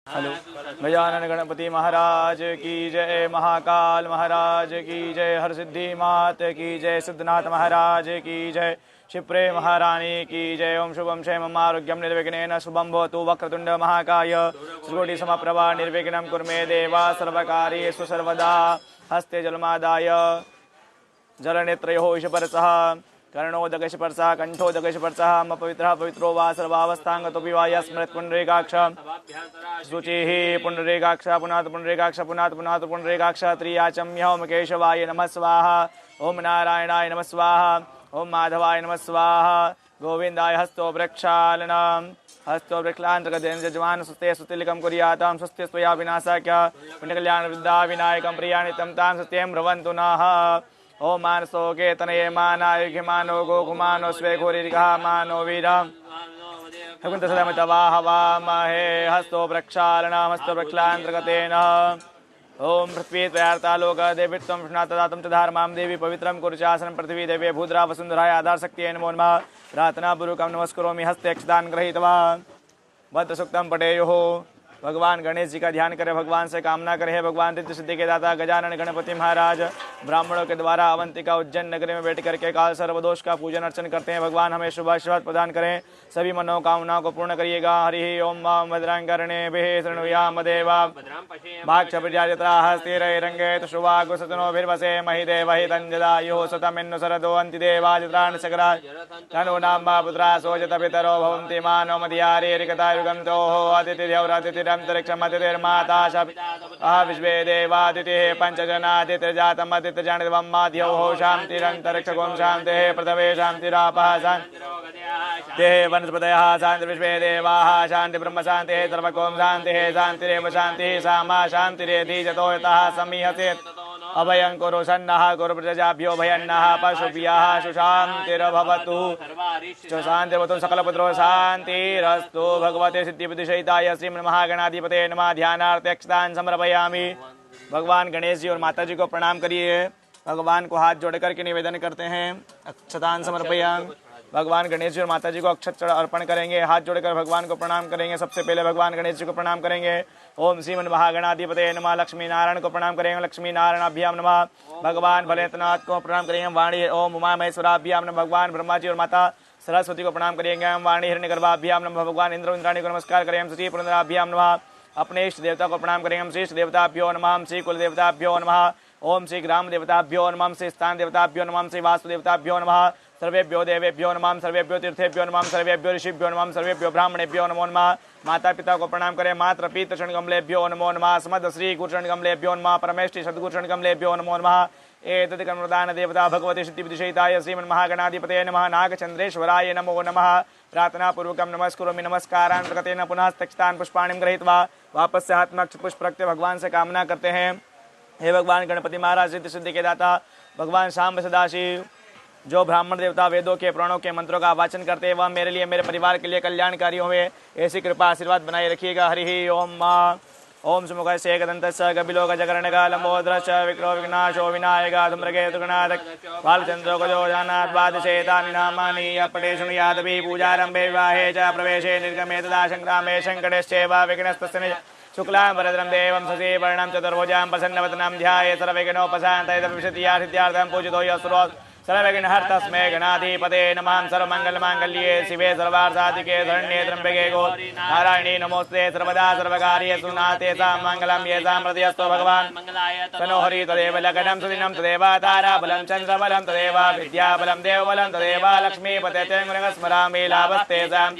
Hello. Gajanan Ganpati महाराज की जय, महाकाल महाराज की जय, हरसिद्धि मात की जय, सिद्धनाथ महाराज की जय, क्षिप्रे महारानी की जय। ओम शुभम क्षेमम आरोग्यम निर्विघ्नेन शुभम भवतु। वक्रतुंड महाकाय सुकोटि समप्रभा निर्विघ्नं कुर्मे देवा सर्वकार्येषु सर्वदा। हस्ते जलमादाय जलनेत्रयोः ईशपरसः कर्णोदकशपर्शः कंठोदकशपर्शः अपवित्रः पवित्रो वा सर्वावस्थांगतोऽपि वा यस्मृत् पुण्डरीकाक्ष शुचिः पुण्डरीकाक्ष पुनाथ पुण्डरीकाक्ष पुनाथ पुनाथ पुण्डरीकाक्ष त्रियाचम्य ओम केशवाय नमः स्वाहा, ओम नारायणाय नमः स्वाहा, ओम माधवाय नमः स्वाहा। गोविंदाय हस्तो प्रक्षालनम् हस्तो वृक्षांतर्गतेन जजमान सुस्ते सुतिलिकं कुर्यातां स्वस्ति स्वया विनाशाख्य पुण्यकल्याण वृद्धा विनायकं प्रियाणितं तां सत्यं भ्रवन्तु नः। ओम मानसो के तनये मानाय घिमानो गोकुमानो स्वे घोरिरिकः मानो वीरम् हकुंत सदमितवाहवामहे। हस्तो प्रक्षालनम् हस्तो प्रक्षालनान्तर्गतेन ओम पृथ्वी त्रयार्तालोक देवीत्वं विष्णातदातं च धारमां देवी पवित्रं कुरुचासनं पृथ्वी देवे भूद्रा वसुन्धराय आधार शक्तिये नमो नमः। प्रार्थनापूर्वकं नमस्करोमि। हस्ते अक्षतान् गृहीत्वा भद्रसूक्तं पठेयुः। भगवान गणेश जी का ध्यान करें, भगवान से कामना करें। हे भगवान रिद्धि सिद्धि के दाता गजानन गणपति महाराज, ब्राह्मणों के द्वारा अवंतिका उज्जैन नगरी में बैठ करके काल सर्वदोष का पूजन अर्चन करते हैं। भगवान हमें शुभ आशीर्वाद प्रदान करें, सभी मनोकामनाओं को पूर्ण करिएगा। हरि ओम भद्रां कर्णेभिः शृणुयाम देवा भाक्षप्रजायत्राः स्थिरैरङ्गैः शुभागुसतनोभिर्वसे महि देवहि तञ्जदायुः शतमिन्नु शरदो अन्ति देवाजित्राणि सकरा तनो नाम्बा पुत्रा सोजत पितरो भवन्ति मानो मधियारेरिकतायुगन्तोः अतिथिर्यौरतिथिरन्तरिक्षमतिर्माता विश्वे देवादितिः पञ्चजनादित्यजातमदित्यजानिवं माध्यौः शान्तिरन्तरिक्षगों शान्तिः पृथ्वी शान्तिरापः शान्तिः वनस्पतयः शान्तिर्विश्वे देवाः शान्ति ब्रह्म शान्तिः सर्वगों शान्तिः शान्तिरेव शान्तिः सा मा शान्तिरेधि जतो यतः समीहते अभयं कुरु सन्नः कुरु प्रजाभ्यो भयन्नः पशुभ्यः सुशान्तिर्भवतु शान्तिर्भवतु सकलपुत्रो शान्तिरस्तु। भगवते सिद्धिबुद्धिसहिताय श्रीमन्महागणाधिपते नमः। ध्यानार्थे अक्षतान् समर्पयामि। भगवान गणेश जी और माता जी को प्रणाम करिए। भगवान को हाथ जोड़ करके निवेदन करते हैं, अक्षतान् समर्पयामि। भगवान गणेश जी और माता जी को अक्षत अर्पण करेंगे, हाथ जोड़कर भगवान को प्रणाम करेंगे। सबसे पहले भगवान गणेश जी को प्रणाम करेंगे। ओम श्रीमन महागणाधिपते नमः। लक्ष्मी नारायण को प्रणाम करेंगे, लक्ष्मी नारायणाभ्याम नमः। भगवान भोलेनाथ को प्रणाम करेंगे, वाणी ओम उमा महेश्वराभ्याम नमः। भगवान ब्रह्मा जी और माता सरस्वती को प्रणाम करेंगे, वाणी हिरण्यगर्भाभ्याम नमः। भगवान इंद्र इंद्राणी को नमस्कार करेंगे, श्री पुरंदराभ्याम नमः। अपने इष्ट देवता को प्रणाम करेंगे, श्री इष्ट देवताभ्यो नमः, श्री कुल देवताभ्यो नमः। ओम श्री ग्राम देवताभ्यो नमः, श्री स्थान देवताभ्यो नमः, श्री वास्तु देवताभ्यो नमः। सर्वेभ्यो देवेभ्यो नमः, सर्वेभ्यो तीर्थेभ्यो नमः, सर्वेभ्यो ऋषिभ्यो नमः, सर्वेभ्यो ब्राह्मणेभ्यो नमो नमः। माता पिता को प्रणाम करें, मात्र पीत शरणगमलेभ्यो नमो नमः। समद श्री गुरुशरणगमलेभ्यो नमः, परमेष्टि सद्गुरुशरणगमलेभ्यो नमो नमः। एतद् कर्मदान देवता भगवती सिद्धिविदिशयिताय श्रीमन्महागणाधिपते नमः। नागचन्द्रेश्वराय नमो नमः। प्रार्थना पूर्वकं नमस्करोमि। नमस्कारान् प्रकटेन पुनः तक्षतान् पुष्पाणिं गृहीत्वा वापस से हाथ में अक्षत पुष्प रखते भगवान से कामना करते हैं। हे भगवान गणपति महाराज रिद्धि सिद्धि के दाता भगवान शाम सदाशिव, जो ब्राह्मण देवता वेदों के पुराणों के मंत्रों का वाचन करते हैं वह मेरे लिए मेरे परिवार के लिए कल्याणकारी हुए, ऐसी कृपा आशीर्वाद बनाए रखिएगा। हरि ओम ओम सुमुखस्य एकदन्तस्य कपिलोकजकर्णकः लम्बोदरस्य विक्रो विघ्नाशो विनायकः धूम्रकेतु तुगनाथः बालचन्द्रो गजो जानात् द्वादशेतानि नामानि अपठे शृणुयादपि पूजारम्भे विवाहे च प्रवेशे निर्गमे तदा सङ्ग्रामे सङ्कटश्चैव विघ्नस्तस्य शुक्लां वरदं देवं शशिवर्णं चतुर्भुजां प्रसन्नवदनं ध्यायेत् सर्वविघ्नोपशान्तये सिद्धियार्थं पूजितो यस्रो सर्वविघ्नहर्तस्मै गणाधिपते नमः। सर्वमङ्गलमाङ्गल्ये शिवे सर्वार्थसाधिके शरण्ये त्र्यम्बके गौरी नारायणी नमोस्ते सर्वदा सर्वकार्येषु नास्ते मङ्गलं येषां प्रतिहस्तो भगवान तनो हरि तदेव लग्नं सुदिनं तदेव ताराबलं चन्द्रबलं तदेव विद्याबलं देवबलं तदेव लक्ष्मीपते च स्मरामि लाभस्तेषां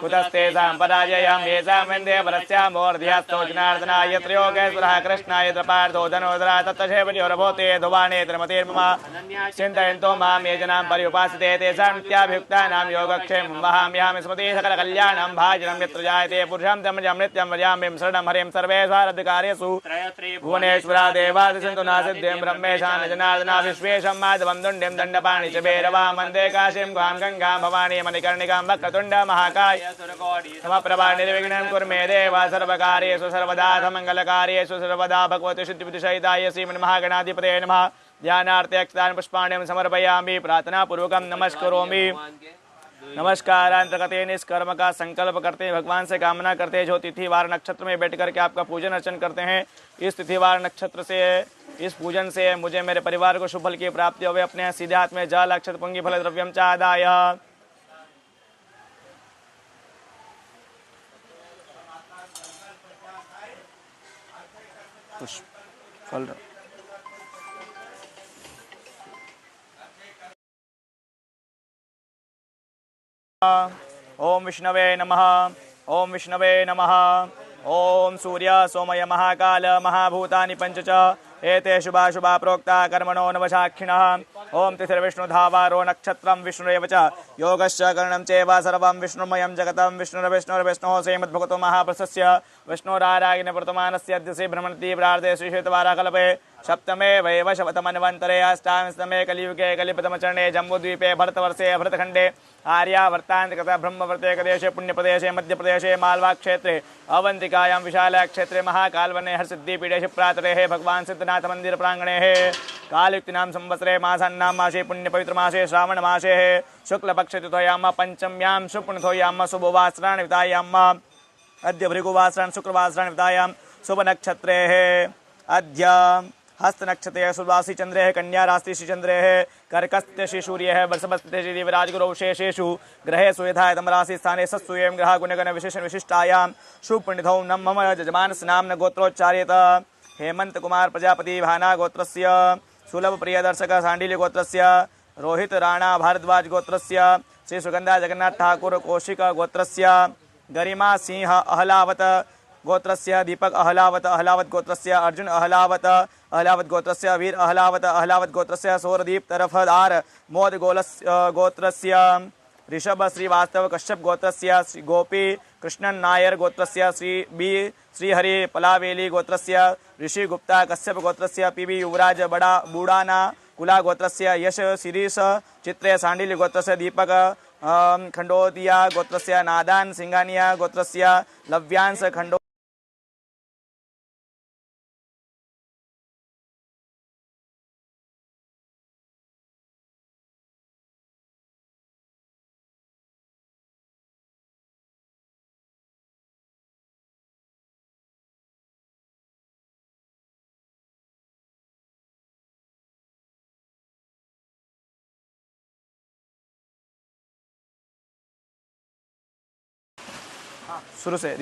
कुतस्तेषां पराजयं येषां वन्दे वरस्यां मूर्ध्यास्तो जनार्दनाय त्रयोगेश्वरः कृष्णाय पार्थो धनोदरा तत्तशेवयोरभूते धुवाणे त्रिमतिर्मम चिन्तयन्तो मां ये जनां पर्युपासते तेषां नित्याभियुक्तानां योगक्षेमं वहाम्यहं स्मृति सकलकल्याणं भाजनं यत्र जायते पुरुषं तमजं नित्यं भजामि शरणं हरिं सर्वेषारधिकार्येषु भुवनेश्वरा देवादिसन्तु नासिद्धिं ब्रह्मेशान जनार्दना विश्वेशं माधवं दुण्डिं दण्डपाणि च भैरवां वन्दे काशीं गां गङ्गां भवानी मणिकर्णिकां वक्रतुण्ड महाकाय समप्रभा निर्विघ्नं कुर्मे देव सर्वकार्येषु सर्वदा मङ्गलकार्येषु सर्वदा भगवती सिद्धिविदिशयिताय श्रीमन्महागणाधिपते नमः। ध्यानार्थे अक्षतान् पुष्पाण्यं समर्पयामि। प्रार्थना पूर्वकं नमस्करोमि। नमस्कारांतर्गत इस कर्म का संकल्प करते हैं, भगवान से कामना करते हैं जो तिथिवार नक्षत्र में बैठ करके आपका पूजन अर्चन करते हैं। इस तिथिवार नक्षत्र से, इस पूजन से मुझे मेरे परिवार को शुभ फल की प्राप्ति हो। अपने सीधे हाथ में जल अक्षत पुंगी फल द्रव्यम च आदाय फल ओम विष्णवे नमः। ओम विष्णवे नमः। ओम सूर्य सोमय महाकाल महाभूतानि पंच च एते शुभा शुभा प्रोक्ता कर्मणो नवसाक्षिणः। ओम तिथिर्विष्णुधावारो नक्षत्रं विष्णुरेव च योगश्च करणं चैव सर्वं विष्णुमयं जगतं विष्णुर्विष्णोः श्रीमद्भगवतो महाप्रसस्य विष्णोरारायण वर्तमानस्य अद्यसे भ्रमणति प्रार्थे श्रीशतवाराकल्पे सप्तमे वैवशवतमन्वन्तरे अष्टादशतमे कलियुगे कलिपतमचरणे जम्बूद्वीपे भरतवर्षे भरतखण्डे आर्यावर्तान्तगत ब्रह्मवर्ते कदेशे पुण्यप्रदेशे मध्यप्रदेशे मालवाक्षेत्रे अवंतिकायां विशालक्षेत्रे महाकालवने हरसिद्धिपीठे क्षिप्रातरेः भगवान सिद्धनाथ मंदिर प्रांगणे कालयुक्तिनां संवत्सरे मासान्नां मासे पुण्यपवित्रमासे श्रावणमासे शुक्लपक्षतिथयां पंचम्यां सुपुण्यथोयां शुभवासराणि वितायां अद्य भृगुवासराणि शुक्रवासराणि वितायां शुभनक्षत्रे अद्य हस्तनक्षत्रे सुवासी चंद्रे कन्या राशि श्रीचंद्रे कर्कस्थ श्री सूर्य वर्षभस्ते श्री देवराज गुरु शेषेषु ग्रहेषु यथा इदं राशि स्थाने सत्सुयं ग्रह गुणगण विशेषण विशिष्टायां शुभपुण्यथौ नम मम यजमानस्य नाम्न गोत्रोच्चार्येत हेमंत कुमार प्रजापति भाना गोत्रस्य सुलभ प्रियदर्शक सांडिल्य गोत्रस्य रोहित राणा भारद्वाज गोत्रस्य श्री सुगंधा जगन्नाथ ठाकुर कौशिक गोत्रस्य गरिमा सिंह अहलावत गोत्रस्य दीपक अहलावत अहलावत गोत्रस्य अर्जुन अहलावत अहलावत गोत्रस्य वीर अहलावत गोत्रस्य सौरदीप तरफदार मोद गोत्रस्य ऋषभ श्रीवास्तव कश्यप गोत्रस्य श्री गोपी कृष्णन नायर गोत्रस्य श्रीहरि पलावेली गोत्रस्य ऋषि गुप्ता कश्यप गोत्रस्य पीबी युवराज बड़ा बूढ़ाना कुला गोत्रस्य यश शिरीष चित्रे सांडिल्य गोत्रस्य दीपक खंडोदिया गोत्रस्य नादान सिंगानिया गोत्रस्य लव्यांश खंडो शुरू से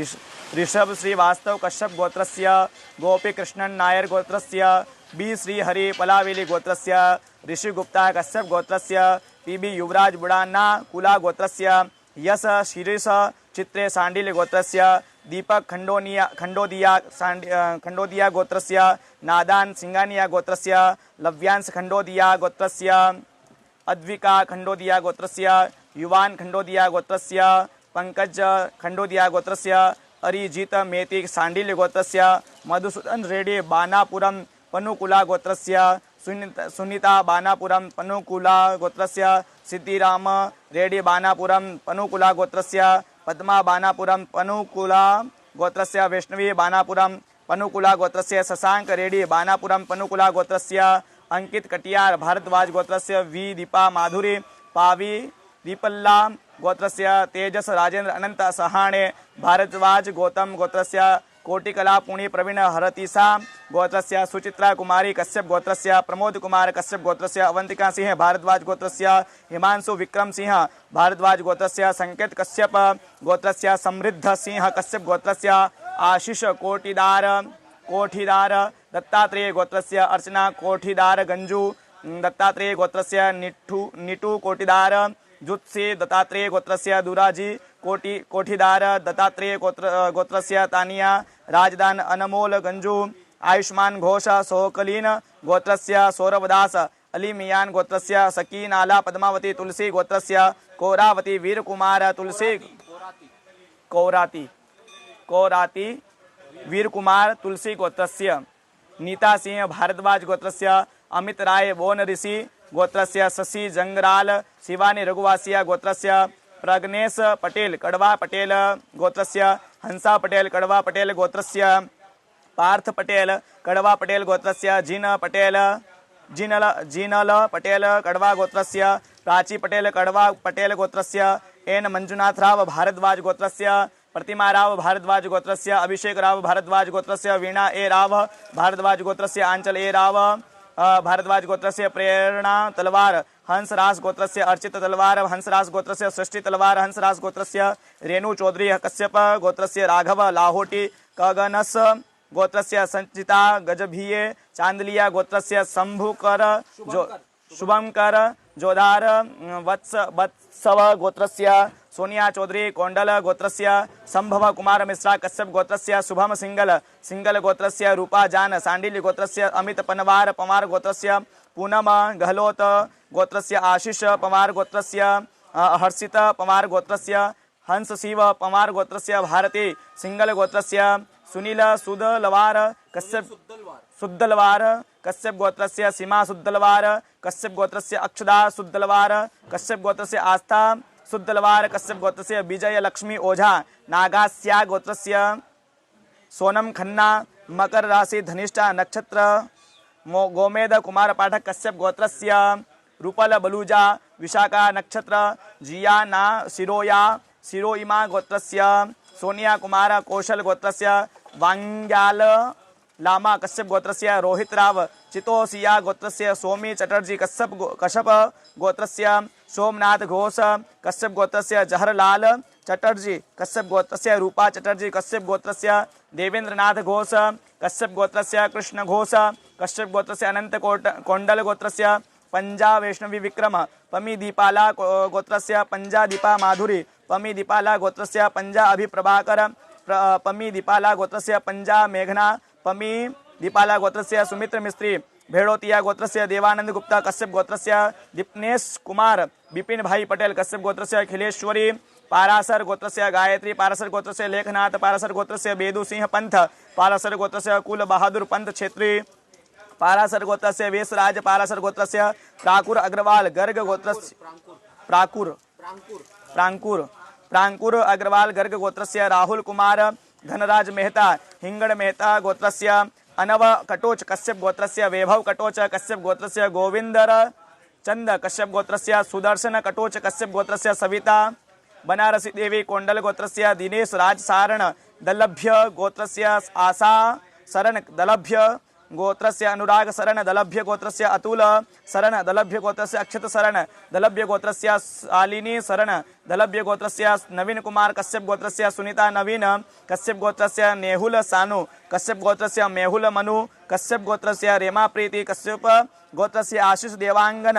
ऋषभ श्रीवास्तव कश्यप गोत्रस्य गोपी कृष्णन नायर गोत्रस्य बी श्रीहरि पलावेली गोत्रस्य ऋषि गुप्ता कश्यप गोत्रस्य पीबी युवराज बुड़ाना कुला गोत्रस्य यश शिरीष चित्रे सांडिल्य गोत्रस्य दीपक खंडोदिया गोत्रस्य नादान सिंगानिया गोत्रस्य लव्यांश खंडोदिया गोत्रस्य अद्विका खंडोदिया गोत्रस्य युवान खंडोदिया गोत्रस्य पंकज खंडोदिया गोत्रस्य अरिजीत मेति सांडिल्य गोत्रस्य मधुसूदन रेड्डी बानापुरम पनुकुला गोत्रस्य सुनीता बानापुरम पनुकुला गोत्रस्य सिद्धिराम रेड्डी बानापुरम पनुकुला गोत्रस्य पद्मा बानापुरम पनुकुला गोत्रस्य वैष्णवी बानापुरम पनुकुला गोत्रस्य शशांक रेड्डी बानापुरम पनुकुला गोत्रस्य अंकित कटियार भारद्वाज गोत्रस्य वी दीपा माधुरी पावी दीपल्ला गोत्रस्य तेजस राजेंद्र अनंत सहाणे भारद्वाज गौतम गोत्रस्य कोटिकला पुणी प्रवीण हरतीसा गोत्रस्य सुचित्रा कुमारी कश्यप गोत्रस्य प्रमोद कुमार कश्यप गोत्रस्य अवंतिका सिंह भारद्वाज गोत्रस्य हिमांशु विक्रम सिंह भारद्वाज गोत्रस्य संकेत कश्यप गोत्रस्य समृद्ध सिंह कश्यप गोत्रस्य आशीष कोठीदार दत्तात्रेय गोत्रस्य अर्चना कोठीदार गंजू दत्तात्रेय गोत्रस्य निटू कोठीदार जुत्सी दत्तात्रेय गोत्रस्य दुराजी कोठीदार दत्तात्रेय गोत्रस्य तानिया राजदान अनमोल गंजू आयुष्मान घोष सोकलीन गोत्रस्य सौरवदास अली मियान गोत्रस्य सकीन आला पद्मावती तुलसी गोत्रस्य कोरावती वीर कुमार तुलसी कोराती वीर कुमार तुलसी गोत्रस्य नीता सिंह भारद्वाज गोत्रस्य अमित राय बोन ऋषि गोत्रस्य शशि जंगराल शिवानी रघुवासिया गोत्रस्य प्रग्नेश पटेल कड़वा पटेल गोत्रस्य हंसा पटेल कड़वा पटेल गोत्रस्य पार्थ पटेल कड़वा पटेल गोत्रस्य जिनल पटेल कड़वा गोत्रस्य प्राची पटेल कड़वा पटेल गोत्रस्य एन मंजुनाथराव भारद्वाज गोत्रस्य, प्रतिमा राव भारद्वाज गोत्रस्य, अभिषेक राव भारद्वाज गोत्रस्य, वीणा ए राव भारद्वाज गोत्रस्य, आंचल ए राव भारद्वाज गोत्रस्य, प्रेरणा तलवार हंसराज गोत्रस्य, अर्चित तलवार हंसराज गोत्रस्य, सृष्टि तलवार हंसराज गोत्रस्य, रेणु चौधरी कश्यप गोत्रस्य, राघव लाहोटी कगनस गोत्रस्य, संचिता गजभिये चांदलिया गोत्रस्य, शंभुकर शुभंकर जोधार वत्सव गोत्रस्य, सोनिया चौधरी कोंडल गोत्रस्य, संभव कुमार मिश्रा कश्यप गोत्रस्य, शुभम सिंगल गोत्रस्य, रूपा जान सांडिल्य गोत्रस्य, अमित पनवार पवार गोत्रस्य, पूनम गहलोत गोत्रस्य, आशीष पवार गोत्रस्य, हर्षित पवार गोत्रस्य, हंस शिव पवार गोत्रस्य, भारती सिंगल गोत्रस्य, सुनील सुदलवार कश्यप गोत्रस्य, सीमा सुदलवार कश्यप गोत्रस्य, अक्षदा सुदलवार कश्यप गोत्रस्य, आस्था सुदलवार कश्यप गोत्रस्य, विजय लक्ष्मी ओझा नागास्या गोत्रस्य, सोनम खन्ना मकर राशि धनिष्ठा नक्षत्र, गोमेद कुमार पाठक कश्यप गोत्रस्य, रूपल बलूजा विशाखा नक्षत्र, जिया ना शिरोइमा गोत्रस्य, सोनिया कुमार कौशल गोत्रस्य, वांग्याल लामा कश्यप गोत्रस्य, रोहित राव चितोसिया गोत्रस्य, सोमी चटर्जी कश्यप गोत्रस्य, सोमनाथ घोष कश्यप गोत्रस्य, जहरलाल चटर्जी कश्यप गोत्रस्य, रूपा चटर्जी कश्यप गोत्रस्य, देवेंद्रनाथ घोष कश्यप गोत्रस्य, कृष्ण घोष कश्यप गोत्रस्य, अनंत कोंडल गोत्रस्य, पंजा वैष्णवी विक्रम पमी दीपाला गोत्रस्य, पंजा दीपा माधुरी पमी दीपाला गोत्रस्य, पंजा अभिप्रभाकर पमी दीपाला गोत्रस्य, पंजा मेघना पमी दीपाला गोत्रस्य, सुमित्र मिस्त्री भेड़ोतिया गोत्रस्य, देवानंद गुप्ता कश्यप गोत्रस्य, दीपनेश कुमार बिपिन भाई पटेल कश्यप गोत्रस्य, अखिलेश्वरी पारासर गोत्रस्य, गायत्री पारासर गोत्रस्य, लेखनाथ पारासर गोत्रस्य, बेदू सिंह पंथ पारासर गोत्रस्य, कुल बहादुर पंत क्षेत्री पारासर गोत्रस्य, वेशराज पारासर गोत्रस्य, प्राकुर अग्रवाल गर्ग गोत्रस्य, प्रांकुर अग्रवाल गर्ग गोत्रस्य, राहुल कुमार धनराज मेहता हिंगड़ मेहता गोत्रस्य, अनव कटोच कश्यप गोत्रस्य, वैभव कटोच कश्यप गोत्रस्य, गोविंदर चंद कश्यप गोत्रस्य, सुदर्शन कटोच कश्यप गोत्रस्य, सविता बनारसी देवी कोंडल गोत्रस्य, दिनेश राज सारण दलभ्य गोत्रस्य, आशा शरण दलभ्य गोत्रस्य, अनुराग शरण दलभ्य गोत्रस्य, अतुल शरण दलभ्य गोत्रस्य, अक्षत शरण दलभ्य गोत्रस्य, शालिनी शरण दलभ्य गोत्रस्य, नवीन कुमार कश्यप गोत्रस्य, सुनीता नवीन कश्यप गोत्रस्य, नेहुल सानु कश्यप गोत्रस्य, मेहुल मनु कश्यप गोत्रस्य, रेमा प्रीति कश्यप गोत्रस्य, आशीष देवांगन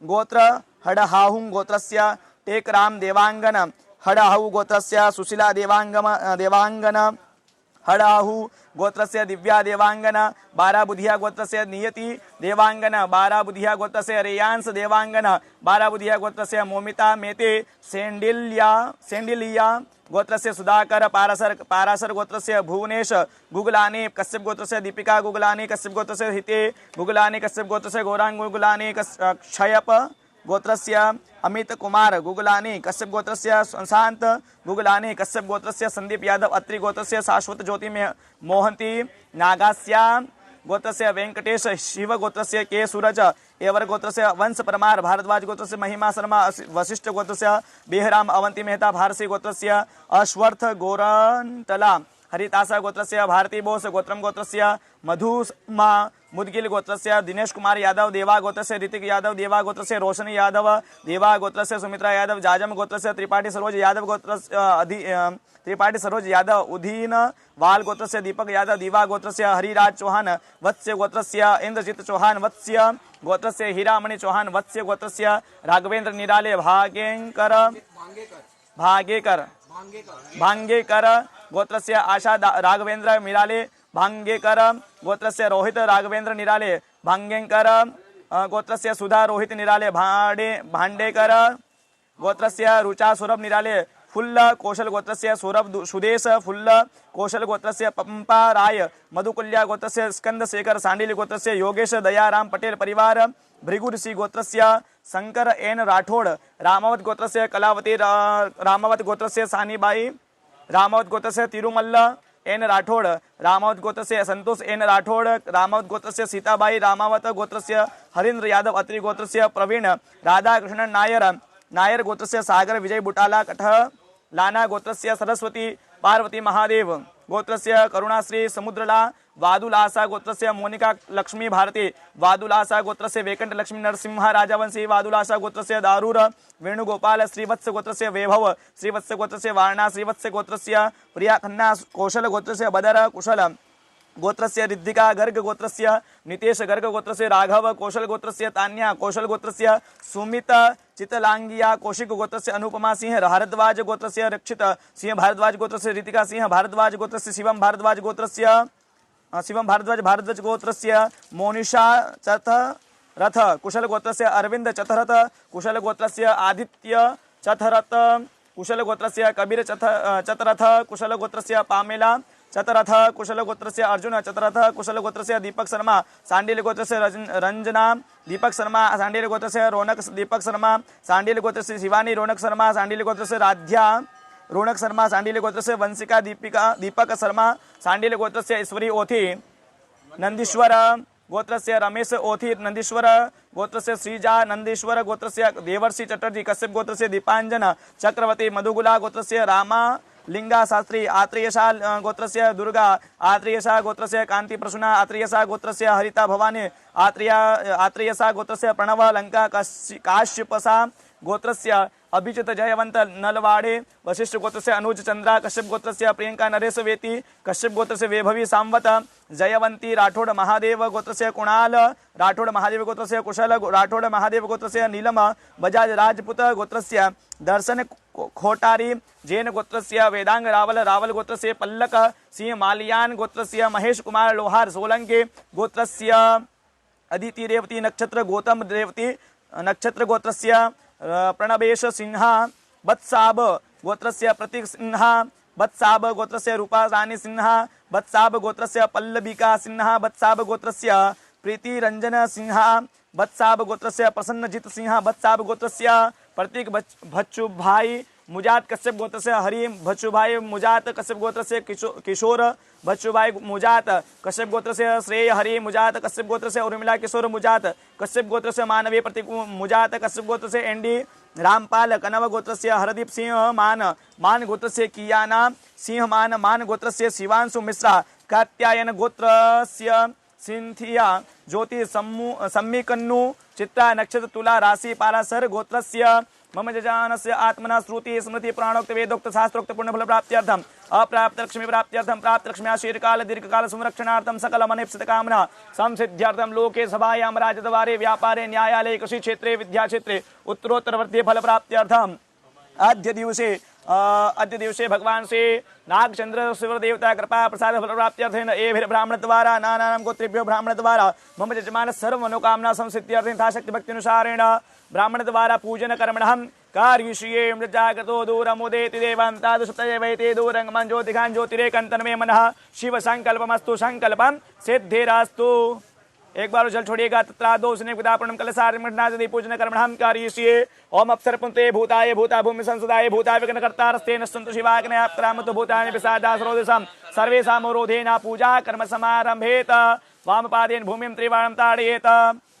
गोत्र हडहाहु गोत्रस्य, टेकराम देवांगन हडहाहु गोत्रस्य, सुशीला देवांगन हड़ाहु गोत्रस्य, दिव्या देवांगन बाराबुधिया गोत्रस्य, नियति देवांगन बाराबुधिया गोत्रस्य, रेयांश देवांगन बाराबुधिया गोत्रस्य, मोमिता मेते सेंडिलिया गोत्रस्य, सुधाकर पारासर गोत्रस्य, भुवनेश गुगलानी कश्यप गोत्रस्य, दीपिका गुगलानी कश्यप गोत्रस्य, हिते गुगलानी कश्यप गोत्रस्य, गौरांग गुगलानी क्षयप गोत्रस्य, अमित कुमार गुगलानी कश्यप गोत्रस्य, शांत गुगलानी कश्यप गोत्रस्य, संदीप यादव अत्रि गोत्रस्य, शाश्वत ज्योति मोहंती नागास्या गोत्रस्य, वेंकटेश शिव गोत्रस्य, के सूरज एवर गोत्रस्य, वंश परमार भारद्वाज गोत्रस्य, महिमा शर्मा वशिष्ठ गोत्रस्य, बेहराम अवंती मेहता भारसी गोत्रस्य, अश्वर्थ गोरंतला हरितासा गोत्रस्य, भारती बोस गोत्रम गोत्रस्य, मधुमा मुदगिल गोत्रस्य, दिनेश कुमार यादव देवा गोत्रस्य, ऋतिक यादव देवा गोत्रस्य, रोशनी यादव देवा गोत्रस्य, सुमित्रा यादव जाजम गोत्रस्य, त्रिपाठी सरोज यादव गोत्रस्य, त्रिपाठी सरोज यादव उधीन वाल गोत्रस्य, दीपक यादव दीवा गोत्रस्य, हरिराज चौहान वत्स्य गोत्रस्य, इंद्रजीत चौहान वत्स्य गोत्रस्य, हीरामणि चौहान वत्स्य गोत्रस्य, राघवेंद्र निराले भांगेकर गोत्रस्य, आशा राघवेंद्र मिराले भांगेकर गोत्रस्य, रोहित राघवेंद्र निराले भांगेकर गोत्रस्य, सुधा रोहित निराले भांडेकर गोत्रस्य, रुचा सौरभ निराले फुल्ल कौशल गोत्रस्य, सौरभ सुदेश फुल्ल कौशल गोत्रस्य, पंपा राय मधुकुल्या गोत्रस्य, स्कंद शेखर सांडिल गोत्रस्य, योगेश दयाराम पटेल परिवार भृगु ऋषि गोत्रस्य, शंकर एन राठौड़ रामावत गोत्रस्य, कलावती रामावत गोत्रस्य, सानीबाई रामावत गोत्रस्य, तिरुमल्ल एन राठौड़ रामावत गोत्रस्य, संतोष एन राठौड़ रामावत गोत्रस्य, सीताबाई रामावत गोत्रस्य, हरीन्द्र यादव अत्रि गोत्रस्य, प्रवीण राधाकृष्णन नायर नायर गोत्रस्य सागर विजय बुटाला कटह लाना गोत्रस्य सरस्वती पार्वती महादेव गोत्रस्य करुणाश्री समुद्रला वादुलासा गोत्रस्य मोनिका लक्ष्मी भारती वादुलासा गोत्रस्य वेकंट लक्ष्मी नरसिंह राजवंशी वादुलासा गोत्रस्य दारूर वेणुगोपाल श्रीवत्स गोत्रस्य वैभव श्रीवत्स गोत्रस्य वारणा श्रीवत्स गोत्रस्य प्रिया खन्ना कौशल गोत्रस्य बदर कुशल गोत्रस्य रिद्धिका गर्ग गोत्रस्य नितेश गर्ग गोत्रस्य राघव कौशल गोत्रस्य तान्या कौशल गोत्रस्य सुमित चितलांगिया कौशिक गोत्रस्य अनुपमा सिंह भारद्वाज गोत्रस्य रक्षित सिंह भारद्वाज गोत्रस्य ऋतिका सिंह भारद्वाज गोत्रस्य शिवम भारद्वाज गोत्रस्य मोनिषा चतरथ कुशल गोत्रस्य अरविंद चतरथ कुशल गोत्रस्य आदित्य चतरथ कुशल गोत्रस्य कबीर चतरथ कुशल गोत्रस्य पामेला चतरथ कुशल गोत्रस्य अर्जुन चतरथ कुशल गोत्रस्य दीपक शर्मा सांडिल गोत्रस्य रंजना दीपक शर्मा सांडिल गोत्रस्य रौनक दीपक शर्मा सांडिल गोत्रस्य शिवानी रौनक शर्मा सांडिल गोत्रस्य राध्या रौनक शर्मा सांडिल गोत्रस्य वंशिका दीपक शर्मा सांडिल गोत्रस्य ईश्वरी ओथी नंदीश्वर गोत्रस्य रमेश ओथी नंदीश्वर गोत्रस्य श्रीजा नंदीश्वर गोत्रस्य देवर्षि चटर्जी कश्यप गोत्रस्य दीपांजन चक्रवर्ती मधुगुला गोत्रस्य रामा लिंगा शास्त्री आत्रेयशा गोत्रस्य दुर्गा आत्रेयशा गोत्रस्य कांति प्रसूना आत्रेयशा गोत्रस्य हरिता भवानी आत्रेयशा गोत्रस्य प्रणव लंका काश्यपसा गोत्रस्य अभिजित जयवंत नलवाड़े वशिष्ठ गोत्रस्य अनुज चंद्रा कश्यप गोत्रस्य प्रियंका नरेश वेती कश्यप गोत्रस्य वैभवी सांवत जयवंती राठौड़ महादेव गोत्रस्य कुणाल राठौड़ महादेव गोत्रस्य कुशल राठौड़ महादेव गोत्रस्य नीलम बजाज राजपूत गोत्रस्य दर्शन खोटारी जैन गोत्रस्य वेदांग रावल गोत्रस्य पल्लक सिंह मालियान गोत्रस्य महेश कुमार लोहार सोलंकी गोत्रस्य अदिति रेवती नक्षत्र गौतम रेवती नक्षत्र गोत्रस्य प्रणवेश सिन्हा बत्साब गोत्रस्य प्रतीक सिन्हा बत्साब गोत्रस्य रूपा रानी सिन्हा बत्साब गोत्रस्य पल्लविका सिन्हा बत्साब गोत्रस्य प्रीति रंजन सिन्हा बत्साब गोत्रस्य प्रसन्नजीत सिन्हा बत्साब गोत्रस्य प्रतीक भच्चू भाई मुजात कश्यप गोत्रस्य हरि भच्चुभाई मुजात कश्यप गोत्रस्य किशोर भच्चुभाई मुजात कश्यप गोत्रस्य श्रेय हरि मुजात कश्यप गोत्रस्य उर्मिला किशोर मुजात कश्यप गोत्रस्य मानवी प्रतीक मुजात कश्यप गोत्रस्य एंडी रामपाल कनव गोत्रस्य हरदीप सिंह मान गोत्रस्य कियाना सिंह मान गोत्रस्य शिवांशु मिश्रा कात्यायन गोत्रस्य सिंथिया ज्योति सम्मीकन्नु चित्रा नक्षत्र तुला राशि पारासर गोत्रस्य मम जजानस्य आत्मना श्रुति स्मृति प्राणोक्त वेदोक्त शास्त्रोक्त पुण्यफल प्राप्त्यर्थम अप्राप्त लक्ष्मी प्राप्त्यर्थम प्राप्त लक्ष्मी शीर्काल दीर्घकाल संरक्षणार्थम सकल मनेप्सित कामना संसिद्ध्यर्थम लोके सभायां राजद्वारे व्यापारे न्यायालये कृषि क्षेत्रे विद्या क्षेत्रे उत्तरोत्तर वृद्धि फल प्राप्त्यर्थम अद्य दिवसे भगवान से नागचंद्र शिव देवता कृपा प्रसाद फल प्राप्त्यर्थेन एभिर ब्राह्मण द्वारा नानानां गोत्रेभ्यो ब्राह्मण द्वारा मम यजमान सर्व मनोकामना संसिद्ध्यर्थेन था शक्ति भक्ति अनुसारेण ब्राह्मण द्वारा पूजन कर्मणहं कार्युष्ये मृजागतो दूरमुदेति देवान्तादुषतये दूरं मन ज्योतिघान ज्योतिरेकंतन में मनः शिव संकल्पमस्तु संकल्पम सिद्धिरास्तु। एक बार जल छोड़िएगा तत्रा दो स्नेह पितापूर्णम कलसारि पूजन कर्मणहं कारयिष्ये। ओम अप्सर पुंते भूताय भूता भूमि संसदाय भूता विघ्नकर्तारस्ते नस्तुन्तु शिवाग्नयाप्तरामतु भूतानि पिशाचासुरोदिशं सर्वेषामरोधेन पूजा कर्म समारम्भेत। वामपादेन भूमिं त्रिवाणं ताड़येत।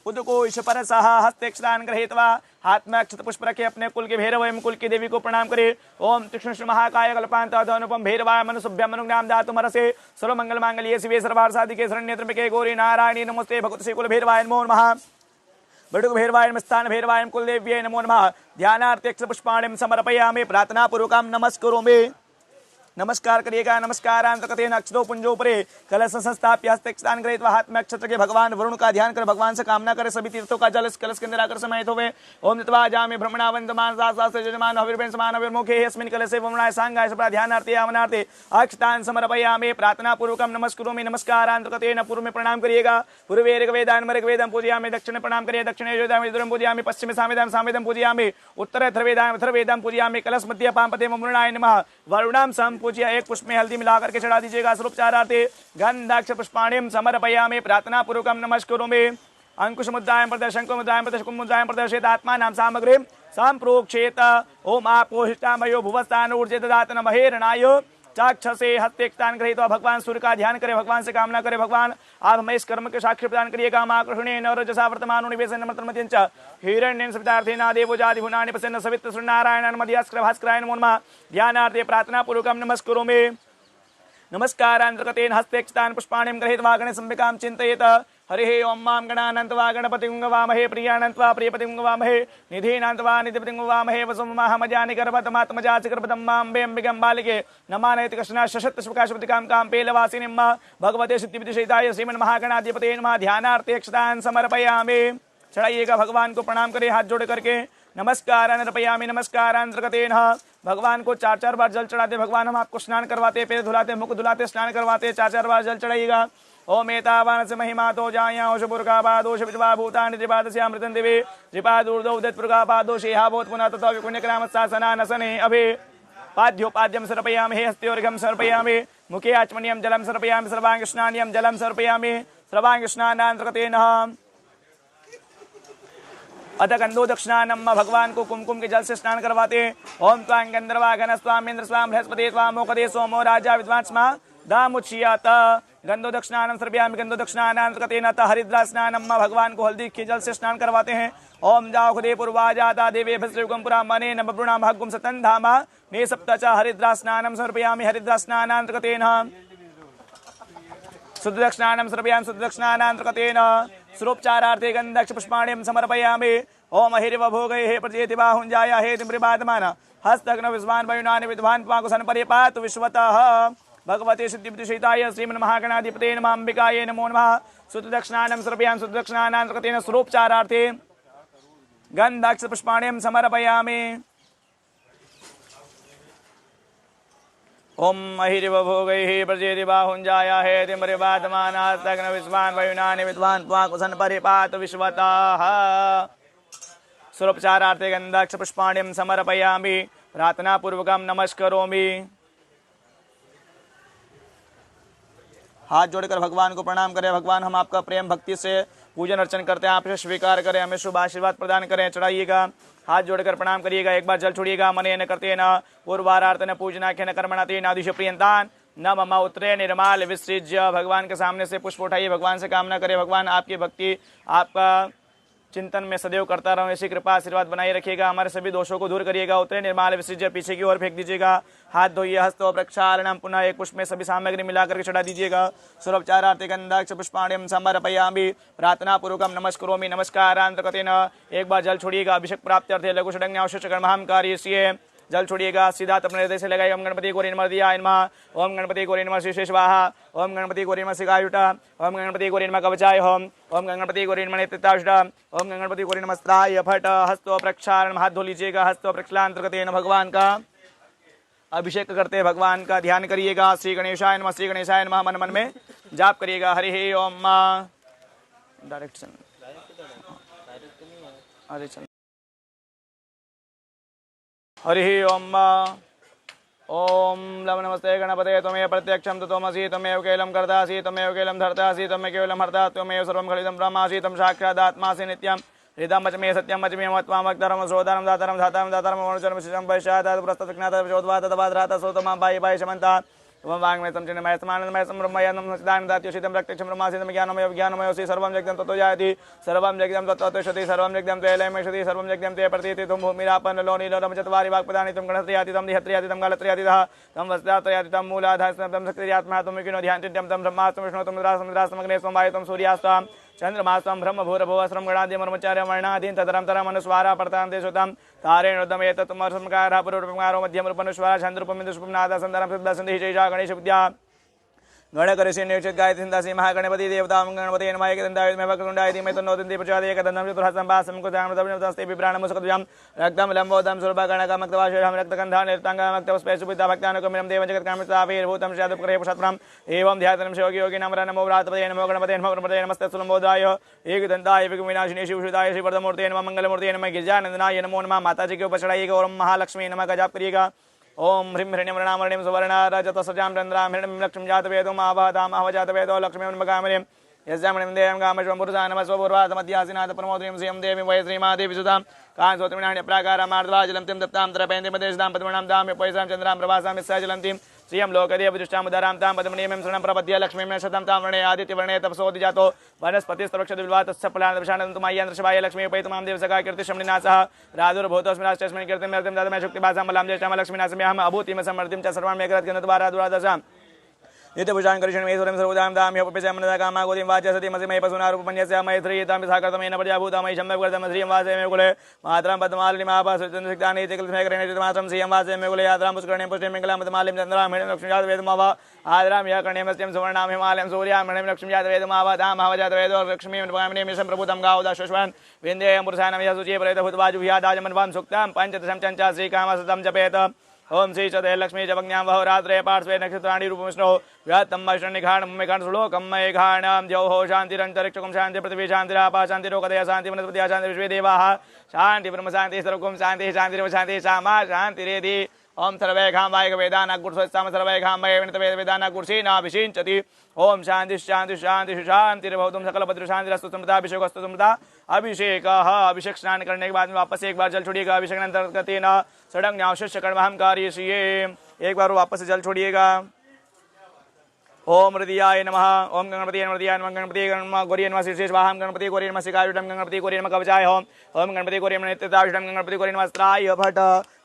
उदकोश परसः हस्तेक्षतान् गृहीत्वा हाथ में अक्षत पुष्प रखे अपने कुल के भैरव एवं कुल की देवी को प्रणाम करे। ओम तीक्ष्ण महाकाय कल्पांत अनुपम भैरवाय मनुसुभ्यम मनुज्ञाम दातु मरसे सर्व मंगल मांगल्ये शिवे सर्वार्थसाधिके शरण्ये त्र्यंबके गौरी नारायणी नमोस्ते भगवते कुल भैरवाय नमो नमः। बड़ुक भैरवाय नमः स्थान भैरवाय कुल देव्यै नमो नमः। ध्यानार्थे अक्षत पुष्पाणिं समर्पयामि प्रार्थना पूर्वकं नमस्करोमि। नमस्कार करिएगा। नमस्कारांतकतेन अक्षतो पुंजोपरे कलश संस्थाप्य हस्तेक्षतान् गृहीत्वा हाथ में अक्षत के भगवान वरुण का ध्यान कर भगवान से कामना करे सभी तीर्थों का जल कलश के अंदर आकर समाहित होवे। ओम नित्वा जामि भ्रमणावंतमान शास्त्र यजमान हविर्भेन समान हविर्मुखे यस्मिन् कलशे वमनाय सांगाय सप्रा ध्यानार्थे यावनार्थे अक्षतान् समर्पयामि प्रार्थना पूर्वकं नमस्करोमि। नमस्कारांतकतेन पूर्व में प्रणाम करिएगा। पूर्वे ऋग्वेदान् ऋग्वेदं पूजयामि दक्षिणे प्रणाम करिए दक्षिणे यजुर्वेदं यजुर्वेदं पूजयामि पश्चिमे सामवेदं पूजयामि उत्तरे अथर्ववेदं पूजयामि कलश मध्ये पांपते वरुणाय नमः। वरुणं संपूज्य एक पुष्प में हल्दी मिलाकर के चढ़ा दीजिएगा। स्वरूपचारार्थे गंधाक्ष पुष्पाणिं समर्पयामि प्रार्थना पूर्वकं नमस्करोमि। अंकुश मुद्रायां प्रदर्शय शंकुर मुद्रायां प्रदर्शय कुंभ मुद्रायां प्रदर्शयेत आत्मानां सामग्रीं संप्रोक्षेत। ओम आपोहिष्टामयो भुवस्तान ऊर्जे ददात नमः हिरणाय चाक्षसे हस्ते स्थान गृहीत्वा भगवान सूर्य का ध्यान करे, भगवान से कामना करे, भगवान आप हमें इस कर्म के साक्ष्य प्रदान करिएगा। माकृष्णेन रजसा वर्तमानो निवेशन मत्रमत्यं च हिरण्येन सवितार्थेन देवो जाति भुवनानि प्रसन्न सवित्र सूर्यनारायणान् मध्यास्कर भास्कराय नमो नमः। ध्यानार्थे प्रार्थना पूर्वकं नमस्करोमि। नमस्कारान्तर्गतेन हस्ते स्थान पुष्पाणिं गृहीत्वा गणेशम्बिकां चिन्तयेत। हरिः ओं मां गणानन्त्वा गणपतिं गवामहे, प्रियानन्त्वा प्रियपतिं गवामहे, निधीनान्त्वा निधिपतिं गवामहे, वसुमहामजानि गर्भतमात्मजासि गर्भतं माम्बे अम्बिकां बालिके नमानयति कृष्णा शशत्तशुकाशपतिकां कां पेलवासिनीं भगवते सिद्धिविदिशयिताय श्रीमन्महागणाधिपते नमः। ध्यानार्थे अक्षतान् समर्पयामि। चढ़ाइएगा, भगवान को प्रणाम करें हाथ जोड़ करके। नमस्कारान् अर्पयामि, नमस्कारान्तर्गतेन। भगवान को 4-4 बार जल चढ़ाते। भगवान हम आपको स्नान करवाते, पैर धुलाते, मुख धुलाते, स्नान करवाते, 4-4 बार जल चढ़ाइएगा। ओम एतावानस्य महिमातो जायाओष पुरकापादोष विद्वा भूतानि त्रिपादस्यामृतं दिवे त्रिपादूर्धौ उदितपुरकापादोष इहाभूत पुनः ततो विपुण्यक्रामस्सासनानसने अभे। पाद्योपाद्यं समर्पयामि, हस्त्योर्घं समर्पयामि, मुखे आचमनीयं जलं समर्पयामि, सर्वाङ्गस्नानीयं जलं समर्पयामि। सर्वाङ्गस्नानान्तर्गतेन अतः गंधो दक्षिणानम भगवान को कुमकुम के जल से स्नान करवाते। ओम त्वां गंधर्वा गण स्वाम इंद्र स्वाम बृहस्पति स्वाम मोकदे सोमो राजा विद्वान स्मा दामुच्यत। गंधो दक्षिणानम सर्वयामि, गंधो दक्षिणानान्तर्गतेन अतः हरिद्रा स्नानम भगवान को हल्दी के जल से स्नान करवाते हैं। ओम जाओ खुदे पूर्वा जाता देवे भस्त्रियुगम पुरा मने नम ब्रुणा भागुम सतन धामा ने सप्त च हरिद्रा स्नानम समर्पयामि। हरिद्रा स्नानान्तर्गतेन शुद्ध दक्षिणानम सर्वयामि, शुद्ध दक्षिणानान्तर्गतेन स्वरूपचारार्थे गंधक्ष पुष्पाणिं समर्पयामि। ओम हिरिव भोगैः प्रजेति बाहुञ्जाया हेतिं प्रभातमान हस्तग्न विद्वान् वयुनानि विद्वान् पाकुसन परिपातु विश्वतः। भगवते सिद्धिविदिशयिताय श्रीमन्महागणाधिपते नमः। अम्बिकायै नमो नमः। शुद्ध दक्षिणानं समर्पयामि, शुद्ध दक्षिणानान्तर्गतेन स्वरूपचारार्थे गंधक्ष पुष्पाणिं समर्पयामि। ओम महिरिव भोगैः प्रजेति बाहुञ्जाया हेतिं प्रभातमान हस्तग्न विद्वान् वयुनानि विद्वान् पाकुसन परिपातु विश्वतः। स्वरूपचारार्थे गंधक्ष पुष्पाणिं समर्पयामि। प्रार्थना पूर्वकं नमस्करोमि। हाथ जोड़कर भगवान को प्रणाम करें। भगवान हम आपका प्रेम भक्ति से पूजन अर्चन करते हैं, आप इसे स्वीकार करें, हमें शुभ आशीर्वाद प्रदान करें। चढ़ाइएगा, हाथ जोड़कर प्रणाम करिएगा। एक बार जल छोड़िएगा। मने न करते न पूर्वारार्थ न पूजना के न कर्मणाते नादिश प्रियंतान न ममा उत्तरे निर्माल विसृज्य। भगवान के सामने से पुष्प उठाइए, भगवान से कामना करें। भगवान आपकी भक्ति, आपका चिंतन में सदैव करता रहूं, ऐसी कृपा आशीर्वाद बनाए रखिएगा। हमारे सभी दोषों को दूर करिएगा। उतरे निर्माल विसर्जन पीछे की ओर फेंक दीजिएगा। हाथ धोइए, हस्तो प्रक्षालनम पुनः एक पुष्प में सभी सामग्री मिलाकर के चढ़ा दीजिएगा। स्वरूपचारार्थे गंधक्ष पुष्पाणिं समर्पयामि। प्रार्थना पूर्वकं नमस्करोमि। नमस्कारान्तर्गतेन एक बार जल छोड़िएगा। अभिषेक प्राप्त्यर्थे लघु षडज्ञावशिष्ट कर्महं कारयिष्ये। जल छोड़िएगा, सीधा अपने हृदय से लगाइए। ओम गणपति गौरी नमः दियाय नमः। ओम गणपति गौरी नमः श्री स्वाहा। ओम गणपति गौरी नमः शिखायुटा। ओम गणपति गौरी नमः कवचाय होम। ओम गणपति गौरी नमः नेत्रिताष्टा। ओम गणपति गौरी नमः स्त्राय फट। हस्तो प्रक्षालन, हाथ धो लीजिएगा। हस्तो प्रक्षालांतर्गतेन भगवान का अभिषेक करते हैं। भगवान का ध्यान करिएगा। श्री गणेशाय नमः, श्री गणेशाय नमः मन मन में जाप करिएगा। हरि ओम डायरेक्ट हरि ओम। ओम लम नमस्ते गणपते त्वमेव प्रत्यक्षं ततोमसि त्वमेव केवलं कर्तासि त्वमेव केवलं धर्तासि त्वमेव केवलं हर्ता त्वमेव सर्वं खलिदं ब्रह्मासि त्वं साक्षादात्मासि नित्यं हृदं वच मे सत्यं वच मे मत्वामक्तरं श्रोतारं दातारं धातारं दातारं वणचरं शिशं पश्चात् प्रस्तविघ्नात् विशोद्वात् तवाद्रात सोतमां बाहि बाहि शमन्ता त्वं वाङ्मय संचिन्मय समानंदमय संब्रह्मयनं सच्चिदानन्दात्य शीतं रक्तक्षं ब्रह्मासीतं ज्ञानमय विज्ञानमयोऽसि सर्वं जगदं ततो जायति सर्वं जगदं ततो तिष्ठति सर्वं जगदं ते लयमयषति सर्वं जगदं ते प्रतीति त्वं भूमिरापन्न लोनिलोलम चत्वारि वाक्पदानि त्वं गणत्रयाति तं दिहत्रयाति तं गालत्रयातितः तं वस्त्रात्रयाति तं मूलाधार तं शक्तिर्यात्मा त्वं विकिनो ध्यानचिन्त्यं तं ब्रह्मास्तं विष्णु त्वं रुद्रास्तं त्वं वायु त्वं सूर्यास्तं चंद्रमास्तं ब्रह्म भूरभुवस्रं गणाद्य मर्मचार्य वर्णादीन तदरं तरम अनुस्वारा परतां देशुतं तारेण उदमेत तुमर्संकारा पुरुषमकारो मध्यम रूपनुस्वारा चंद्रपमिंदुष्पम नादा संदरं सिद्धा संधि जैजा गणेश विद्या गणकरिषि नियुचित गायत्री सिंधासी महागणपति देवता गणपति नमः एकदंताय मे भक्तुंडाय धीमहि तन्नो दन्ति प्रचोदयात् एकदन्तं चतुर्हस्तं पासं कुदामृतमस्ते विप्राणमुसकद्व्यं रक्तं लम्बोदं सुरभगणकमक्तवाशयं रक्तगन्धा निर्ताङ्गमक्तवस्पे सुविद्या भक्तानुकमिनं देवं जगत्कामिताभिर्भूतं शादुपकरे पुषत्रम् एवं ध्यातनं शिवयोगी योगी नमः नमो व्रातपदये नमो गणपते नमो गणपते नमस्ते सुलम्बोधाय एकदन्ताय विघ्नविनाशिने शिवसुताय श्रीवरदमूर्ते नमः मंगलमूर्ते नमः गिरिजानंदनाय नमो नमः। माताजी के ऊपर चढ़ाइएगा। ओम महालक्ष्मी नमः का जाप करिएगा। ओम ह्रीं हिरण्यं वर्णामणिं सुवर्णा रजतसजां चन्द्रां हिरण्यं लक्ष्मीं जातवेदो महाभादां आवजातवेदो लक्ष्मीं मगामणिं यस्यामणिं देयं गामश्वं पुरुषा नमः स्वपूर्वातमध्यासिनाथ प्रमोदनीं श्रियं देवीं वै श्रीमादेवी सुतां कांसोत्मिनाण्य प्राकारां मार्दवाजलं तिं दत्तां त्रपेन्दिं मदेशदां पद्मनां दां पैसां चन्द्रां प्रभासां यस्या जलन्तीं श्रियं लोकदेव जुष्टां उदारां तां पद्मनीयं शरणं प्रपद्य लक्ष्मीं शतं तां वर्णे आदित्यवर्णे तपसोदिजातो वनस्पतिस्तवक्षद्विल्वातस्य फलानदशानन्तं माय्यान्द्रशवाय लक्ष्मी उपैतमां देवसखा कीर्तिशमनिनासः राजुर्भूतोऽस्मि राष्ट्रस्मिन् कीर्तिमर्तिं ददमे शुक्तिभासां बलां ज्येष्ठां लक्ष्मीनासम्यहम् अभूतिं समर्तिं च सर्वान् मेघरत्गणद्वारा नित्यभुजां करिष्यन् मे सुरं सर्वदां दां ह्यपपिशमनदा कामा गोदिं वाच्य सति मसि मयि पशूनारूपमन्यस्य मयि श्रीतां विसाकर्तमेन प्रजाभूतामयि शम्भवकर्तम श्रियं वासे मे कुले मातरं पद्मालिनीमापासुचन्द्रसिक्तानि तिकलस्मेकरेण मातरं श्रियं वासे मे कुले यात्रां पुष्करणीं पुष्टिं मङ्गलां पद्मालिं चन्द्रां हिणीं लक्ष्मीजात वेदमाव आदरां यः कर्णेमस्त्यं सुवर्णां हिमालयं सूर्यां मणिं लक्ष्मीजात वेदमाव दां भावजात वेदो लक्ष्मीं नमामि मिशं प्रभुतं गावदाश्वश्वन् विन्देयं पुरुषाणां यः शुचिः प्रेतभूतवाजुभियादाजमन्वां सुक्तां पञ्चदशं चञ्चा श्रीकामसतं जपेत ओम श्री चतुर् लक्ष्मी जपज्ञां वह रात्रे पार्श्वे नक्षत्राणि रूपमिष्णो व्यात्तम श्रृणिघाण मेघाण श्लोकम मेघाणां द्यौः शान्तिरन्तरिक्षकं शान्ति पृथ्वी शान्तिरापः शान्तिरोकदय शान्ति वनस्पतिः शान्ति विश्वे देवाः शान्ति ब्रह्म शान्ति सर्वगुं शान्तिः शान्तिरेव शान्तिः सामा शान्तिरेधि ओम सर्वे घामाय वेदाना गुरुस्वाम सर्वे घामय विनत वेदाना गुरुसी नाभिषिञ्चति ओम शान्ति शान्ति शान्ति शान्तिर्भवतुं सकल भद्र शान्तिरस्तु समृता अभिषेकस्तु समृता अभिषेक अभिषेक स्नान करने के बाद में वापस एक बार जल छोड़िएगा अभिषेक अंतर्गत न सड़क न्यावशिष्य कर्म कार्य एक बार वापस से जल छोड़िएगा। ओम हृदयाय नमः ओम गणपति नमः गणपति गौरी नमः शीर्षे स्वाहं गणपति गौरी नमः शिकायुटम गणपति गौरी नमः कवचाय ओम गणपति गौरी नमः नित्यतायुटम गणपति गौरी नमः स्त्राय भट।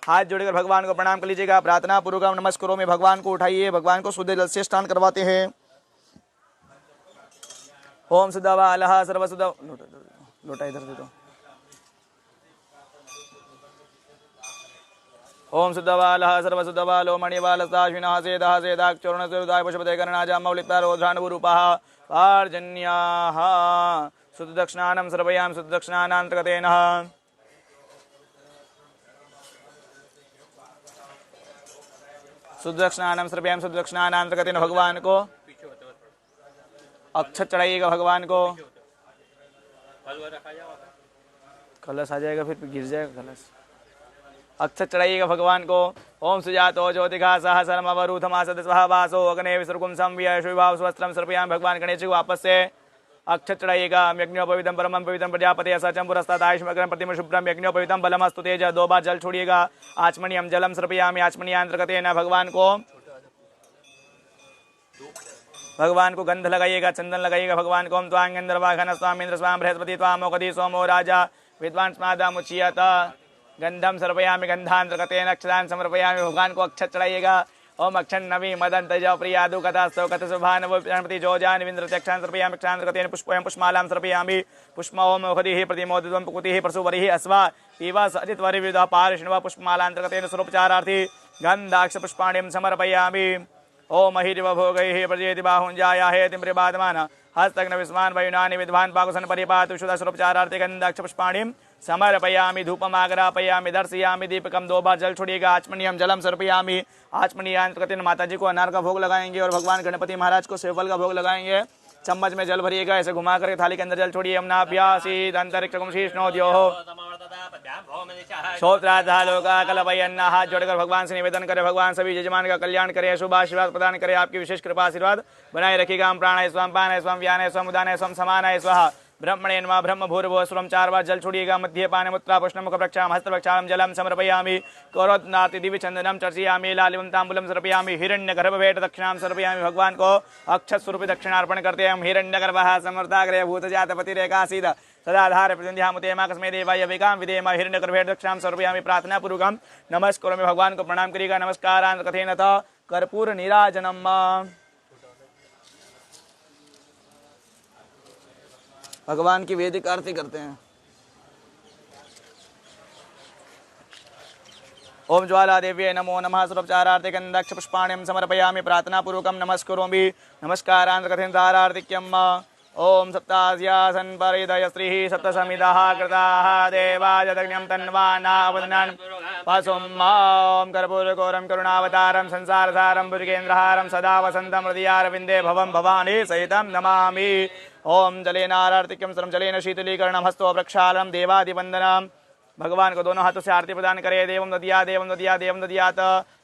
हाथ जोड़कर भगवान को प्रणाम कर लीजिएगा। प्रार्थना पूर्वक नमस्कारों में भगवान को उठाइए, भगवान को शुद्ध जल से स्नान करवाते हैं। ओम सुदावालः सर्वसुदा लोटा इधर दे दो। ओम शुद्धवालः सर्वशुद्धवालो मणिवालस्ताश्विनः सेदः सेदाक्षोर्णसुदाय पशुपते कर्णाजा मौलितारोध्राणुरूपः पार्जन्याः शुद्धदक्षिणानं सर्वयां शुद्धदक्षिणानान्तर्गतेन शुद्धदक्षिणानं सर्वयां शुद्धदक्षिणानान्तर्गतेन भगवान को अक्षत चढ़ाइएगा। भगवान को कलश आ जाएगा, फिर गिर जाएगा कलश। अक्षत चढ़ाइएगा भगवान को। ओम सुजातो ज्योतिघा सह सरमवरूथमासद स्वः वासो अग्ने विसर्गुम संव्य शुभाव स्वस्त्रम सर्पयाम। भगवान गणेश को वापस से अक्षत चढ़ाइएगा। यज्ञोपवितम परमं पवित्रं प्रजापते सचम पुरस्तात् आयुष्मग्रं प्रतिम शुभ्रम यज्ञोपवितम बलमस्तु तेज। 2 बार जल छोड़िएगा। आचमनीयम जलम सर्पयामि आचमनीयांतर्गतेन। भगवान को गंध लगाइएगा, चंदन लगाइएगा। भगवान को ओम त्वांगेन्द्रवाघन स्वामीन्द्र स्वाम बृहस्पति त्वामोकधि सोमो राजा विद्वान स्मादामुच्यत गंधम सर्पयामि गंधांतर्गतेन अक्षतान् समर्पयामि। भगवान को अक्षत चढ़ाइएगा। ओम अक्षन नवी मदन तेज प्रियादु कथास्तव कथ सुभानव गणपति जोजान विन्द्रत्यक्षान् सर्पयामि अक्षांतर्गतेन पुष्पयं पुष्पमालां सर्पयामि। पुष्प ओम ओखदिः प्रतिमोदित्वं प्रकृतिः प्रसुवरिः अस्वा इव सजित्वरिविधः पारिष्णव पुष्पमालांतर्गतेन स्वरूपचारार्थी गन्धाक्ष पुष्पाणिं समर्पयामि। ओम हिरिव भोगैः प्रजेति बाहुञ्जाया हेतिं प्रिबाधमान हस्तग्न विस्मान वयुनानि विद्वान् पाकुसन परिपातु शुद्ध स्वरूपचारार्थे गन्धाक्ष पुष्पाणिं समर्पयामि। धूपमाग्रापयामि दर्शयामि दीपकम। 2 बार जल छोड़िएगा। आचमनीयम जलम सर्पयामि आचमनीयांतर्गतेन। माता जी को अनार का भोग लगाएंगे और भगवान गणपति महाराज को सेवफल का भोग लगाएंगे। चम्मच में जल भरिएगा, ऐसे घुमा करके थाली के अंदर जल छोड़िए। यमुनाभ्यासीत् अंतरिक्षं शीर्ष्णोद्योः श्रोत्राधा लोका कल्पयन्ना। हाथ जोड़कर भगवान से निवेदन करें, भगवान सभी यजमान का कल्याण करे, शुभ आशीर्वाद प्रदान करे, आपकी विशेष कृपा आशीर्वाद बनाए रखिएगा। हम प्राणाय स्वम पानाय स्वम व्यानाय स्वम उदानाय स्वम समानाय स्वाहा ब्रह्मणे नमः। ब्रह्म भूर्भुवः स्वं 4 बार जल छोड़िएगा। मध्य पाने मुत्रा पुष्णं मुख प्रक्षालनं हस्त प्रक्षालनं जलम समर्पयामि। करोदनाति दिव्य चंदनम चर्चयामि लालिवं तांबूलं समर्पयामि। हिरण्यगर्भभेट दक्षिणां समर्पयामि। भगवान को अक्षत स्वरूप दक्षिणार्पण करते हैं हम। हिरण्यगर्भः समर्थाग्रह भूतजातपतिरेकासीत् सदाधार प्रतिन्ध्यामुते मा कस्मै देवाय विकां विधेम। हिरण्यगर्भेट दक्षिणां समर्पयामि। प्रार्थना पूर्वकं नमस्कारों में भगवान को प्रणाम करिएगा। नमस्कारान् कथेन त कर्पूर नीराजनम। भगवान की वैदिक आरती करते हैं। ओम ज्वाला देव्ये नमो नमः। स्वरूपचारार्थे गन्धाक्ष पुष्पाण्यं समर्पयामि। प्रार्थना पूर्वकं नमस्करोमि। नमस्कारान् कथेन तारार्तिक्यम्। ओम सप्तास्यासन् परिदय स्त्रीः सप्तसमिदः कृताः देवाजदग्न्यं तन्वानावदनान् पशुम्। ओम कर्पूरगौरं करुणावतारं संसारसारं भुजगेन्द्रहारं सदा वसन्तं हृदयारविन्दे भवं भवानी सहितं नमामि। ओम जलेनारार्तिक्यं सर्वं जलेन शीतलीकरणं हस्तो प्रक्षालनं देवादिवन्दनम्। भगवान को दोनों हाथों से आरती प्रदान करें। देवं ददिया देवं ददिया देवं ददियात।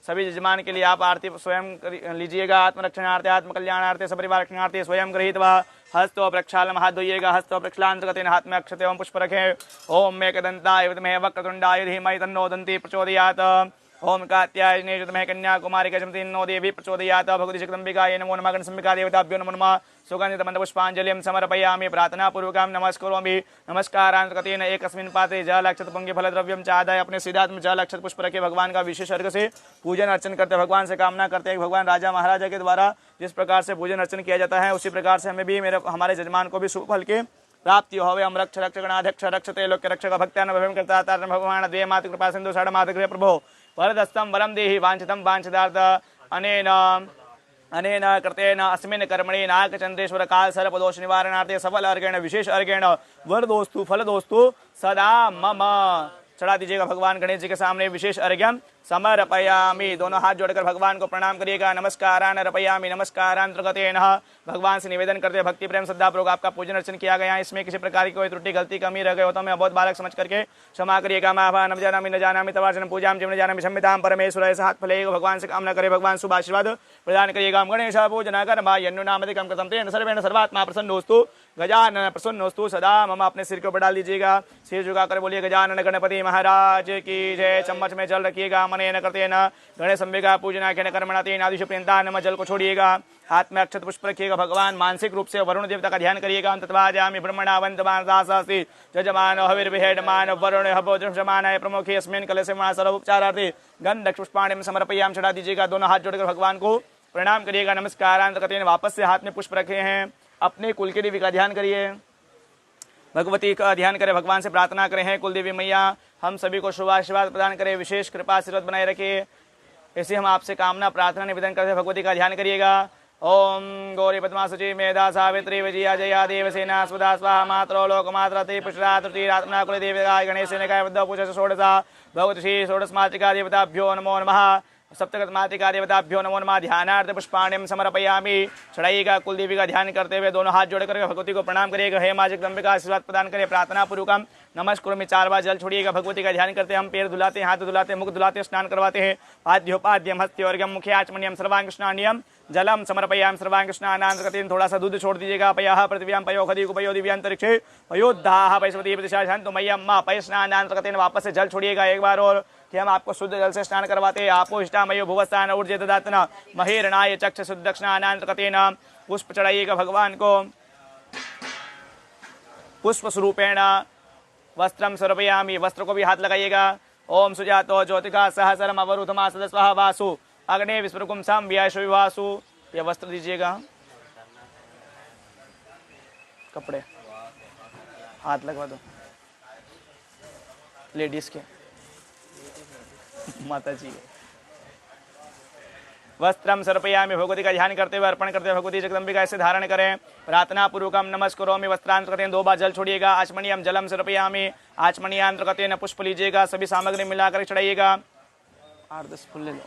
सभी यजमान के लिए आप आरती स्वयं लीजिएगा। आत्मरक्षणार्थे आत्मकल्याणार्थे सपरिवार रक्षणार्थे स्वयं गृहीत्वा हस्तो प्रक्षालनं। हाथ धोइएगा। हस्तो प्रक्षालनांतर्गतेन हाथ में अक्षत एवं पुष्प रखें। ओम मेकदन्ताय विद्महे वक्रतुण्डाय धीमहि तन्नो दन्ती प्रचोदयात्। ओम कात्यायने जुतमहे कन्याकुमारी कजमतिन्नो देवी प्रचोदयात् भगवती जगदम्बिकायै नमो नमः। गणसम्बिका देवताभ्यो नमो नमः। सुगन्धितमन्दपुष्पाञ्जलिं समर्पयामि प्रार्थनापूर्वकं नमस्करोमि। नमस्कारान्तकतेन एकस्मिन् पात्रे जल अक्षत पुण्यफलद्रव्यं च आदाय अपने सीधात्म जल अक्षत पुष्प रखे भगवान का विशेष अर्घ से पूजन अर्चन करते भगवान से कामना करते हैं। भगवान राजा महाराजा के द्वारा जिस प्रकार से पूजन अर्चन किया जाता है उसी प्रकार से हमें भी हमारे जजमान को भी शुभ फल के प्राप्ति होवे। हम रक्ष रक्ष गणाध्यक्ष रक्षते लोक रक्षक भक्त्यान भवं करता तारण भगवान द्वे मात कृपा सिंधु षड मात गृह प्रभो वरदस्तं वरं देहि वांछितं वांछितार्थ अनेन कृतेन अस्मिन् कर्मणि नागचंद्रेश्वर काल सर्प दोष निवारणार्थे सफल अर्घेण विशेष अर्घेण वरदोस्तु फलदोस्तु सदा मम। चढ़ा दीजिएगा भगवान गणेश जी के सामने विशेष अर्घ्यम समर्पयामि। दोनों हाथ जोड़कर भगवान को प्रणाम करिएगा। नमस्कारान अर्पयामि नमस्कारांतर्गतेन। भगवान से निवेदन करते भक्ति प्रेम श्रद्धा पूर्वक आपका पूजन अर्चन किया गया। इसमें किसी प्रकार की कोई त्रुटि गलती कमी रह गए हो तो मैं बहुत बालक समझ करके क्षमा करिएगा। मैं न जानामि न जानामि तवार्चन पूजाम जीवन जानामि क्षम्यतां परमेश्वर। ऐसा हाथ फले भगवान से कामना करे भगवान शुभ आशीर्वाद प्रदान करिएगा। गणेश पूजना कर यन्नुनामधिकं कृतं तेन सर्वेण सर्वात्मा प्रसन्नोस्तु गजानन प्रसन्नोस्तु सदा मम। अपने सिर के ऊपर डाल दीजिएगा। सिर झुकाकर बोलिए गजानन गणपति महाराज की जय। चम्मच में जल रखिएगा। मनेन कृतेन गणेश अंबिका पूजना केन कर्मणा तेन आदिश प्रियंता नम। जल को छोड़िएगा। हाथ में अक्षत पुष्प रखिएगा। भगवान मानसिक रूप से वरुण देवता का ध्यान करिएगा। तत्वाजामि ब्रह्मणा वंदमान दासास्ति जजमान हविर्विहेडमान वरुण हवो जमानाय प्रमुखे अस्मिन् कलशे मा सर्वोपचारार्थे गंध पुष्पाणि समर्पयामि। चढ़ा दीजिएगा। दोनों हाथ जोड़कर भगवान को प्रणाम करिएगा। नमस्कारांतर्गतेन। वापस से हाथ में पुष्प रखे हैं। अपने कुल की देवी का ध्यान करिए। भगवती का ध्यान करें। भगवान से प्रार्थना करें हैं कुल देवी मैया हम सभी को शुभ आशीर्वाद प्रदान करें। विशेष कृपा आशीर्वाद बनाए रखे। ऐसे हम आपसे कामना प्रार्थना निवेदन करते हैं। भगवती का ध्यान करिएगा। ओम गौरी पद्मा शुचि मेधा सावित्री विजया जया देवसेना स्वदा स्वाहा मात्रो लोकमात्रा ते पुष्रा तृतीरात्मना कुल देवता गणेशेन काय बुद्ध पूजा षोडशा भगवती श्री षोडश मातृका देवताभ्यो नमो नमः। सप्तगत मातृका देवताभ्यो नमो नमः। ध्यानार्थ पुष्पाण्यम समर्पयामि। चढ़ाइएगा। कुल देवी का ध्यान करते हुए दोनों हाथ जोड़कर भगवती को प्रणाम करिएगा। हे माँ जगदम्बिका आशीर्वाद प्रदान करें। प्रार्थना पूर्वकम नमस्कुरमि 4 बार जल छोड़िएगा। भगवती का ध्यान करते हम पैर धुलाते हाथ धुलाते मुख धुलाते स्नान करवाते हैं। आद्योपाद्यम हस्त्योर्गम मुखे आचमनियम सर्वांग स्नानियम जलम समर्पयाम सर्वांग स्नानांतर्गतेन। थोड़ा सा दूध छोड़ दीजिएगा। पयः पृथिव्याम पयो खदी पयो दिव्यांतरिक्षे पयोद्धाः पयस्वती प्रतिशा शंतु मय्यम मां। पय स्नानांतर्गतेन। वापस से जल छोड़िएगा एक बार और कि हम आपको शुद्ध जल से स्नान करवाते हैं। आपो इष्टामयो भुवस्थान ऊर्जे ददातना महेरणाय चक्ष शुद्ध दक्षिणानांतर्गतेन। पुष्प चढ़ाइएगा भगवान को। पुष्प स्वरूपेण वस्त्रम समर्पयामि। वस्त्र को भी हाथ लगाइएगा। ओम सुजातो ज्योतिका सहस्रम अवरुधमा सदस्वः वासु अग्ने विस्फुरकुम सम व्यासु। यह वस्त्र दीजिएगा। कपड़े हाथ लगवा दो लेडीज के माता जी। वस्त्रम समर्पयामि। भगवती का ध्यान करते हुए अर्पण करते हुए भगवती जगदम्बिका ऐसे धारण करें। प्रार्थना पूर्वकम नमस्करोमि। वस्त्रांतर्गतेन 2 बार जल छोड़िएगा। आचमनीयम जलम समर्पयामि। आचमनीयांतर्गतेन पुष्प लीजिएगा। सभी सामग्री मिलाकर चढ़ाइएगा। 8-10 फूल ले लो।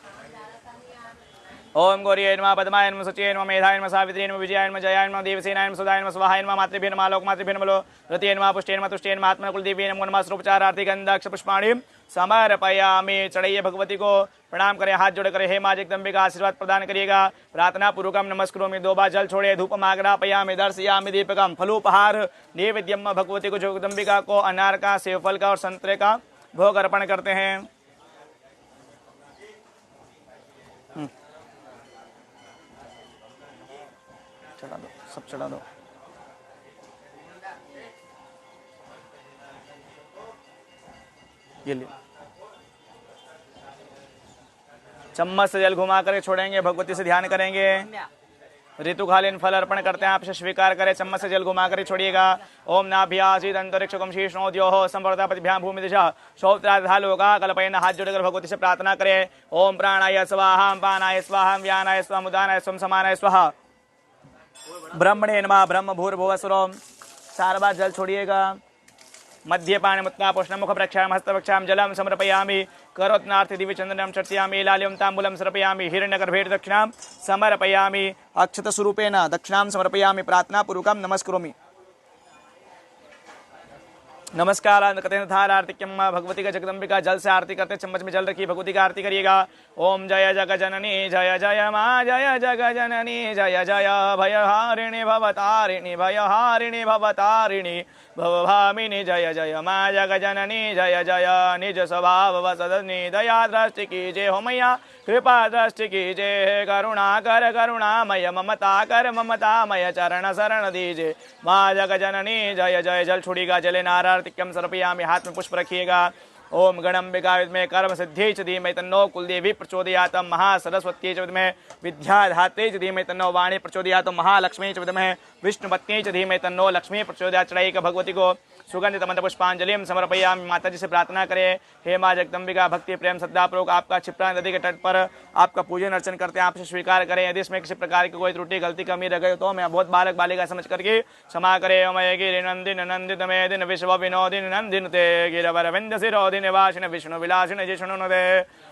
ओम गौरीय नमः पद्माय नमः शुचिये नमः मेधाय नमः सावित्र्यै नमः विजयाय नमः जयाय नमः देवसेनाय नमः सुधाय नमः स्वाहाय नमः मातृभ्यो नमः लोकमातृभ्यो नमः रतिये नमः पुष्टे नमः तुष्टे नमः आत्मन कुलदेवी नमो नमः स्वरूपचारार्थी गंधाक्ष पुष्पाणि समर्पयामि। चढ़ाइए भगवती को प्रणाम करें। हाथ जोड़ करें। हे माँ जगदम्बिका आशीर्वाद प्रदान करिएगा। प्रार्थना पूर्वकम नमस्कुरोमि। 2 बार जल छोड़े। धूपम आग्रापयामि दर्शयामि दीपकम फलोपहार नैवेद्यम। भगवती को जगदम्बिका को अनार का सेवफल का और संतरे का भोग अर्पण करते हैं। चढ़ा दो। सब चढ़ा दो। ये ले। चम्मच से जल घुमा कर छोड़ेंगे। भगवती से ध्यान करेंगे। ऋतुकालीन फल अर्पण करते हैं। आपसे स्वीकार करें। चम्मच से जल घुमा कर छोड़िएगा। ओम नाभ्यासीद अंतरिक्षकम शीर्षणोद्योः संवर्धपतिभ्यां भूमि दिशा शौत्राधा लोका कल्पयन। हाथ जोड़कर भगवती से प्रार्थना करें। ओम प्राणाय स्वाहा पानाय स्वाहा व्यानाय स्वाहा मुदानाय स्वम समानाय स्वाहा ब्रह्मणे नमः। ब्रह्म भूर्भुवस्वरम। 4 बार जल छोड़िएगा। मध्य पाणिमुत्तापोष्णं मुख प्रक्षाम हस्त प्रक्षाम जलम समर्पयामि। करोत्नार्थ दिव्य चंदनम चर्चयामि। लाल्यम तांबूलम समर्पयामि। हिरण्यगर्भेण दक्षिणां समर्पयामि। अक्षत स्वरूपेण दक्षिणां समर्पयामि। प्रार्थना पूर्वकं नमस्करोमि। नमस्कार करते थाल आरती भगवती का जगदम्बिका जल से आरती करते चम्मच में जल रखी भगवती का आरती करिएगा। ओम जय जग जननी जय जय माँ जय जग जननी जय जय भयहारिणी भवतारिणी भयहारिणी भवतारिणी भवभामिनी जय जय माँ जग जननी जय जय निज स्वभाव वसदनी दया दृष्टि कीजे हो मैया कृपा दृष्टि कीजे करुणा कर करुणामय ममता कर ममतामय चरण शरण दीजे माँ जग जननी जय जय। जल छुड़ीगा जले नारार्तिक्यम समर्पयामि हाथ में पुष्प रखिएगा। ओम गणम्बिका विद्महे कर्म सिद्धि च धीमहि तन्नो कुलदेवी प्रचोदयात् महासरस्वती च विद्महे विद्याधात्री च धीमहि तन्नो वाणी प्रचोदयात् महालक्ष्मी च विद्महे विष्णुपत्नी च धीमहि तन्नो लक्ष्मी प्रचोदयात्। चढ़ाई का भगवती को सुगंधित मंत्र पुष्पांजलि समर्पयामि। माता जी से प्रार्थना करें, हे माँ जगदम्बिका भक्ति प्रेम श्रद्धापूर्वक आपका क्षिप्रा नदी के तट पर आपका पूजन अर्चन करते हैं, आपसे स्वीकार करें। यदि इसमें किसी प्रकार की कोई त्रुटि गलती कमी रह गई तो मैं बहुत बालक बालिका समझ करके क्षमा करे। मय गिरि नंदिन नंदित मेदिन विश्व विनोदिन नंदिन ते गिरवर विंद शिरोदिन वासिन विष्णु विलासिन जिष्णु दे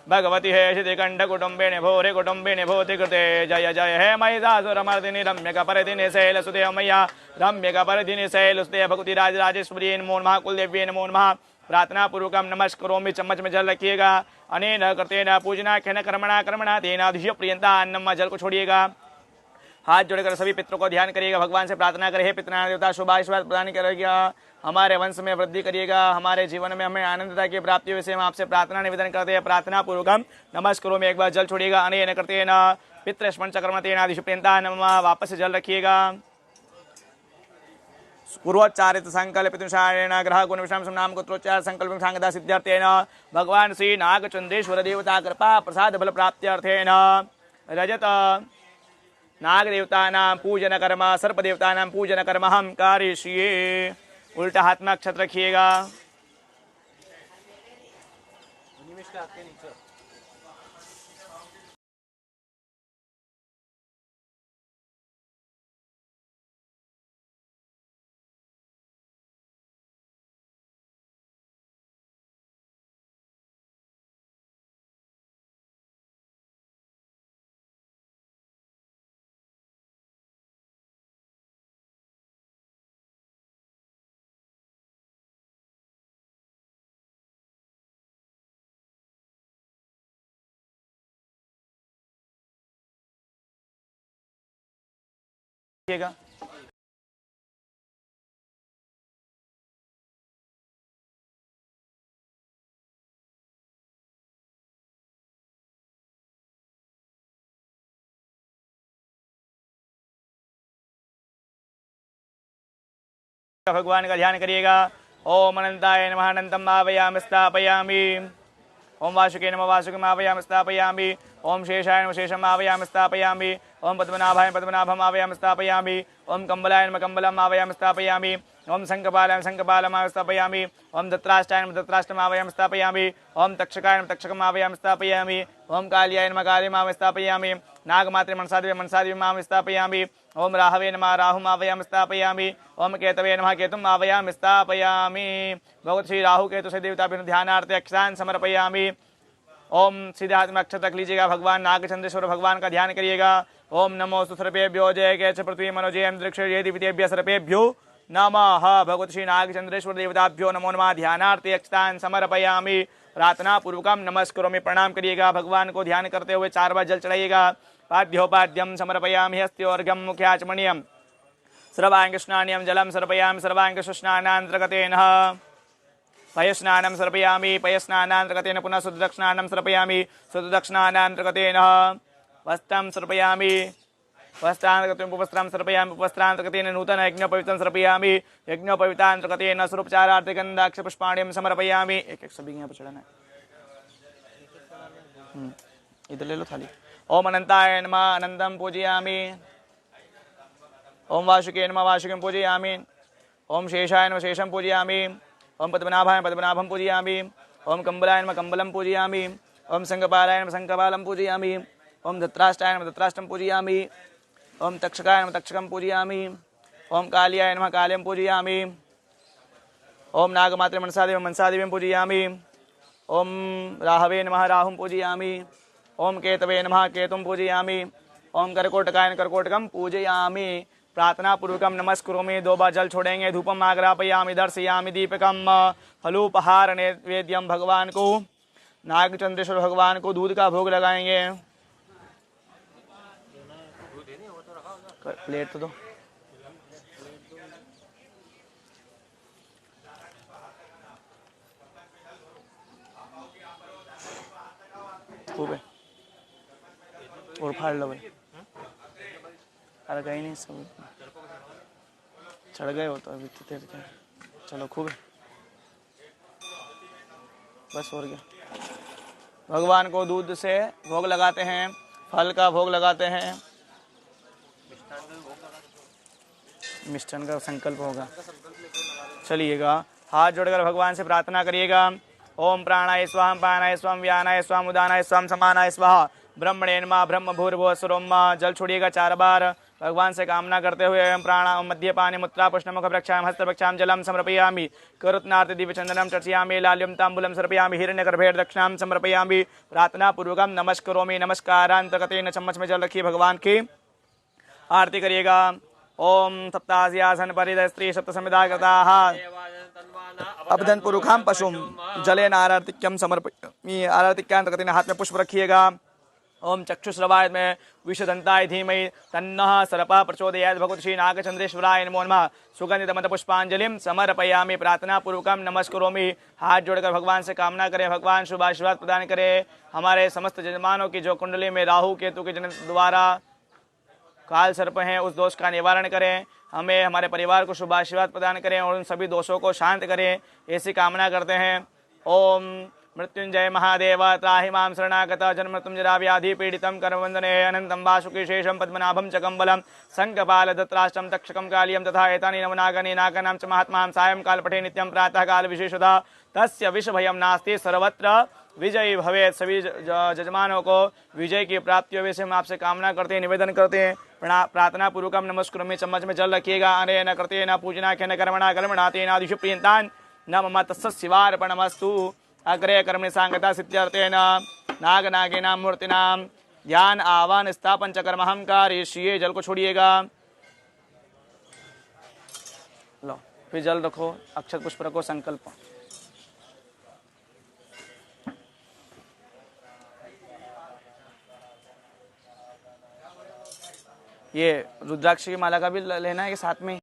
भगवती हे शितिकंठ कुटुंबिनि भूरि कुटुंबिनि भूति कृते जय जय हे महिषासुरमर्दिनि रम्यक परिदिनि शैलसुते मैया रम्यक परिदिनि शैलसुते भगवती राजराजेश्वरी नमो नमः कुलदेवी नमो नमः। प्रार्थना पूर्वकम नमस्करोमि चम्मच में जल रखिएगा। अनेन कृतेन पूजना खेन कर्मणा कर्मणा तेना धियो प्रियंता अन्नम जल को छोड़िएगा। हाथ जोड़कर सभी पितरों को ध्यान करिएगा, भगवान से प्रार्थना करें, हे पितृनारायण देवता शुभ आशीर्वाद प्रदान करिएगा, हमारे वंश में वृद्धि करिएगा, हमारे जीवन में हमें आनंदता की प्राप्ति हो, इसे हम आपसे प्रार्थना निवेदन करते हैं। प्रार्थना पूर्वकम नमस्करोमि एक बार जल छोड़िएगा। अनेन कृतेन पितृस्मरण चक्रम तेना धियो प्रियंता अन्नम वापस जल रखिएगा। पूर्वोच्चारित संकल्प तुषारेण ग्रह गुण विषम नाम गोत्रोच्चार संकल्प सांगदा सिद्ध्यर्थेन भगवान श्री नागचंद्रेश्वर देवता कृपा प्रसाद बल प्राप्त्यर्थेन रजत नाग देवतानां पूजन कर्म सर्प देवतानां पूजन कर्म हम कारयिष्ये। उल्टा हाथ में अक्षत रखिएगा। भगवान का ध्यान करिएगा। ओम अनंताय नमः अनंतम आवायामि स्थापयामि। ओम वासुके नमः वासुकम् आवायामि स्थापयामि। ओम शेषाय नमः शेषम् आवायामि स्थापयामि। ओम पद्मनाभाय पद्मनाभम् आवायामि स्थापयामि। ओम कम्बलाय नमः कम्बलम् आवायामि स्थापयामि। ओम शंखपालाय शंखपालम् स्थापयामि। ओम दत्राष्टाय नमः दत्राष्टम् आवायामि स्थापयामि। ओम तक्षकाय नमः तक्षकम् आवायामि स्थापयामि। ओम कालियाय नमः कालीम् स्थापयामि। नागमात्रे मनसादेवी मनसादेवी स्थापयामि। ओम राहवे नमः राहुम् आवायामि स्थापयामि। ओम केतवे नमः केतुम् आवायामि स्थापयामि। भगवत श्री राहु केतु से देवताभ्यो ध्यानार्थे अक्षतान् समर्पयामि। ओम सीधे हाथ में अक्षत रख लीजिएगा। भगवान नागचंद्रेश्वर भगवान का ध्यान करिएगा। ओम नमो सर्पेभ्यो जय के पृथ्वी मनोजय अंतरिक्ष दिव्येभ्य सर्पेभ्यो नमः। भगवत श्री नागचंद्रेश्वर देवताभ्यो नमो नमः। ध्यानार्थे अक्षतान् समर्पयामि। प्रार्थना पूर्वकम नमस्करोमि प्रणाम करिएगा। भगवान को ध्यान करते हुए 4 बार जल चढ़ाइएगा। पाद्योपाद्यम समर्पयामि हस्त्योर्घ्यम मुख्याचमनीयम सर्वांग स्नानियम जलम समर्पयामि सर्वांग स्नानांतर्गतेन पयस्नानं समर्पयामि पयस्नानांतर्गतेन पुनः शुद्धदक्षिणानं समर्पयामि शुद्धदक्षिणानांतर्गतेन वस्त्रं समर्पयामि वस्त्रांतर्गतेन उपवस्त्रं समर्पयामि उपवस्त्रांतर्गतेन नूतन यज्ञोपवीतं समर्पयामि यज्ञोपवीतांतर्गतेन स्वरूपचारार्थे गन्धाक्ष पुष्पाण्यं समर्पयामि। एक सभी यहाँ पर चढ़ाना है। इधर ले लो थाली। ओम अनंताय नमः अनंतं पूजयामि। ओम वासुके नमः वासुकं पूजयामि। ओम शेषाय नमः शेषं पूजयामि। ओम पद्मनाभाय पद्मनाभं पूजयामि। ओम कम्बलाय नमः कम्बलं पूजयामि। ओम शंखपालाय नमः शंखपालं पूजयामि। ओम दत्राष्टाय नमः दत्राष्टं पूजयामि। ओम तक्षकाय नमः तक्षकं पूजयामि। ओम कालियाय नमः कालीं पूजयामि। ओम नागमात्रे मनसादेवी मनसादेवीं पूजयामि। ओम राहवे नमः राहुं पूजयामि। ओम केतवे नमः केतुं पूजयामि। ओम कर्कोटकाय कर्कोटकं पूजयामि। प्रार्थना पूर्वकम नमस्कुरोमि। 2 बार जल छोड़ेंगे। धूपम आग्रापयामि दर्शयामि दीपकम। फलोपहार नैवेद्यम भगवान को, नागचंद्रेश्वर भगवान को दूध का भोग लगाएंगे। प्लेट तो दो। खूब है और फाड़ लो भाई। अरे कहीं नहीं, सब चढ़ गए हो तो अभी तो चलो खूब है बस। और क्या, भगवान को दूध से भोग लगाते हैं, फल का भोग लगाते हैं, मिष्ठान का संकल्प होगा। चलिएगा, हाथ जोड़कर भगवान से प्रार्थना करिएगा। ओम प्राणाय स्वाम पानाय स्वाम व्यानाय स्वाम उदानाय स्वाम समानाय स्वाहा ब्रह्मणे नमः। ब्रह्म भूर्भुवः स्वरोम। जल छोड़िएगा 4 बार भगवान से कामना करते हुए। ओम प्राणा मध्य पानी मुत्रा पुष्णमुख प्रक्षाम हस्त प्रक्षाम जलम समर्पयामि। करुत्नार्ति दिव्यचंदनम चर्चयामि। लाल्यम तांबूलम समर्पयामि। हिरण्यगर्भेर दक्षिणाम समर्पयामि। प्रार्थना पूर्वकम नमस्करोमि। नमस्कारांतकतेन चम्मच में जल रखिए, भगवान की आरती करिएगा। ओम सप्तास्यासन परिद स्त्री सप्त समिधा कृताः अबदन पुरुखाम पशुम जले नारार्तिक्यम समर्पयामि। आरतिक्यांतकतेन हाथ में पुष्प रखिएगा। ओम चक्षुश्रवाय में विषदंताय धीमहि तन्नः सर्पः प्रचोदयात्। भगवत श्री नागचंद्रेश्वराय नमो नमः। सुगंधितमत पुष्पांजलिम समर्पयामि। प्रार्थना पूर्वकम नमस्करोमि। हाथ जोड़कर भगवान से कामना करें, भगवान शुभ आशीर्वाद प्रदान करें। हमारे समस्त जजमानों की जो कुंडली में राहु केतु के जन्म द्वारा काल सर्प हैं, उस दोष का निवारण करें। हमें, हमारे परिवार को शुभ आशीर्वाद प्रदान करें और उन सभी दोषों को शांत करें, ऐसी कामना करते हैं। ओम मृत्युंजय महादेव त्राहि मां शरणागत जन्मृत्युंजरा व्याधि पीड़ितं करवंदने अनंतं वासुकी शेषं पद्मनाभं च कम्बलं शंखपाल दत्राष्टं तक्षकं कालियं तथा एतानि नवनागनि नागानां च महात्मां सायंकाल पठे नित्यं प्रातः काल विशेषतः तस्य विषभयं नास्ति सर्वत्र विजयी भवेत्। सभी जजमानों को विजय की प्राप्ति हो, हम आपसे कामना करते हैं, निवेदन करते हैं। प्रार्थना पूर्वकम नमस्कुरोमि। चम्मच में जल रखिएगा। अरे न करते न पूजना के न कर्मणा कर्मणाते नादिषु प्रियंतान न मम तस्य शिवार्पणमस्तु। अग्रे कर्मणि सांगता सिद्ध्यर्थेन नागनागिनां मूर्तिनां ध्यान आवाहन स्थापन च कर्महं कारयिष्ये। जल को छोड़िएगा। लो, फिर जल रखो, अक्षत पुष्प रखो, संकल्प। ये रुद्राक्ष की माला का भी लेना है कि साथ में?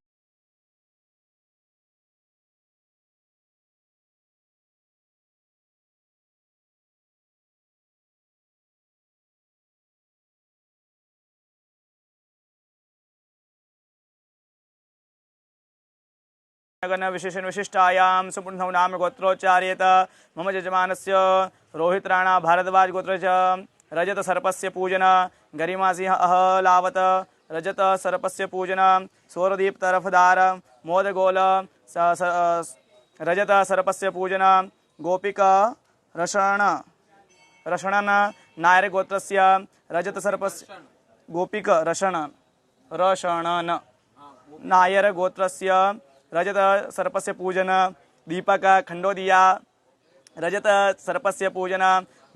विशेषण विशिष्टायां सुपुंसौ नाम गोत्रोच्चार्येत। मम यजमानस्य रोहित राणा भारद्वाज गोत्रस्य रजत सर्पस्य पूजन। गरिमा सिंह अहलावत रजत सर्पस्य पूजन। सौरदीप तरफदार मोदगोल रजत सर्पस्य पूजन। गोपिका रषणन नायर गोत्रस्य रजत सर्पस्य गोपिक रषणन नायर गोत्रस्य रजत सर्पस्य पूजन। दीपक खंडोदिया रजत सर्पस्य पूजन।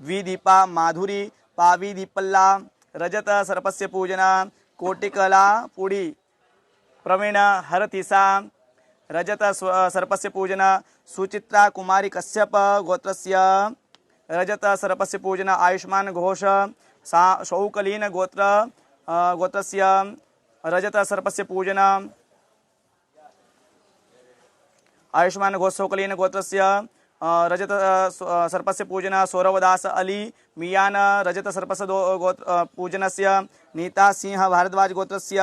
विदीपा माधुरी पावी दीपल्ला रजत सर्पस्य पूजन। कोटिकला पुड़ी प्रवीण हरतिसा रजत सर्पस्य पूजन। सुचित्रा कुमारी कश्यप गोत्रस्य रजत सर्पस्य पूजन। आयुष्मान घोष शौकलीन गोत्रस्य रजत सर्पस्य पूजन। आयुष्मान घोष शौकलीन गोत्रस्य रजत सर्पस्य पूजन। सौरवदास अली मियान रजत सर्पस्य पूजनस्य। नीता सिंह भारद्वाज गोत्रस्य।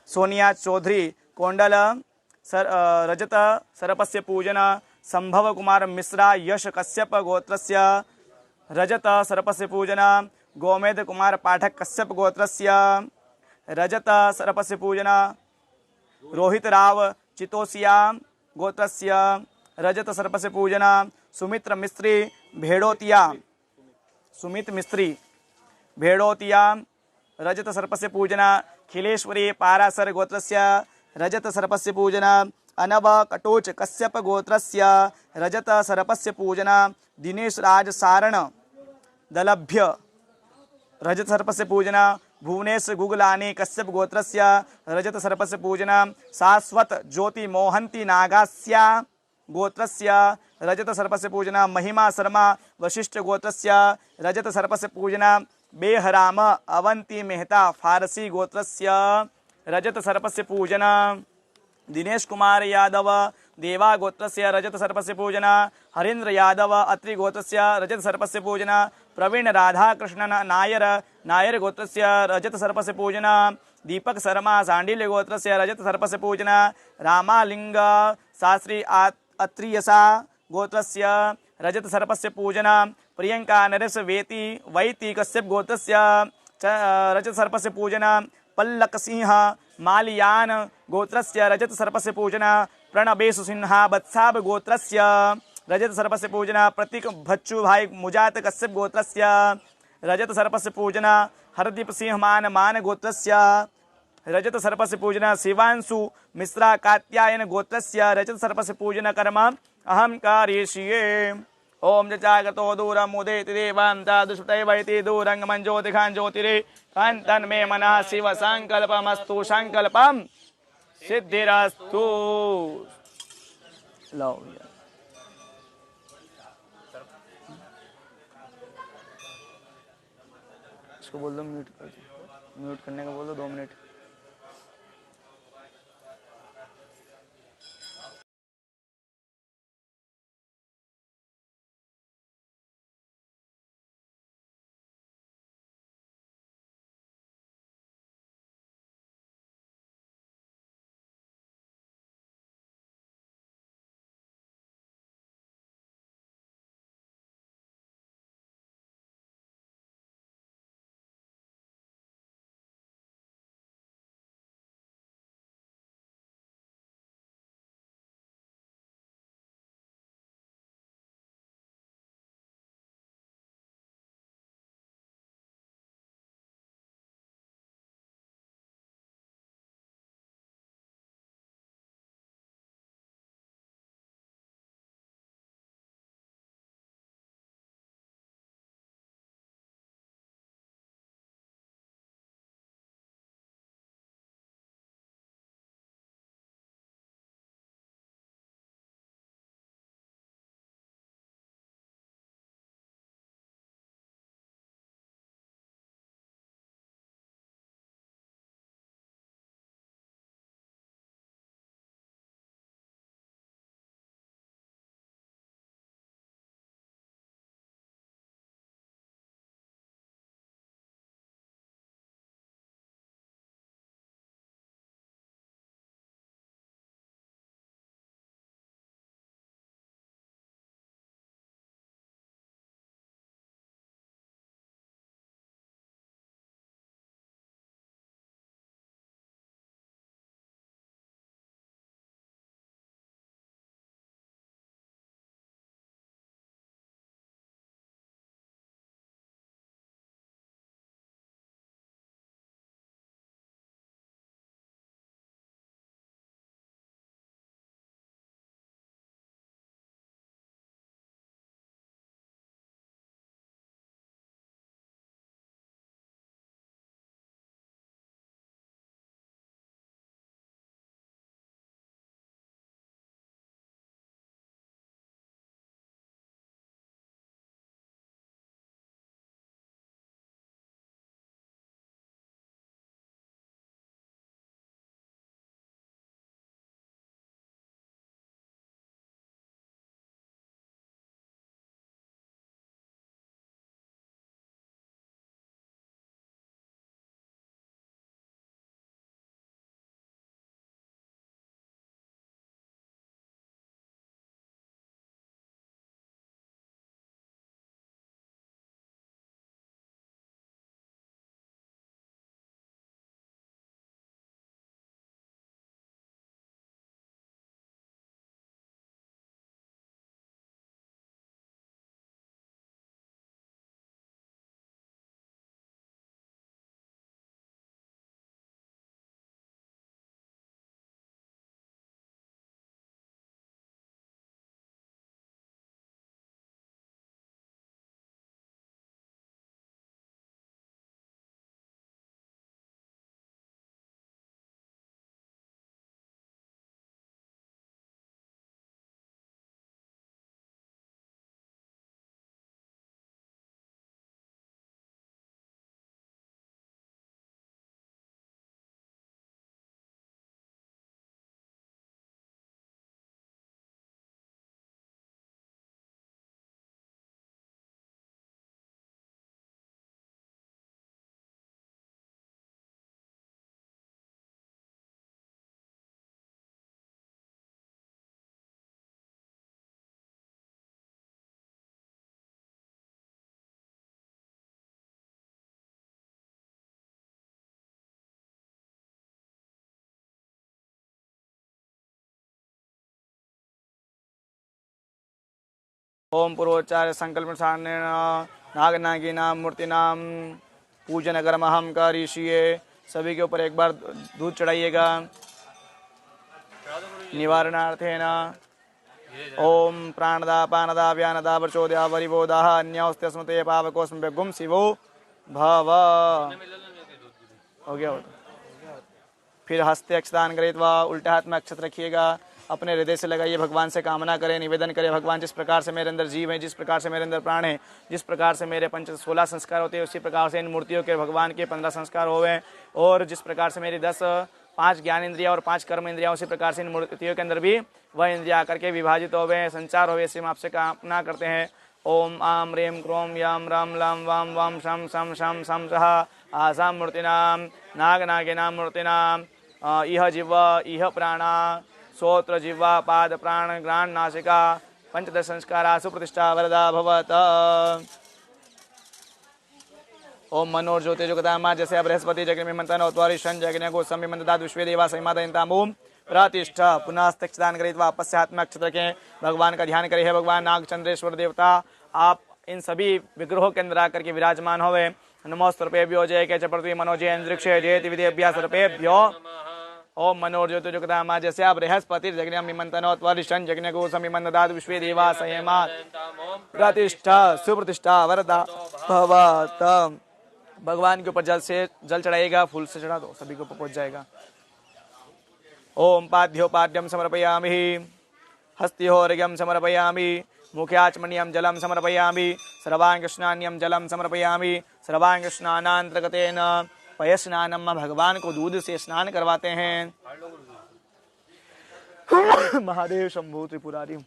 सोनिया चौधरी कोंडल रजत सर्पस्य पूजन। संभव कुमार मिश्रा यश कश्यप गोत्रस्य रजत सर्पस्य पूजन। गोमेद कुमार पाठक कश्यप गोत्रस्य रजत सर्पस्य पूजन। रोहित राव चितोसिया गोत्रस्य रजत सर्पस्य पूजन। सुमित्र मिस्त्री भेड़ोतिया रजत सर्पस्य पूजन। खिलेश्वरी पारासर गोत्रस्य रजत सर्पस्य पूजन। अनव कटोच कश्यप गोत्रस्य रजत सर्पस्य पूजन। दिनेश राज सारण दलभ्य रजत सर्पस्य पूजन। भुवनेश गुगलानी कश्यप गोत्रस्य रजत सर्पस्य पूजनं शाश्वत ज्योति मोहंती नागास्या गोत्रस्य रजत सर्पस्य पूजनं महिमा शर्मा वशिष्ठ गोत्रस्य रजत सर्पस्य पूजनं बेहराम अवंती मेहता फारसी गोत्रस्य रजत सर्पस्य पूजनं दिनेश कुमार यादव देवा गोत्रस्य रजत सर्पस्य पूजना हरीन्द्र यादव अत्रि गोत्रस्य रजत सर्पस्य पूजना प्रवीण राधाकृष्णन नायर नायर गोत्रस्य रजत सर्पस्य पूजना दीपक शर्मा सांडिल्य गोत्रस्य रजत सर्पस्य पूजना रामालिंग शास्त्री अत्रियसा गोत्रस्य रजत सर्पस्य पूजना प्रियंका नरेश वेति वैति कश्यप गोत्रस्य रजत सर्पस्य पूजना पल्लक सिंह मालियान गोत्रस्य रजत सर्पस्य पूजना प्रणबेशु सिन्हा बत्साब गोत्रस्य रजत सर्पस्य पूजना प्रतीक भच्चू भाई मुजात कश्यप गोत्रस्य रजत सर्पस्य पूजना हरदीप सिंह मान गोत्रस्य रजत सर्पस्य पूजना शिवांशु मिश्रा कात्यायन गोत्रस्य रजत सर्पस्य पूजन कर्म अहम कारयिष्ये। ओम जचागतो दूरम उदेति देवांता दुष्टैवैति दूरंगमं ज्योतिखां ज्योतिरे कांतन मे मनः शिव संकल्पमस्तु संकल्पम सिद्धिरस्तु। लो इसको बोल दो म्यूट करने का बोल दो 2 मिनट। ओम पूर्वोच्चार संकल्प सारणेन नागनागिनां मूर्तिनां पूजन कर्म हम करिष्ये। सभी के ऊपर एक बार दूध चढ़ाइएगा निवारणार्थेन। ओम प्राणदा पानदा व्यानदा प्रचोदया वरिवोदाः अन्योस्ते स्मृते पावकोस्म गुम शिवो भव। हो गया हो तो। फिर हस्ते अक्षदान करें उल्टे हाथ में अक्षत रखिएगा, अपने हृदय से लगाइए, भगवान से कामना करें, निवेदन करें, भगवान जिस प्रकार से मेरे अंदर जीव है, जिस प्रकार से मेरे अंदर प्राण है, जिस प्रकार से मेरे 16 संस्कार होते हैं, उसी प्रकार से इन मूर्तियों के भगवान के 15 संस्कार होवे, और जिस प्रकार से मेरी 5 ज्ञान इंद्रिया और 5 कर्म इंद्रिया, उसी प्रकार से इन मूर्तियों के अंदर भी वह इंद्रिया आकर के विभाजित होवे, संचार होवे, इसे हम आपसे कामना करते हैं। ओम आम रेम क्रोम याम राम लाम वाम वाम शम शम शम शम सह आसाम मूर्तिनाम नाग नागिनाम मूर्तिनाम इह जिह्वा इह प्राणा श्रोत्र जिह्वा पाद प्राण ग्राण नासिका पंचदश संस्कारा सुप्रतिष्ठा वरदा भवत। ओम मनोर ज्योतिर्जुगतामा जैसे बृहस्पति जगन में मंथन औत्वारी शन जगन को समी मंदाद विश्व देवा संहिमादयंताम ओम प्रतिष्ठा। पुनः हस्तक्षदान करें, वापस से हाथ में अक्षत रखें, भगवान का ध्यान करें। हे भगवान नागचंद्रेश्वर देवता, आप इन सभी विग्रहों के अंदर आकर के विराजमान होवे। नमोस्तर्पेभ्यो जय के च पृथ्वी मनोजय अंतरिक्षे जयति विदेभ्य सर्पेभ्यो। ओम मनोर ज्योतिर्जुगतामा जैसे आप बृहस्पति जगन में मंथन औत्वारी शन जगन को समी मंदाद विश्व देवा संहिमा प्रतिष्ठा सुप्रतिष्ठा वरदा भवत। भगवान के ऊपर जल चढ़ाइएगा, फूल से चढ़ा दो, सभी के ऊपर पहुंच जाएगा। ओम पाद्योपाद्यम समर्पयामि, हस्तिहोर्घ्यम समर्पयामि, मुख्याचमनीयम जलम समर्पयामि, सर्वांगस्नान्यम जलम समर्पयामि। सर्वांगस्नानांतर्गतेन पयस्नानम, भगवान को दूध से स्नान करवाते हैं। महादेव शंभु त्रिपुरारी।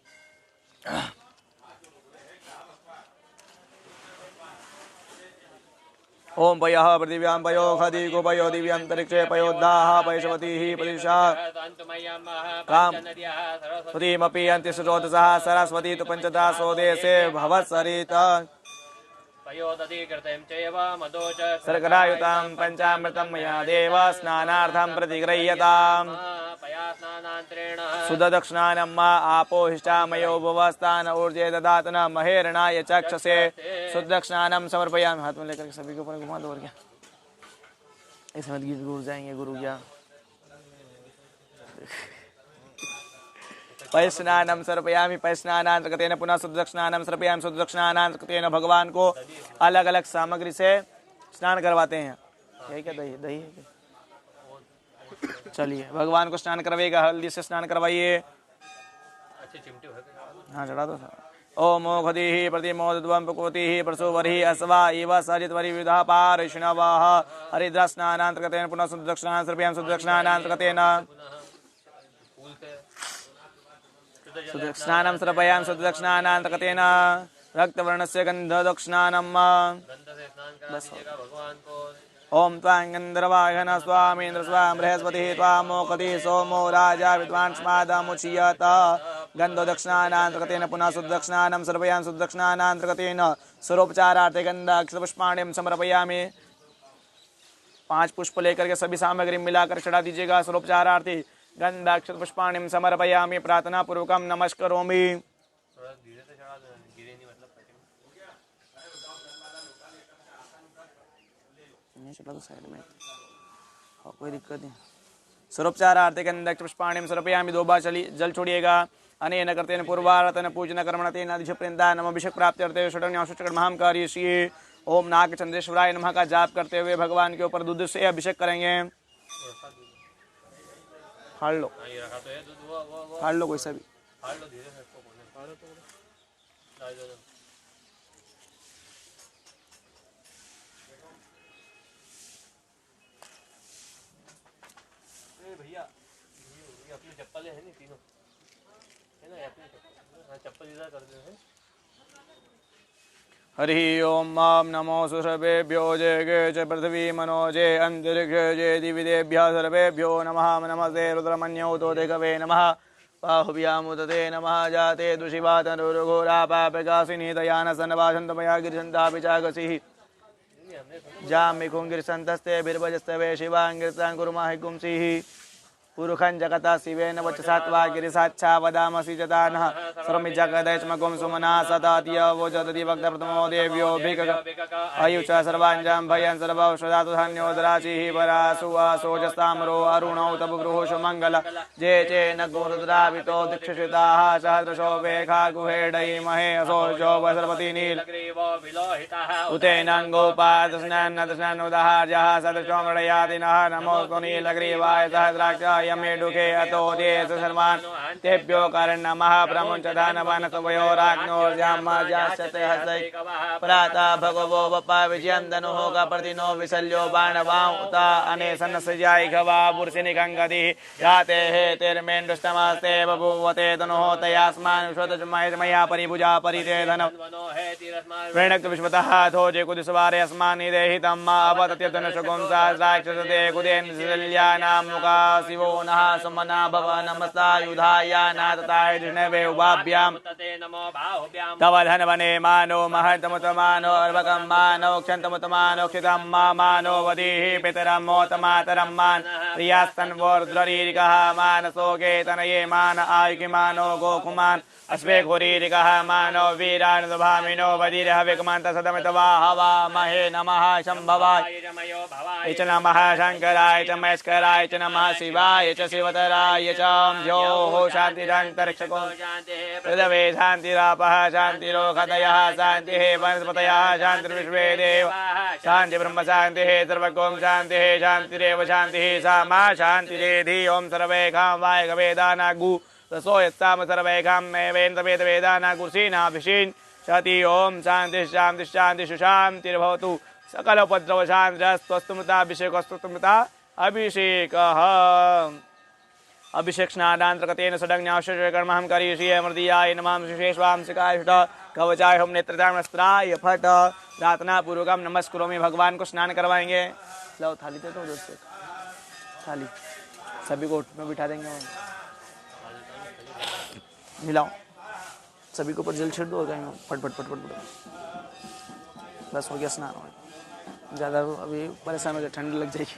ओम पयः पृथिव्यां पयो खदिको पयो दिव्यंतरिक्षे पयोद्धाः पयशवतीः प्रतिशा काम स्वतीमपि अंतिस्रोतसः सरस्वती तु पंचदा सोदेशे भवत्सरित सर्करायुतां पंचामृतं मया देव स्नानार्थं प्रतिगृह्यताम्। सुदक्षिणानं आपोहिष्टामयो भुवस्तान ऊर्जे ददातन महेरणाय चक्षसे। सुदक्षिणानं समर्पयामि, हाथ में लेकर के सभी के ऊपर घुमा दो। और क्या इसमें गीत गुरु जाएंगे, गुरु क्या पयस्नानं समर्पयामि, पयस्नानांतर्गतेन पुनः सुदक्षिणानं समर्पयामि। सुदक्षिणानांतर्गतेन भगवान को अलग अलग सामग्री से स्नान करवाते हैं। यही क्या दही दही है क्या? चलिए भगवान को स्नान करवाइएगा, हल्दी से स्नान करवाइए। हाँ चढ़ा दो सर। ओम खदिः प्रतिमोदध्वं प्रकोतिः प्रसुवरिः अस्वा इव सरित्वरि विविधः पारिष्णवः हरिद्रस्नानांतर्गतेन पुनः सुदक्षिणानं समर्पयामि। सुदक्षिणानांतर्गतेन सुदक्षिणानं समर्पयामि। सुदक्षिणानांतर्गतेन रक्तवर्णस्य गन्धदक्षिणानं। ओम त्वां गन्धर्वायन स्वामीन्द्र स्वां बृहस्पतिः त्वां मोक्षति सोमो राजा विद्वान् स्मादमुच्यत। गन्धो दक्षिणानांतर्गतेन पुनः सुदक्षिणानं समर्पयामि। सुदक्षिणानांतर्गतेन स्वरोपचारार्थे गन्धाक्षतपुष्पाणिं समर्पयामि। 5 पुष्प लेकर के सभी सामग्री मिलाकर चढ़ा दीजिएगा। स्वरोपचारार्थे गन्धाक्षतपुष्पाणिं समर्पयामि। प्रार्थना पूर्वकं नमस्करोमि। चला तो साइड में, कोई दिक्कत नहीं। स्वरोपचारार्थे गन्धाक्षतपुष्पाणिं समर्पयामि। 2 बार जल छोड़िएगा। अनेन कर्तेन पूर्वार्तन पूजन कर्मण तेन अधिषप्रेन्दा नम अभिषेक प्राप्त्यर्थे षड्ण्याशुचकर्महं करिष्ये। ओम नागचंद्रेश्वराय नमः का जाप करते हुए भगवान के ऊपर दूध से अभिषेक करेंगे। फाड़ लो, फाड़ लो कोई सा भी। भैया अपनी चप्पलें हैं नहीं तीनों, है ना? अपनी चप्पल इधर कर दे। हरि ओम नमो सर्वेभ्यो जय च पृथ्वी मनोजे अंतरिक्ष जय दिविदेभ्यः सर्वेभ्यो नमः। नमस्ते रुद्रमन्योतो देववे नमः। बाहुभ्यामुदते नमः। जाते दुषिवा तनुर्घोरा पापकासिनी दयानसन्नवासन्तमया गिरिशन्तापि चागसिः जामिकुं गिरिसन्तस्ते बिर्भजस्तवे शिवाङ्गिरतां कुर्मः गुंसिः। पुरुखं जगता शिवेन वचसा त्वा गिरिसाच्छा वदामसि जतानः सर्वमिज्जगदैचमगुं सुमना सदातियवो जदति भक्तप्रथमो देव्यो भिकग अयुच सर्वाञ्जां भयन् सर्वौषधातु धन्योदराचिः परासु वासोजस्ताम्रो अरुणौ तपगृहोषु मङ्गल जे चेन गुरुद्रावितो दीक्षिताः सहस्रशो वेखा गुहेडयीमहे असोजो वसर्वती नील उतेनाङ्गोपादस्नान्नदस्नान्नुदाहार्यः सदृशो मृडयातिनः नमोऽस्तु नीलग्रीवाय सहस्राक्षाय मे डुके अतो देश सर्वान् तेभ्यो कर्णमः प्रमुञ्चदानवनतवयोराग्नोर्जामाजास्यते हस्तै प्रातः भगवो वपा विजयं धनुः कपर्दिनो विशल्यो बाणवां उता अनेसन्नसजाय गवा पुरुषिनिकङ्गतिः याते हेतिर्मेन्दुष्टमस्ते बभूवते तनुः तयास्मान् विश्वतजमया परिभुजा परिते धनम् प्रणक्त विश्वतः थोजे कुदिसवारे अस्मानि देहितं मा अपतत्यधनुषुगुं सहस्राक्षसते कुदेन्द्रशल्यानां मुखा शिवो नः सुमना भव नमस्तायुधाय नाथताय धृष्णवे उभाभ्यां तव धनवने मानो महन्तमुतमानो अर्भकं मानो क्षन्तमुतमानो क्षितं मा मानो वधीः पितरं मोतमातरं मान प्रियास्तन्वोर्ध्वरीरिकः मानसोके तनये मान आयुकिमानो गोकुमान् अस्मे घोरीरिकः मानो वीरानुभामिनो वधीरः विकमन्त सदमितवा हवा महे नमः शम्भवाय च नमः शङ्कराय च महेश्वराय च नमः शिवाय च शिवतराय च ज्योः शान्तिरन्तरिक्षको पृथिवे शान्तिरापः शान्तिरोगतयः शान्तिः वनस्पतयः शान्तिर्विश्वे देव शान्ति ब्रह्म शान्तिः सर्वगों शान्तिः शान्तिरेव शान्तिः सा मा शान्तिरेधि ओं सर्वेखां वायगवेदानागु रसो यत्साम सर्वैकां मेवेन तवेद वेदाना कुर्सीनाभिषीन् शति ओं शान्ति शान्ति शान्ति सुशान्तिर्भवतु सकल उपद्रव शान्तिरस्तुस्तुमृताभिषेकस्तुमृता अभिषेकः अभिषेक स्नानान्तर्गतेन षडज्ञाशकर्महं करिष्ये मृदियाय नमः विशेषवांसिकाय फट कवचाय हम नेत्रदानस्त्राय फट प्रार्थना पूर्वकम नमस्कुरोमि भगवान को स्नान करवाएंगे। लो थाली दे दो दोस्तों, थाली सभी को में बिठा देंगे, मिलाओ सभी को ऊपर जल छिड़ दो, फट फट फट फट फट बस हो गया स्नान। ज़्यादा अभी परेशान हो जाए, ठंड लग जाएगी।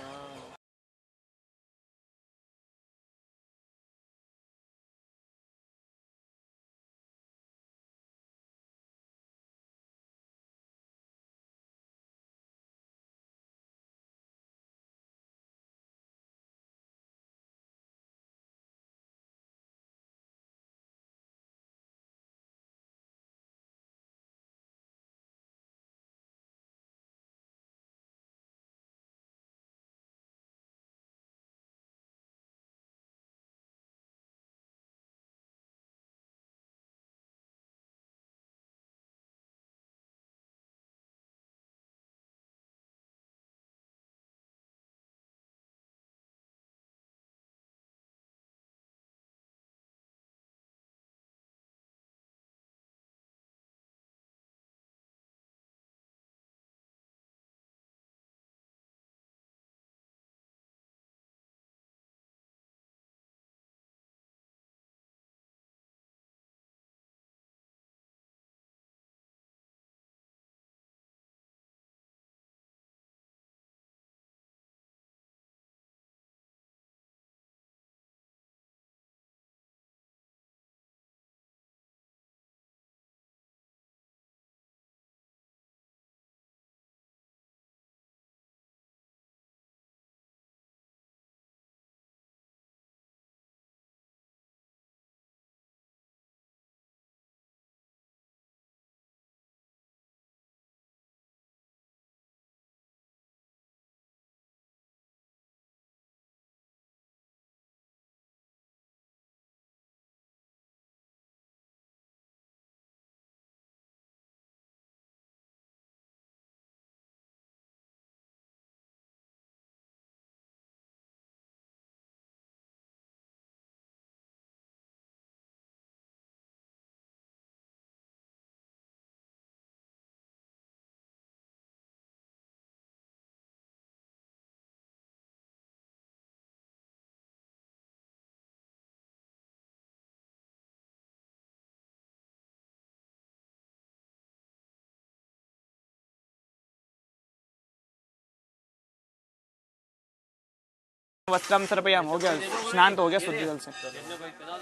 वस्त्रम सर्पयाम, हो गया स्नान तो हो गया शुद्ध जल से।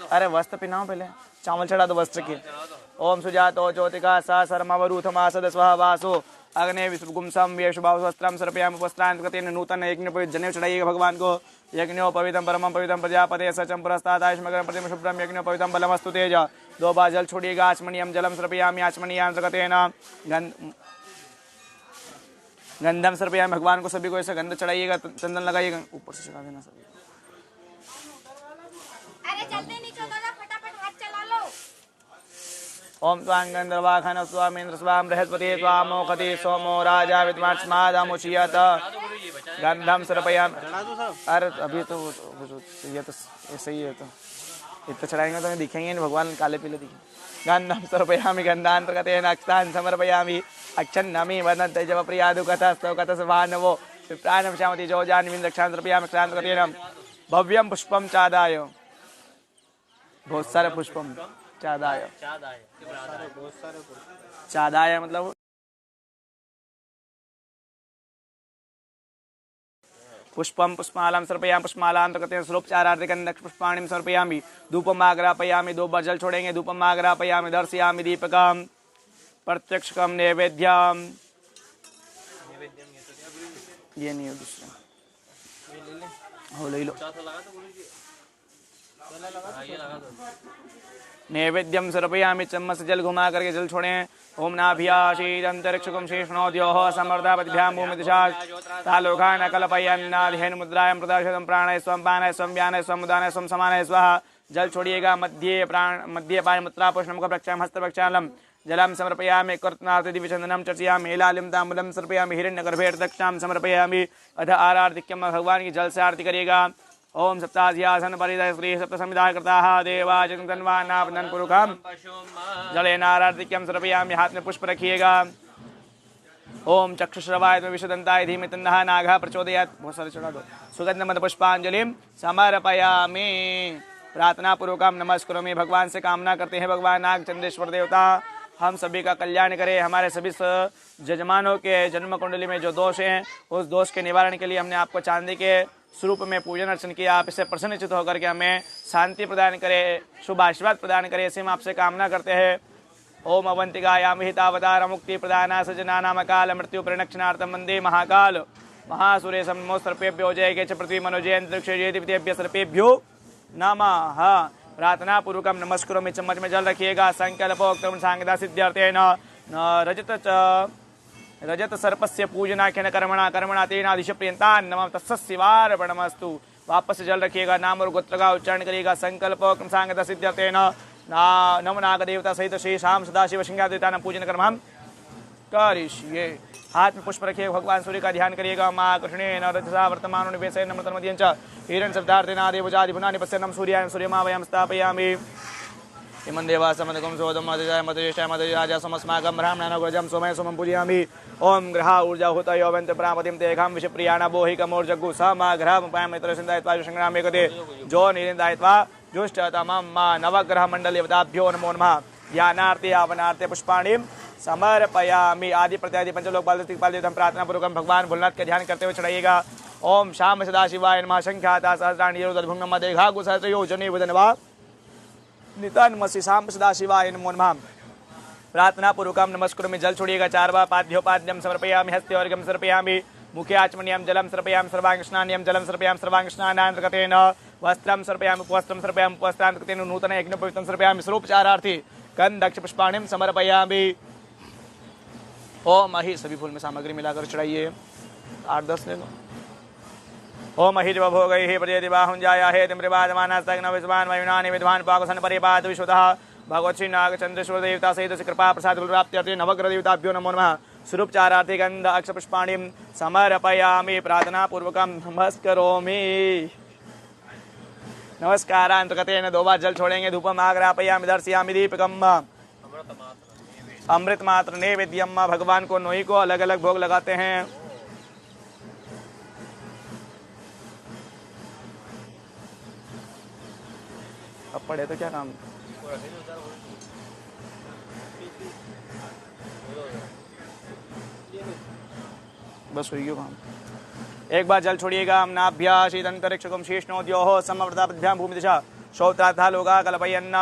अरे वस्त्र पिनाओ पहले, चावल चढ़ा दो वस्त्र के। ओम सुजातो ज्योतिका सा शर्मवरूथमासद स्वः वासो अग्ने विश्वगुंसम वेशुभाव वस्त्रम सर्पयाम उपस्त्रांतकतेन नूतन यज्ञ जनेऊ चढ़ाइएगा भगवान को। यज्ञो पवित्रम परमं पवित्रम प्रजापते सचम पुरस्तादायुष्मगरम प्रतिम शुभ्रम यज्ञो पवित्रम बलमस्तु तेज। 2 बार जल छोड़िएगा। आचमनीयम जलम सर्पयामि आचमनीयांतर्गतेन गंधम सर्पयामि, भगवान को सभी को ऐसा गंध चढ़ाइएगा, चंदन लगाइएगा, ऊपर से चढ़ा देना सभी। अरे जल्दी नीचे उतरो, फटाफट हाथ चला लो। ओम त्वां गंधर्वाखन स्वामेन्द्र स्वाम बृहस्पति स्वामोखति सोमो राजा विद्वांस्मादामुचियत गंधम सर्पयामि। अरे अभी तो ये तो ऐसे ही है, तो इतना चढ़ाएंगे तो दिखेंगे नहीं, भगवान काले पीले दिखेंगे। गंधम सर्पयामि गंधांतर्गतेन अक्षतान् समर्पयामि अक्षन्नमि वदन्ते जव प्रियादु कथस्तव कथसभानवो विप्राणं श्यामति जोजान्विन् रक्षां सर्पयामि अक्षतांतर्गतेन भव्यं पुष्पं चादाय, बहुत सारे पुष्पम चादाय, चादाय मतलब पुष्पम पुष्पालम सर्पयामि पुष्पमालांतर्गतेन स्वरूपचारार्थिकं पुष्पाणिं समर्पयामि धूपम् आग्रापयामि। 2 बार जल छोड़ेंगे। धूपम् आग्रापयामि दर्शयामि दीपकं प्रत्यक्षकं नैवेद्यम। ये नहीं है दूसरा, हो ले लो। नैवेद्यम सर्पयामि, चम्मच से जल घुमा करके जल छोड़ें। ओम नाभियाशीदंतरिक्षकुं शेषणोद्योः समर्दापतिभ्यां भूमिदिशा तालोकान कल्पयन्नाधिहेन मुद्रायां प्रदर्शितं प्राणाय स्वं पानाय स्वं व्यानाय स्वं उदानाय स्वं समानाय स्वाहा। जल छोड़िएगा। मध्य पाणिमुद्रापुष्णं प्रक्षाम हस्त प्रक्षालम जलम समर्पयामि कर्तनार्थिदिविचन्दनं चर्चयामि एलालिं ताम्बूलं समर्पयामि हिरण्यगर्भेण दक्षां समर्पयामि। अथ आराधिक्यम, भगवान की जल से आरती करिएगा। ओम सप्ताध्यासन परिदय श्री सप्त समिधा कृताः देवा जगन्वानापनन पुरुषम जलेन आराधिक्यम समर्पयामि। हाथ में पुष्प रखिएगा। ओम चक्षुश्रवाय विशदंताय धीमहि तन्नः नागः प्रचोदयात्, बहुत सारे चढ़ा दो। सुगंधमद पुष्पांजलिं समर्पयामि। प्रार्थना पूर्वकम नमस्करोमि, भगवान से कामना करते हैं भगवान नाग चंद्रेश्वर देवता हम सभी का कल्याण करें। हमारे सभी जजमानों के जन्म कुंडली में जो दोष हैं उस दोष के निवारण के लिए हमने आपको चांदी के स्वरूप में पूजन अर्चन किया। आप इससे प्रसन्नचित होकर के हमें शांति प्रदान करें, शुभ आशीर्वाद प्रदान करें, ऐसे हम आपसे कामना करते हैं। ओम अवंतिकायाम हितावतार मुक्ति प्रदाना सजना नाम काल मृत्यु परिणक्षणार्थम वंदे महाकाल महासुरेशम नमो सर्पेभ्यो जय के च पृथ्वी मनोजयेन्द्रभ्य सर्पेभ्यो नमः। प्रार्थना पूर्वकम नमस्करोमि। चम्मच में जल रखिएगा। संकल्पोक्तम सांगदा सिद्ध्यर्थेन रजत सर्पस्य पूजनाख्यन कर्मणा तेनादिश प्रियंतान नमः तत्सशिवार्पणमस्तु। वापस से जल रखिएगा। नाम और गोत्र का उच्चारण करिएगा। संकल्पोक्तम सांगदा सिद्ध्यर्थेन नम नाग देवता सहित श्री शाम सदाशिव सिंहादेवता पूजन कर्म हम करिष्ये। हाथ में पुष्प रखिए। भगवान सूर्य का ध्यान करिएगा। माँ कृष्णेन रजसा वर्तमानो निवेशेन नमृतमध्यं च हिरण्य शब्दार्थेनादेवजादिपुनानि पश्यन्नं सूर्याय सूर्यमावयं स्थापयामि। इमं देवा समदगुं सोदं मदजाय मदज्येष्ठाय मदराजा समस्माकं ब्राह्मणानां गुरजं सोमय सोमं पूजयामि। ओम ग्रहा ऊर्जा हुतयो वन्त प्रापतिं तेखां विषप्रियाणा बोहि कमोर्जगु समाग्रहं पायमित्र सिन्दायत्वा संग्रामे कदे जो निरिन्दायत्वा जुष्टतमं मा नवग्रह मंडलेवताभ्यो नमो नमः। ज्ञानार्थे आवनार्थे पुष्पाणिं समर्पयामि। आदि प्रत्यादि पंचलोक पाल प्रार्थना पूर्वक भगवान भोलेनाथ का ध्यान करते हुए चढ़ाइएगा। ओम शाम सदाशिवाय नमः। संख्याता सहस्राणि योजनभुंगम देघा गुसहस्रयो जने वदनवा नितन्मसि शाम सदाशिवाय नमो नमः। प्रार्थना पूर्वकम नमस्कुरमि। जल छोड़िएगा। 4 बार पाद्योपाद्यम समर्पयामि हस्त्योर्घ्यम समर्पयामि मुखे आचमनीयम जलम समर्पयामि सर्वांग स्नानयम जलम समर्पयामि सर्वांग स्नानांतर्गतेन वस्त्रम समर्पयामि उपवस्त्रम समर्पयामि उपवस्त्रांतर्गतेन नूतन यज्ञ पवित्रं समर्पयामि स्वरूपचारार्थी गंधक्ष पुष्पाणिं समर्पयामि। ओम मही सभी फूल में सामग्री मिलाकर चढ़ाइए। 8-10 ले लो। ओम मही जब भोगैः प्रजयति बाहुञ्जाया हे तिम्रिवादमानास्तग्न विद्वान् वयुनानि विद्वान् पाकसन परिपाद विशुद्धः भगवत् श्री नाग चंद्रेश्वर देवता सहित कृपा प्रसाद प्राप्त्यर्थे नवग्रह देवताभ्यो नमो नमः। स्वरूपचारार्थी गंध अक्ष पुष्पाणिं समर्पयामि। प्रार्थना पूर्वकं नमस्करोमि। नमस्कारांतर्गतेन 2 बार जल छोड़ेंगे। धूपम आग्रापयामि दर्शयामि दीपकम अमृत मात्र नैवेद्यम। भगवान को नोई को अलग अलग भोग लगाते हैं। अब पढ़े तो क्या काम, बस हुई काम। एक बार जल छोड़िएगा। अम्नाभ्या शीतंतरिक्षकुम शीष्णोद्योः समवर्ताभ्याम भूमि दिशा शौत्राथा लोगा कल्पयन्न।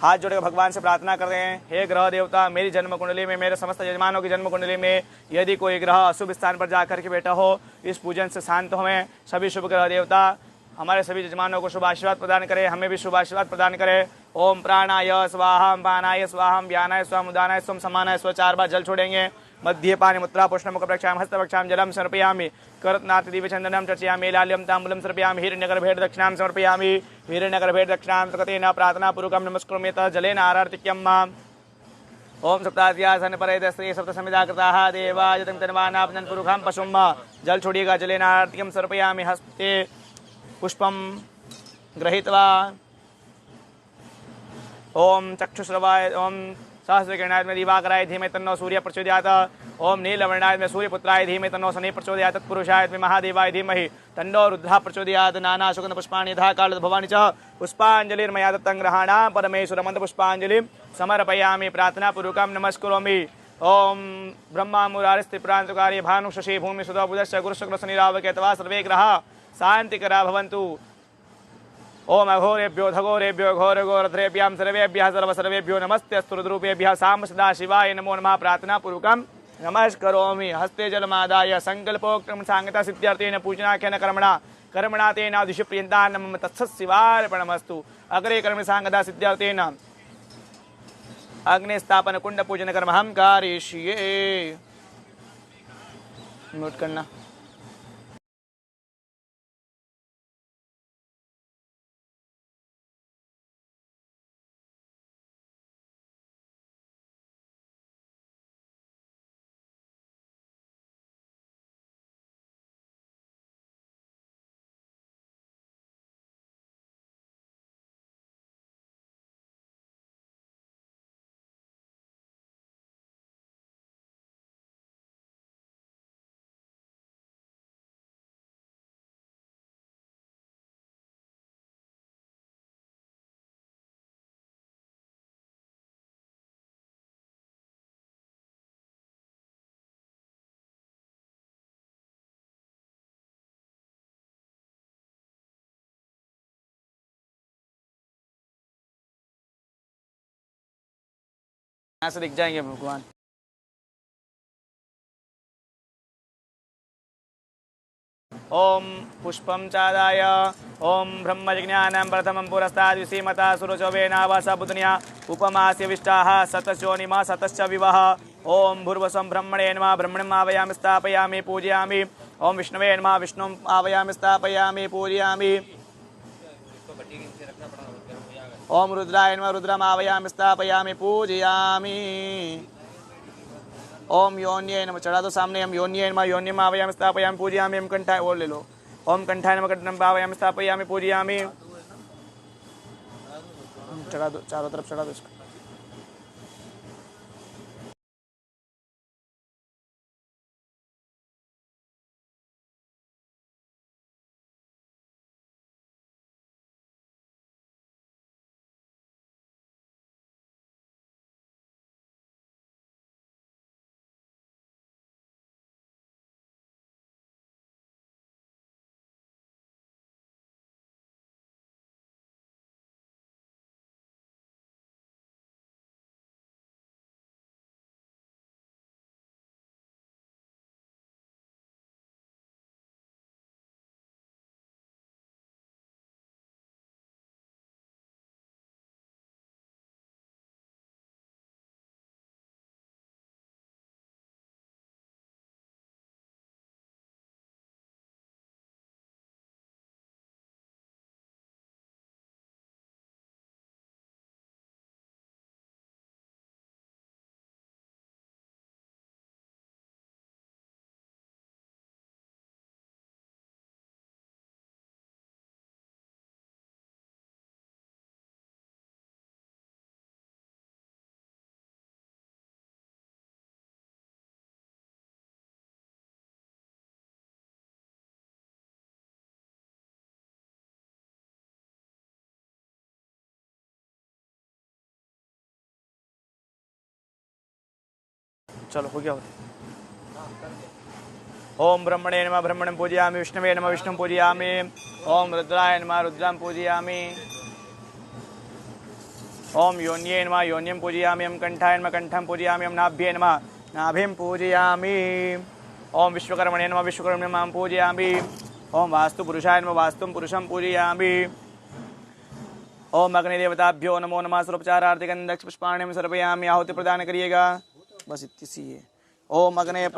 हाथ जोड़कर भगवान से प्रार्थना कर रहे हैं, हे ग्रह देवता, मेरी जन्म कुंडली में, मेरे समस्त यजमानों की जन्म कुंडली में यदि कोई ग्रह अशुभ स्थान पर जाकर के बैठा हो, इस पूजन से शांत हों। सभी शुभ ग्रह देवता हमारे सभी यजमानों को शुभ आशीर्वाद प्रदान करें, हमें भी शुभ आशीर्वाद प्रदान करें। ओम प्राणाय स्वाहा, पानाय स्वाहा, व्यानाय स्वाहा, उदानाय स्वम, समानाय स्व। 4 बार जल छोड़ेंगे। मध्ये पानि मुद्रा पुष्ण मुख प्रक्षाम हस्त प्रक्षाम जलम समर्पयामि। करतनाथ दिव्यचंदनम चर्चयामि। लाल्यम तांबूलम समर्पयामि। हिरण्यगर्भेण दक्षिणां समर्पयामि। हिरण्यगर्भेण दक्षिणां प्रकटेन प्रार्थना पूर्वकं नमस्कुर्मि। जलेन आरार्तिक्यं माम्। ओम सप्ताध्यासन परेद स्त्री सप्त समिधा कृताः देवा यतं तन्वानापनन् पुरुखं पशुं। जल छोड़िएगा। जलेन आरार्तिक्यं समर्पयामि। हस्ते पुष्पं गृहीत्वा ओम चक्षुश्रवाय ओम सहस्रकिरणाय में दिवाकराय धीमहि तन्नो सूर्य प्रचोदयात्। ओम नीलवर्णाय में सूर्यपुत्राय धीमहि तन्नो शनि प्रचोदयात्। तत्पुरुषाय में महादेवाय धीमहि तन्नो रुद्रः प्रचोदयात्। नाना सुगंध पुष्पाणि यथा काल भवानि च पुष्पांजलिर्मया दत्तं ग्रहाणां परमेश्वर मंत्र पुष्पांजलिं समर्पयामि। प्रार्थना पूर्वकं नमस्कुरोमि। ओम ब्रह्मा मुरारिस्त्रिपुरान्तकारी भानु शशि भूमि सुधा बुधश्च गुरुशुक्र शनि राहु केतवः सर्वे ग्रहाः शान्तिकरा भवन्तु। ओम अघोरेभ्यो धघोरेभ्यो घोरघोरध्रेभ्यां सर्वेभ्यः सर्वसर्वेभ्यो नमस्ते स्तुरुद्रूपेभ्यः साम सदा शिवाय नमो नमः। प्रार्थना पूर्वकं नमस्करोमि। हस्ते जलमादाय संकल्पोक्तं सांगता सिद्ध्यर्थेन पूजनाख्यन कर्मणा तेन दिशप्रियन्ता नमः तत्सत् शिवार्पणमस्तु। अग्रे कर्म सांगता सिद्ध्यर्थेन अग्निस्थापन कुंड पूजन कर्म हम करिष्ये। म्यूट करना। यहाँ से दिख जाएंगे भगवान। ओम पुष्पं चादाय ओम ब्रह्मज्ञानं प्रथमं पुरस्ताद् विसीमता सुरचोवेनावासा बुधन्या उपमास्य विष्टाः सतश्चोनिमा सतश्च विवः। ओम भूर्वसं ब्रह्मणे नमः। ब्रह्मणम् आवायामि स्थापयामि पूजयामि। ओम विष्णवे नमः। विष्णुम् आवायामि स्थापयामि पूजयामि। ओम रुद्राय नमः। रुद्रम् आवायामि स्थापयामि पूजयामि। ओम योन्ये नमः। चढ़ा दो सामने। हम योन्ये नमः। योन्यम् आवायामि स्थापयामि पूजयामि। हम कंठाय और ले लो। ओम कंठाय नमः। कंठम् आवायामि स्थापयामि पूजयामि। चढ़ा दो चारों तरफ चढ़ा दो इसको। चलो हो गया। ओम ब्रह्मणे नमः ब्रह्मणं पूजयामि। विष्णवे नमः विष्णुं पूजयामि। ओम रुद्राय नमः रुद्रं पूजयामि। ओम योन्ये नमः योन्यं पूजयामि। ओम कंठाय नमः कंठं पूजयामि। ओम नाभ्ये नमः नाभिं पूजयामि। ओम विश्वकर्मणे नमः विश्वकर्मणं पूजयामि। ओम वास्तु पुरुषाय नमः वास्तुं पुरुषं पूजयामि। ओम अग्निदेवताभ्यो नमो नमः। सर्वोपचारार्थी गंधक पुष्पाणि में सर्पयामि। आहुति प्रदान करिएगा। बस इतनी सी है। ओम अग्नि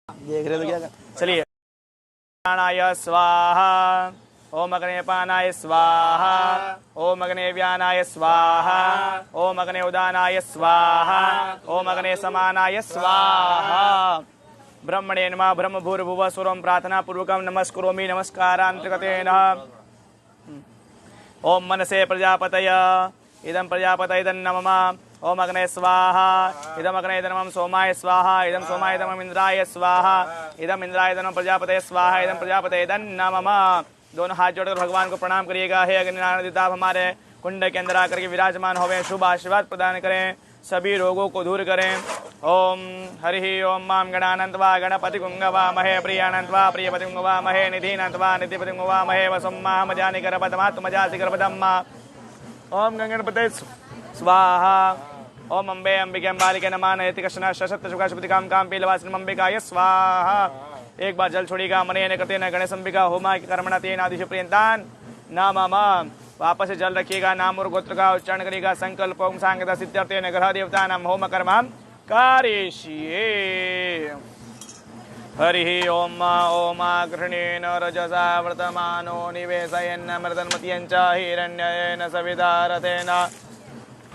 देख रहे तो क्या चलिए। प्राणाय स्वाहा। ओम अग्ने पानाय स्वाहा। ओम अग्ने व्यानाय स्वाहा। ओम अग्ने उदानाय स्वाहा। ओम अग्ने समानाय स्वाहा। ब्रह्मणे नमः ब्रह्म भूर्भुवः स्वरं प्रार्थना पूर्वकं नमस्करोमि नमस्कारान्तर्गतेन। ओम मनसे प्रजापतय इदं प्रजापतये नमः। ओम अग्ने स्वाहा इदम अग्ने इदम सोमाय स्वाहा इदम सोमाय इदम इंद्राय स्वाहा इदम इंद्राय इदम प्रजापते स्वाहा इदम प्रजापते नमः। दोनों हाथ जोड़कर भगवान को प्रणाम करिएगा। हे अग्निनारायण देवता, आप हमारे कुंड के अंदर आकर के विराजमान होवे, शुभ आशीर्वाद प्रदान करें, सभी रोगों को दूर करें। ओम हरि ओम माम गणानंतवा गणपति गुंगवा महे प्रियानंतवा प्रियपति गुंगवा महे निधिनंतवा निधिपति गुंगवा महे वसुम्मा मजानि गर्भदमात्मजासि गर्भदम्मा। ओम गंगणपते स्वाहा। ओम अम्बे अंबिके अम्बालिके नमः नयति कृष्ण शशत्र शुकाशुपति काम काम पीलवासिनी अंबिकाय स्वाहा। एक बार जल छोड़ेगा मने न करते न गणेश अंबिका होमा की कर्मणा तेन आदिश प्रियंतान नमः। वापस से जल रखिएगा, नाम और गोत्र का उच्चारण करिएगा। संकल्प ओम सांगता सिद्ध्यर्थे न ग्रह देवता नाम होम कर्म कारयिष्ये। हरि ओम ओम गृहणेन रजसा वर्तमानो निवेशयन् मृतन्मत्यञ्च हिरण्येन सविता रथेन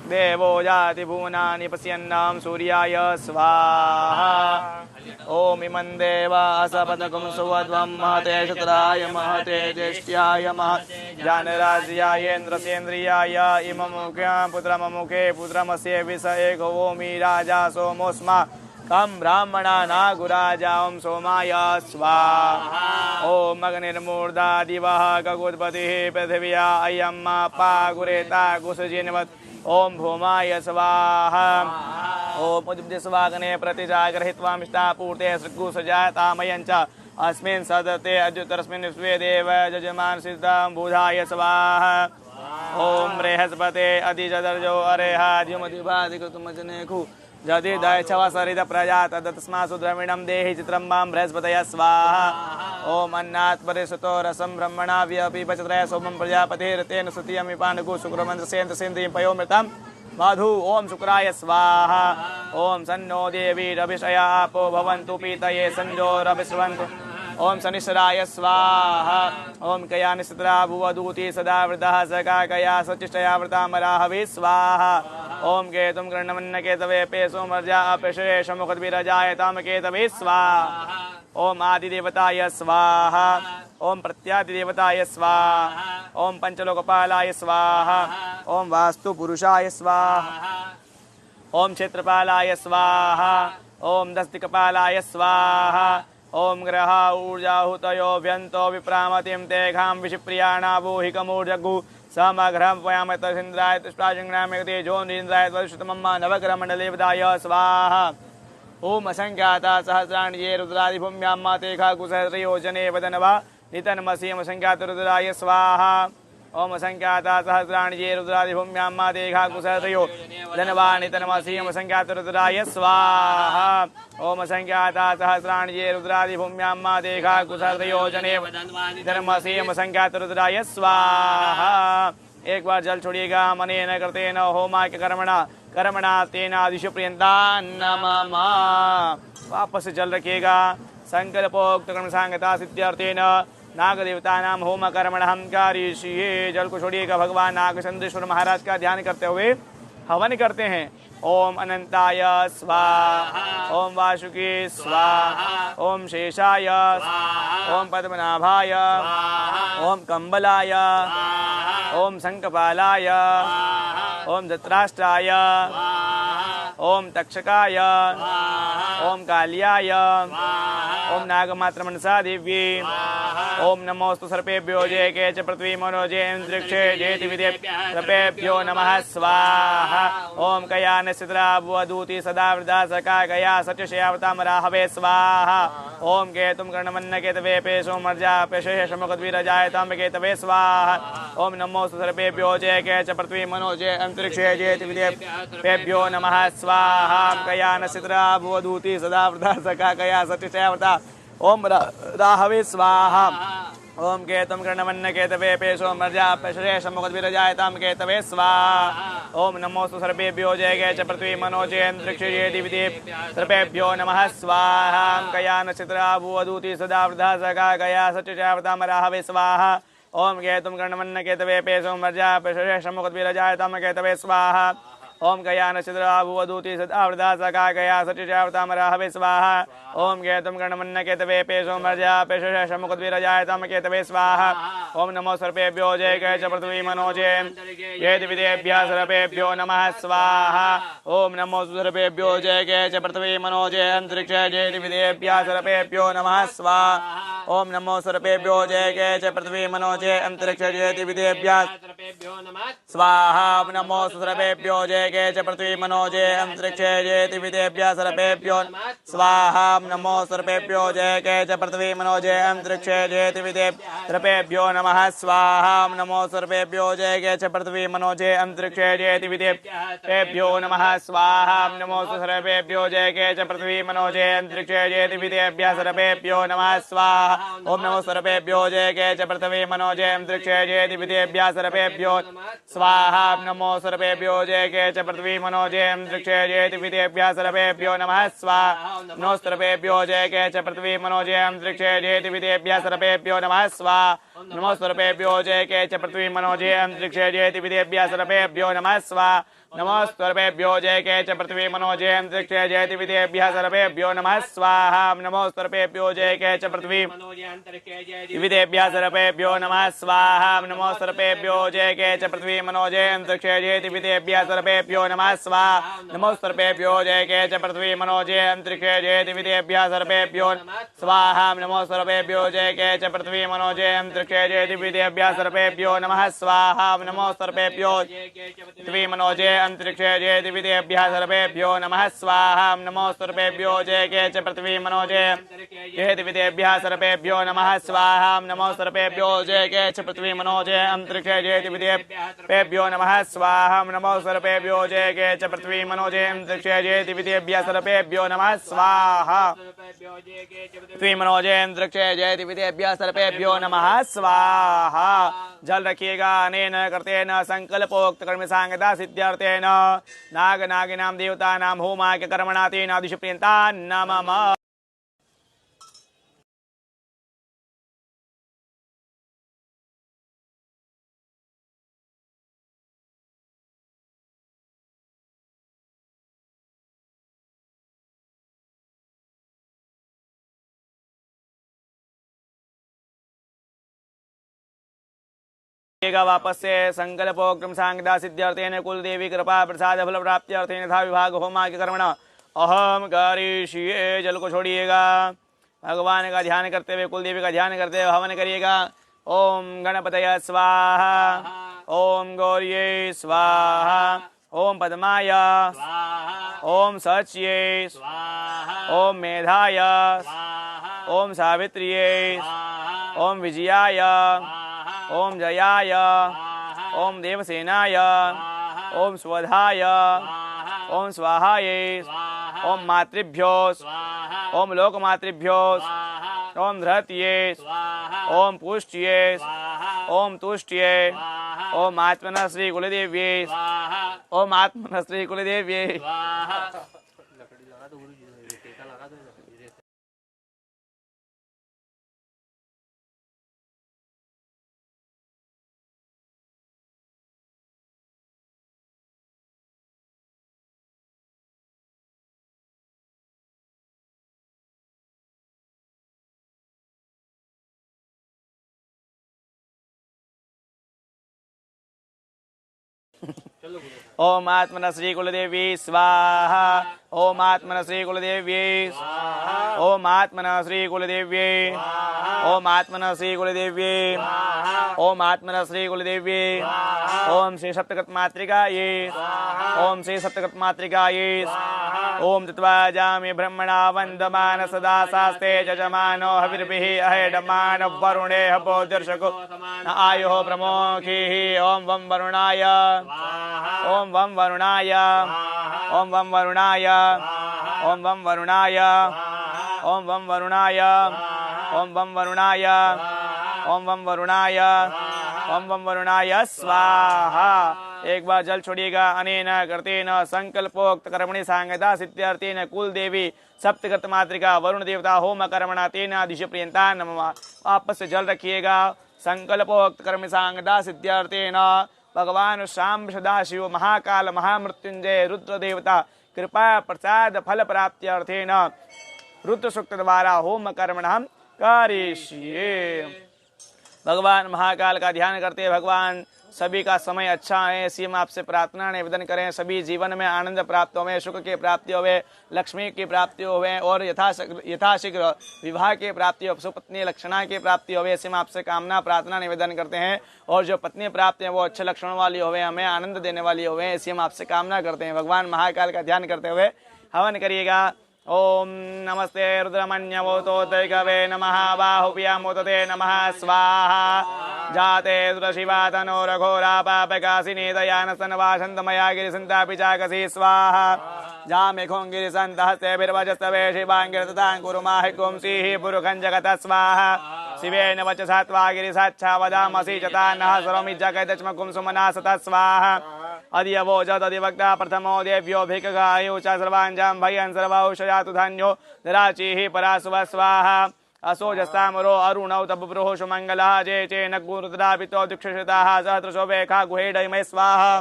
देवो जाति भुवनानि पश्यन्नां सूर्याय स्वाहा। ओम इमं देवासपदकं सुवध्वं महते शतराय महते ज्येष्ठ्याय महते जानराज्यायेन्द्रसेन्द्रियाय इमं मुख्यं पुत्रममुखे पुत्रमस्य विषये ओमि राजा सोमोऽस्मा कं ब्राह्मणा नागुराजा ओम सोमाय स्वाहा। ओम अग्निर्मूर्धा दिवः गगोत्पतिः पृथिव्या अयं पागुरेता कुसजिन्वत् ओम भूमाय स्वाहा। ओम उद्भिद्यस्वागने प्रतिजागरहित्वा मिष्टापूर्ते सृग्गुसजातामयञ्च अस्मिन् सदते अद्युतरस्मिन् विश्वे देव यजमान सिद्धं बुधाय स्वाहा। ओम बृहस्पते अधिजदर्जो अरेहाद्युमधिपाधिकृतमजनेखु यदि दैच्छवा सरित प्रजा तदस्मासु द्रविणं देहि चित्रं मां बृहस्पतये स्वाहा। ओम अन्नात् परिसुतो रसं ब्रह्मणा व्यपीपचत्रय सोमं प्रजापतिर्तेन सुतियमिपानुगु शुक्रमन्त्रसेन्द्रसेन्द्रियं पयोमृतं मधु ओम शुक्राय स्वाहा। ओम सन्नो देवी रभिषया आपो भवन्तु पीतये संजोरभिस्रवन्तु ओम शनिश्चराय स्वाहा। ओम कया निस्त्रा भुवदूति सदा वृतः सका कया सचिष्टया वृतामराहवि स्वाहा। ओम केतुं गृह्णमन्न केतवे पेशो मर्जा अपेशेष मुखद्विरजाय ताम केतवे स्वाहा। ओम आदिदेवताय स्वाहा। ओम प्रत्यादिदेवताय स्वाहा। ओम पंचलोकपालाय स्वाहा। ओम वास्तु पुरुषाय स्वाहा। ओम क्षेत्रपालाय स्वाहा। ओम दस्तिकपालाय स्वाहा। ओम ग्रह ऊर्जाहुतयो व्यंतो विप्रामतिं तेघां विषिप्रियाणावोहिकमूर्जगु समग्रहं वयामतसिन्द्राय तुष्टाजङ्ग्रामेगते जोनिन्द्राय त्वदुष्टमम्मा नवग्रहमण्डलेवदाय स्वाहा। ओम असंख्याता सहस्राणि ये रुद्रादिभूम्यां तेघा कुसहस्रयोजने वदनवा नितन्मसीम संख्यात रुद्राय स्वाहा। ओम असंख्याता सहस्राणि ये रुद्रादिभूम्यां तेघा कुसहस्रयो धनवा नितन्मसीम संख्यात रुद्राय स्वाहा। ओम असंख्याता सहस्राणि ये रुद्रादिभूम्यां तेघा कुसहस्रयोजने धनमसीम संख्यात रुद्राय स्वाहा। एक बार जल छोड़िएगा, मने न करते न होमा के कर्मणा तेनादिशु प्रियंता नमः। वापस से जल रखिएगा। संकल्पोक्त कर्म सांगता सिद्ध्यर्थेन नाग देवता नाम होम कर्मणः कारयिष्ये। जल को छोड़िएगा, भगवान नागचंद्रेश्वर महाराज का ध्यान करते हुए हवन करते हैं। ओम अनंताय स्वाहा। ओम वासुकी स्वाहा। ओम शेषाय स्वाहा। ओम पद्मनाभाय स्वाहा। ओम कंबलाय स्वाहा। ओम शंखपालाय स्वाहा। ओम धृतराष्ट्राय स्वाहा। ओम तक्षकाय स्वाहा। ओम काल्याय स्वाहा। ओम नागमात्र मनसा देवी स्वाहा। ओम नमोस्तु सर्पेभ्यो जय के च पृथ्वी मनोजे अंतरिक्षे जेति विदेभ्यः सर्पेभ्यो नमः स्वाहा। ओम कया नक्षत्रा बुवदूति सदा वृदा सका गया सचशयावतामराहवे स्वाहा। ओम केतुं कर्णमन्न केतवे पेशो मर्जा पेशे शमुखद्विरजाय ताम केतवे स्वाहा। ओम नमोस्तु सर्पेभ्यो जय के च पृथ्वी मनोजे अंतरिक्षे जेति विदेभ्यो नमः स्वाहा। कया नक्षत्रा बुवदूति सदा वृदा सका गया सचशयावता ओम राहवे स्वाहा। ओम केतुं कर्णमन्न केतवे पेशो मर्जा पेशे शमुखद्विरजाय ताम केतवे स्वाहा। ओम नमोस्तु सर्पेभ्यो जय के च पृथ्वी मनोजे अंतरिक्षे जेति विदेभ्यो सर्पेभ्यो नमः स्वाहा। कया नक्षत्रा भुवदूति सदा वृथा सका गया सचशयावतामराहवे स्वाहा। ओम केतुं कर्णमन्न केतवे पेशो मर्जा पेशे शमुखद्विरजाय ताम केतवे स्वाहा। ओम गया नक्षत्रा भुवदूति सदावृता सका गया सचिचावतामरा हवे स्वाहा ओम केतुम गणमन्न केतवे पेशो मर्जा पेश शमुखद्वीरजाय तम केतवे स्वाहा ओम नमो सर्पेभ्यो जय गय च पृथ्वी मनोजे ये दिविदेभ्यः सर्पेभ्यो नमः स्वाहा ओम नमो सर्पेभ्यो जय गय च पृथ्वी मनोजे अंतरिक्ष जय दिविदेभ्यः सर्पेभ्यो नमः स्वाहा ओम नमो सर्पेभ्यो जय गय च पृथ्वी मनोजे अंतरिक्ष जय दिविदेभ्यः स्वाहा ओम नमो सर्पेभ्यो जय गय च पृथ्वी मनोजे अंतरिक्ष जय दिविदेभ्यः सर्पेभ्यो स्वाहा ओम नमो सर्पेभ्यो जय गय च पृथ्वी मनोजे अंतरिक्ष जय दिविदेभ्यः सर्पेभ्यो नमः स्वाहा ओम नमो सर्पेभ्यो जय गय च पृथ्वी मनोजे अंतरिक्ष जय दिविदेभ्यो नमः स्वाहा ओम नमो सर्पेभ्यो जय गय च पृथ्वी मनोजे अंतरिक्ष जय दिविदेभ्यः सर्पेभ्यो नमः स्वाहा ओम नमो सर्पेभ्यो जय गय च पृथ्वी मनोजे अंतरिक्ष जय दिविदेभ्यः सर्पेभ्यो स्वाहा ओम नमो सर्पेभ्यो जय गय च पृथ्वी मनोजे अंतरिक्ष जय दिविदेभ्यः सर्पेभ्यो नमः स्वाहा नमो सर्पेभ्यो जय गय च पृथ्वी मनोजे अंतरिक्ष जय दिविदेभ्यः सर्पेभ्यो नमः स्वाहा नमो सर्पेभ्यो जय गय च पृथ्वी मनोजे अंतरिक्ष जय दिविदेभ्यः सर्पेभ्यो नमः स्वाहा नमो सर्पेभ्यो जय गय च पृथ्वी मनोजे अंतरिक्ष जय दिविदेभ्यः सर्पेभ्यो नमः स्वाहा नमो सर्पेभ्यो जय गय च पृथ्वी दिविदेभ्यः सर्पेभ्यो नमः स्वाहा नमो सर्पेभ्यो जय गय च पृथ्वी मनोजे अंतरिक्ष जय दिविदेभ्यः सर्पेभ्यो नमः स्वाहा नमो सर्पेभ्यो जय गय च पृथ्वी मनोजे अंतरिक्ष जय दिविदेभ्यः सर्पेभ्यो स्वाहा नमो सर्पेभ्यो जय गय च पृथ्वी मनोजे अंतरिक्ष जय दिविदेभ्यः सर्पेभ्यो नमः स्वाहा नमो सर्पेभ्यो पृथ्वी मनोजे अंतरिक्ष जय दिविदेभ्यः सर्पेभ्यो नमः स्वाहा नमो सर्पेभ्यो जय गय च पृथ्वी मनोजे जय दिविदेभ्यः सर्पेभ्यो नमः स्वाहा नमो सर्पेभ्यो जय गय च पृथ्वी मनोजे अंतरिक्ष जय दिविदेभ्यो नमः स्वाहा नमो सर्पेभ्यो जय गय च पृथ्वी मनोजे अंतरिक्ष जय दिविदेभ्यः सर्पेभ्यो नमः स्वाहा पृथ्वी मनोजे अंतरिक्ष जय दिविदेभ्यः सर्पेभ्यो नमः स्वाहा जल रखिएगा अनेन कर्तेन संकल्पोक्त कर्म सांगता सिद्ध्यर्थेन नाग नागिनां देवतानां होमाय कर्मणा तेन आदिशप्रियन्ता नमः। वापस से संकल्पोक्रम सांगदा सिद्ध्यर्थेन कुल देवी कृपा प्रसाद फल प्राप्त्यर्थेन यथा विभाग होमा के कर्मण अहम करिष्ये। जल को छोड़िएगा, भगवान का ध्यान करते हुए कुल देवी का ध्यान करते हुए हवन करिएगा। ओम गणपतये स्वाहा ओम गौर्ये स्वाहा ओम पद्माय ओम सच्ये ओम मेधाय ओम सावित्र्ये ओम विजयाय ओम जयाय ओम देवसेनाय ओम स्वधाय ओम स्वाहाय ओम मातृभ्यो ओम लोकमातृभ्यो ओम धृत्ये ओम पुष्ट्ये ओम तुष्ट्ये ओम आत्मनः श्री कुलदेव्ये ओम आत्मनः श्री कुलदेव्ये। ओम आत्मन श्री कुलदेवी स्वाहा ओम आत्मन श्री कुलदेवी ओम आत्मन श्री कुलदेवी ओम आत्मन श्री कुलदेवी ओम आत्मन श्री कुलदेवी ओम श्री सप्तगत मातृकाये ओम श्री सप्तगत मातृकाये ओम तत्वा जामि ब्रह्मणा वंदमान सदा शास्ते जजमानो हविर्भिः अहेडमान वरुणे हपोदर्शको आयुः प्रमोखिः ओम वं वरुणाय ओम वं वरुणाय ओम वं वरुणाय ओम वं वरुणाय ओम वं वरुणाय ओम वं वरुणाय ओम वं वरुणाय ओम वं वरुणाय स्वाहा। एक बार जल छोड़िएगा। अनेन कर्तेन संकल्पोक्त कर्मणि सांगता सिद्ध्यर्थेन कुल देवी सप्तगत मातृका वरुण देवता होम कर्मणा तेन दिश प्रियंता नमः। वापस से जल रखिएगा। संकल्पोक्त कर्म सांगता सिद्ध्यर्थेन भगवान शाम सदाशिव महाकाल महामृत्युंजय रुद्र देवता कृपा प्रसाद फल प्राप्ति अर्थेन रुद्र सूक्त द्वारा होम कर्मण हम करिष्ये। भगवान महाकाल का ध्यान करते भगवान सभी का समय अच्छा है, इसी में आपसे प्रार्थना निवेदन करें। सभी जीवन में आनंद प्राप्त होवे, सुख की प्राप्ति होवे, लक्ष्मी की प्राप्ति होवे और यथाशीघ्र विवाह की प्राप्ति हो, सुपत्नी लक्षणा की प्राप्ति होवे, इसी में आपसे कामना प्रार्थना निवेदन करते हैं। और जो पत्नी प्राप्त है वो अच्छे लक्षणों वाली होवे, हमें आनंद देने वाली होवे, इसी में आपसे कामना करते हैं। भगवान महाकाल का ध्यान करते हुए हवन करिएगा। ओम नमस्ते रुद्रमन्यवोतोदैकवे नमः बाहुप्यामोदते नमः स्वाहा। जाते दुरशिवा तनोरघोरा पापकासिनी दयानस्तनवासन्तमया गिरिसन्तापि चाकसी स्वाहा। जामेघों गिरिसन्तहस्तेभिर्वचस्तवे शिवाङ्गिरततां कुरुमाहि कुंसीः पुरुखं जगतः स्वाहा। शिवेन वचसा त्वा गिरिसाच्छा वदामसि चता नः सर्वमि जगदच्मकुं सुमना सतः स्वाहा। अधिवोजदधिवक्ता प्रथमो देव्योऽभिकगायो च सर्वाञ्जां भयन् सर्वौषयातु धान्यो निराचिः परासुव स्वाहा। असोजस्तामरो अरुणौ तबुप्रुः सुमङ्गलः जे चेन गुरुद्रापितो दीक्षिताः सहस्रशोभेखा गुहेडमय स्वाहा।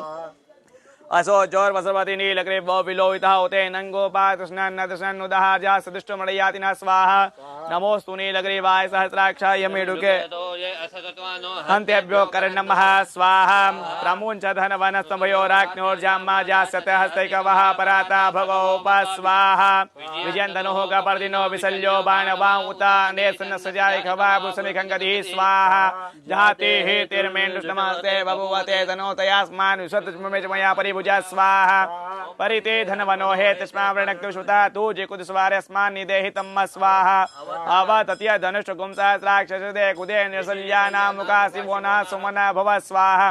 असो जोर्वसवती नीलग्रीवो विलोहितः उते नङ्गोपातृष्णन्नदृष्णन्नुदः जासदुष्टमणयातिना स्वाहा। नमोस्तु नीलग्रीवाय सहस्राक्षाय मेढुके हन्तेभ्यो कर्णमः स्वाहा। प्रमुञ्च धनवनस्तभयोराग्न्योर्जाम्मा जास्यते हस्तैकवः पराता भगोप स्वाहा। विजयन्तनुः कपर्दिनो विशल्यो बाणवां उता नेसन सजाय खवाभूषणिखङ्गतिः स्वाहा। जातिः तिर्मेण्डुष्टमस्ते बभुवते तनोतयास्मान् विशतमया परिभुजा स्वाहा। परिते धनवनो हे तस्मा वृणक्तु श्रुता तु जिकुदस्वार्यस्मान् निदेहि तम्म स्वाहा। अवतत्य धनुष्टुकुं सहस्राक्षसदे कुदे निर्सल्यानां मुखासिमोना सुमना भव स्वाहा।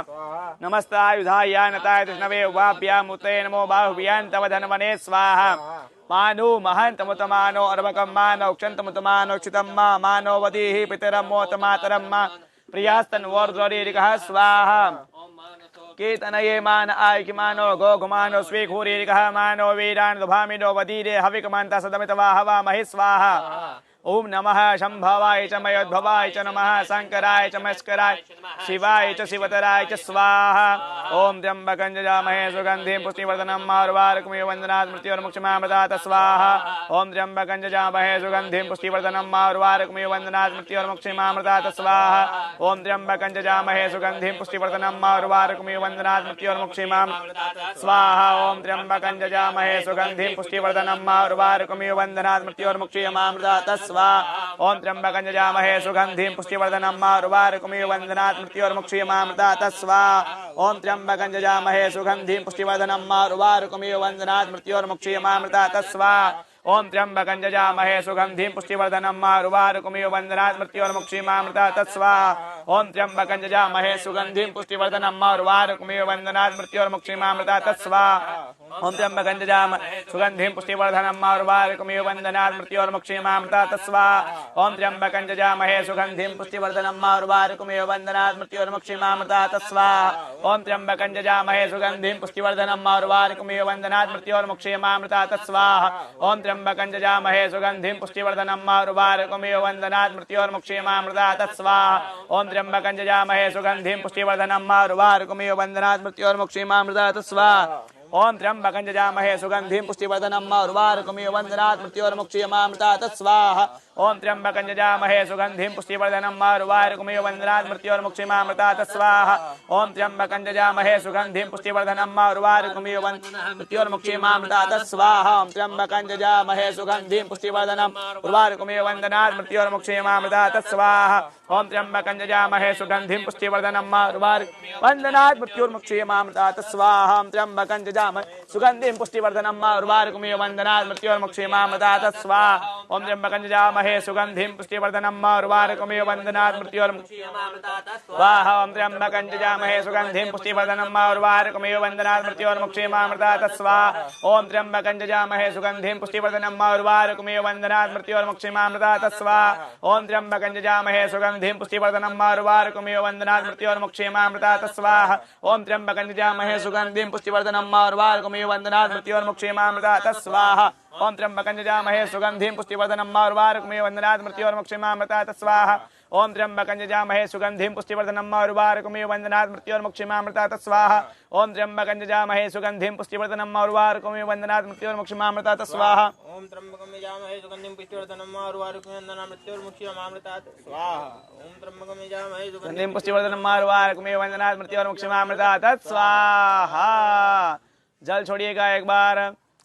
नमस्तायुधाय नताय कृष्णवे उभाभ्यामुते नमो बाहुभ्यां तव धनवने स्वाहा। मानो महन्तमुतमानो अर्वकं मानो क्षन्तमुतमानो क्षितं मानो वदीहि पितरमोतमातरं प्रियास्तन्वोर्ध्वरीरिकः स्वाहा। कीर्तनये मान आयकिमानो गोघुमानो स्वीघूरीरिकः मानो वीरान् दुभामिनो वदीरे हविकमन्त सदमितवा हवामहि स्वाहा। ओम नमः शंभवाय च मयोद्भवाय च नमः शंकराय च मस्कराय शिवाय च शिवतराय च स्वाहा। ओम त्र्यंबकं यजामहे सुगंधिं पुष्टिवर्धनम् उर्वारुकमिव वन्दनात् मृत्योर्मुक्षमामृतात् स्वाहा। ओम त्र्यंबकं यजामहे सुगंधिं पुष्टिवर्धनम् उर्वारुकमिव वन्दनात् मृत्योर्मुक्षमामृतात् स्वाहा। ओम त्र्यंबकं यजामहे सुगंधिं पुष्टिवर्धनम् उर्वारुकमिव वन्दनात् मृत्योर्मुक्षमामृतात् स्वाहा। ओम त्र्यंबकं यजामहे सुगंधिं पुष्टिवर्धनम् उर्वारुकमिव वन्दनात् मृत्योर्मुक्षमामृतात् स्वाहा। ओम त्र्यंबकं यजामहे सुगंधिं पुष्टिवर्धनम् उर्वारुकमिव वन्दनात् मृत्योर्मुक्षमामृतात् स्वाहा। ओम त्र्यंबकं यजामहे सुगंधिं पुष्टिवर्धनम् उर्वारुकमिव वन्दनात् मृत्योर्मुक्षमामृतात् स्वाहा। ओम त्र्यंबकं यजामहे सुगंधिं पुष्टिवर्धनम् उर्वारुकमिव वन्दनात् मृत्योर्मुक्षमामृतात् स्वाहा। ओम त्र्यंबकं यजामहे सुगंधिं पुष्टिवर्धनम् उर्वारुकमिव वन्दनात् मृत्योर्मुक्षमामृतात् स्वाहा। ओम त्र्यंबकं यजामहे सुगंधिं पुष्टिवर्धनम् उर्वारुकमिव वन्दनात् मृत्योर्मुक्षमामृतात् स्वाहा। ओम त्र्यंबकं यजामहे सुगंधिं पुष्टिवर्धनम् उर्वारुकमिव वन्दनात् मृत्योर्मुक्षमामृतात् स्वाहा। ओम त्र्यंबकं यजामहे सुगंधिं पुष्टिवर्धनम् उर्वारुकमिव वन्दनात् मृत्योर्मुक्षमामृतात् स्वाहा। ओम त्र्यंबकं यजामहे सुगंधिं पुष्टिवर्धनम् उर्वारुकमिव वन्दनात् मृत्योर्मुक्षमामृतात् स्वाहा। ओम त्र्यंबकं यजामहे सुगंधिं पुष्टिवर्धनम् उर्वारुकमिव वन्दनात् मृत्योर्मुक्षमामृतात् स्वाहा। ओम त्र्यंबकं यजामहे सुगंधिं पुष्टिवर्धनम् उर्वारुकमिव वन्दनात् मृत्योर्मुक्षमामृतात् स्वाहा। ओम त्र्यंबकं यजामहे सुगंधिं पुष्टिवर्धनम् उर्वारुकमिव वन्दनात् मृत्योर्मुक्षमामृतात् स्वाहा। ओम त्र्यंबकं यजामहे सुगंधिं पुष्टिवर्धनम् उर्वारुकमिव वन्दनात् मृत्योर्मुक्षमामृतात् स्वाहा। ओम त्र्यंबकं यजामहे सुगंधिं पुष्टिवर्धनम् उर्वारुकमिव वन्दनात् मृत्योर्मुक्षमामृतात् स्वाहा। ओम त्र्यंबकं यजामहे सुगंधिं पुष्टिवर्धनम् उर्वारुकमिव वन्दनात् मृत्योर्मुक्षमामृतात् स्वाहा। ओम त्र्यंबकं सुगंधिं पुष्टिवर्धनम् उर्वारुकमिव वन्दनात् मृत्योर्मुक्षमामृतात् स्वाहा। ओम त्र्यंबकं यजामहे सुगंधिं पुष्टिवर्धनम् उर्वारुकमिव वन्दनात् मृत्योर्मुक्षमामृतात् स्वाहा। ओम त्र्यंबकं यजामहे सुगंधिं पुष्टिवर्धनम् उर्वारुकमिव वन्दनात् मृत्योर्मुक्षमामृतात् स्वाहा। ओम त्र्यंबकं यजामहे सुगंधिं पुष्टिवर्धनम् उर्वारुकमिव वन्दनात् मृत्योर्मुक्षमामृतात् स्वाहा। ओम त्र्यंबकं यजामहे सुगंधिं पुष्टिवर्धनम् उर्वारुकमिव वन्दनात् मृत्योर्मुक्षमामृतात् स्वाहा। ओम त्र्यंबकं यजामहे सुगंधिं पुष्टिवर्धनम् उर्वारुकमिव वन्दनात् मृत्योर्मुक्षमामृतात् स्वाहा। ओम त्र्यंबकं यजामहे सुगंधिं पुष्टिवर्धनम् उर्वारुकमिव वन्दनात् मृत्योर्मुक्षमामृतात् स्वाहा। ओम त्र्यंबकं यजामहे सुगंधिं पुष्टिवर्धनम् उर्वारुकमिव वंदनात् मृत्योर्मुक्षीमामृतात् स्वाहा ओम त्र्यंबकं यजामहे सुगंधिं पुष्टिवर्धनम् उर्वारुकमिव वंदनात् मृत्योर्मुक्षीमामृतात् स्वाहा ओम त्र्यंबकं यजामहे सुगंधिं पुष्टिवर्धनम् उर्वारुकमिव वंदनात् मृत्योर्मुक्षीमामृतात् स्वाहा ओम त्र्यंबकं यजामहे सुगंधिं पुष्टिवर्धनम् उर्वारुकमिव वंदनात् मृत्योर्मुक्षीमामृतात् स्वाहा। जल छोड़िएगा एक बार।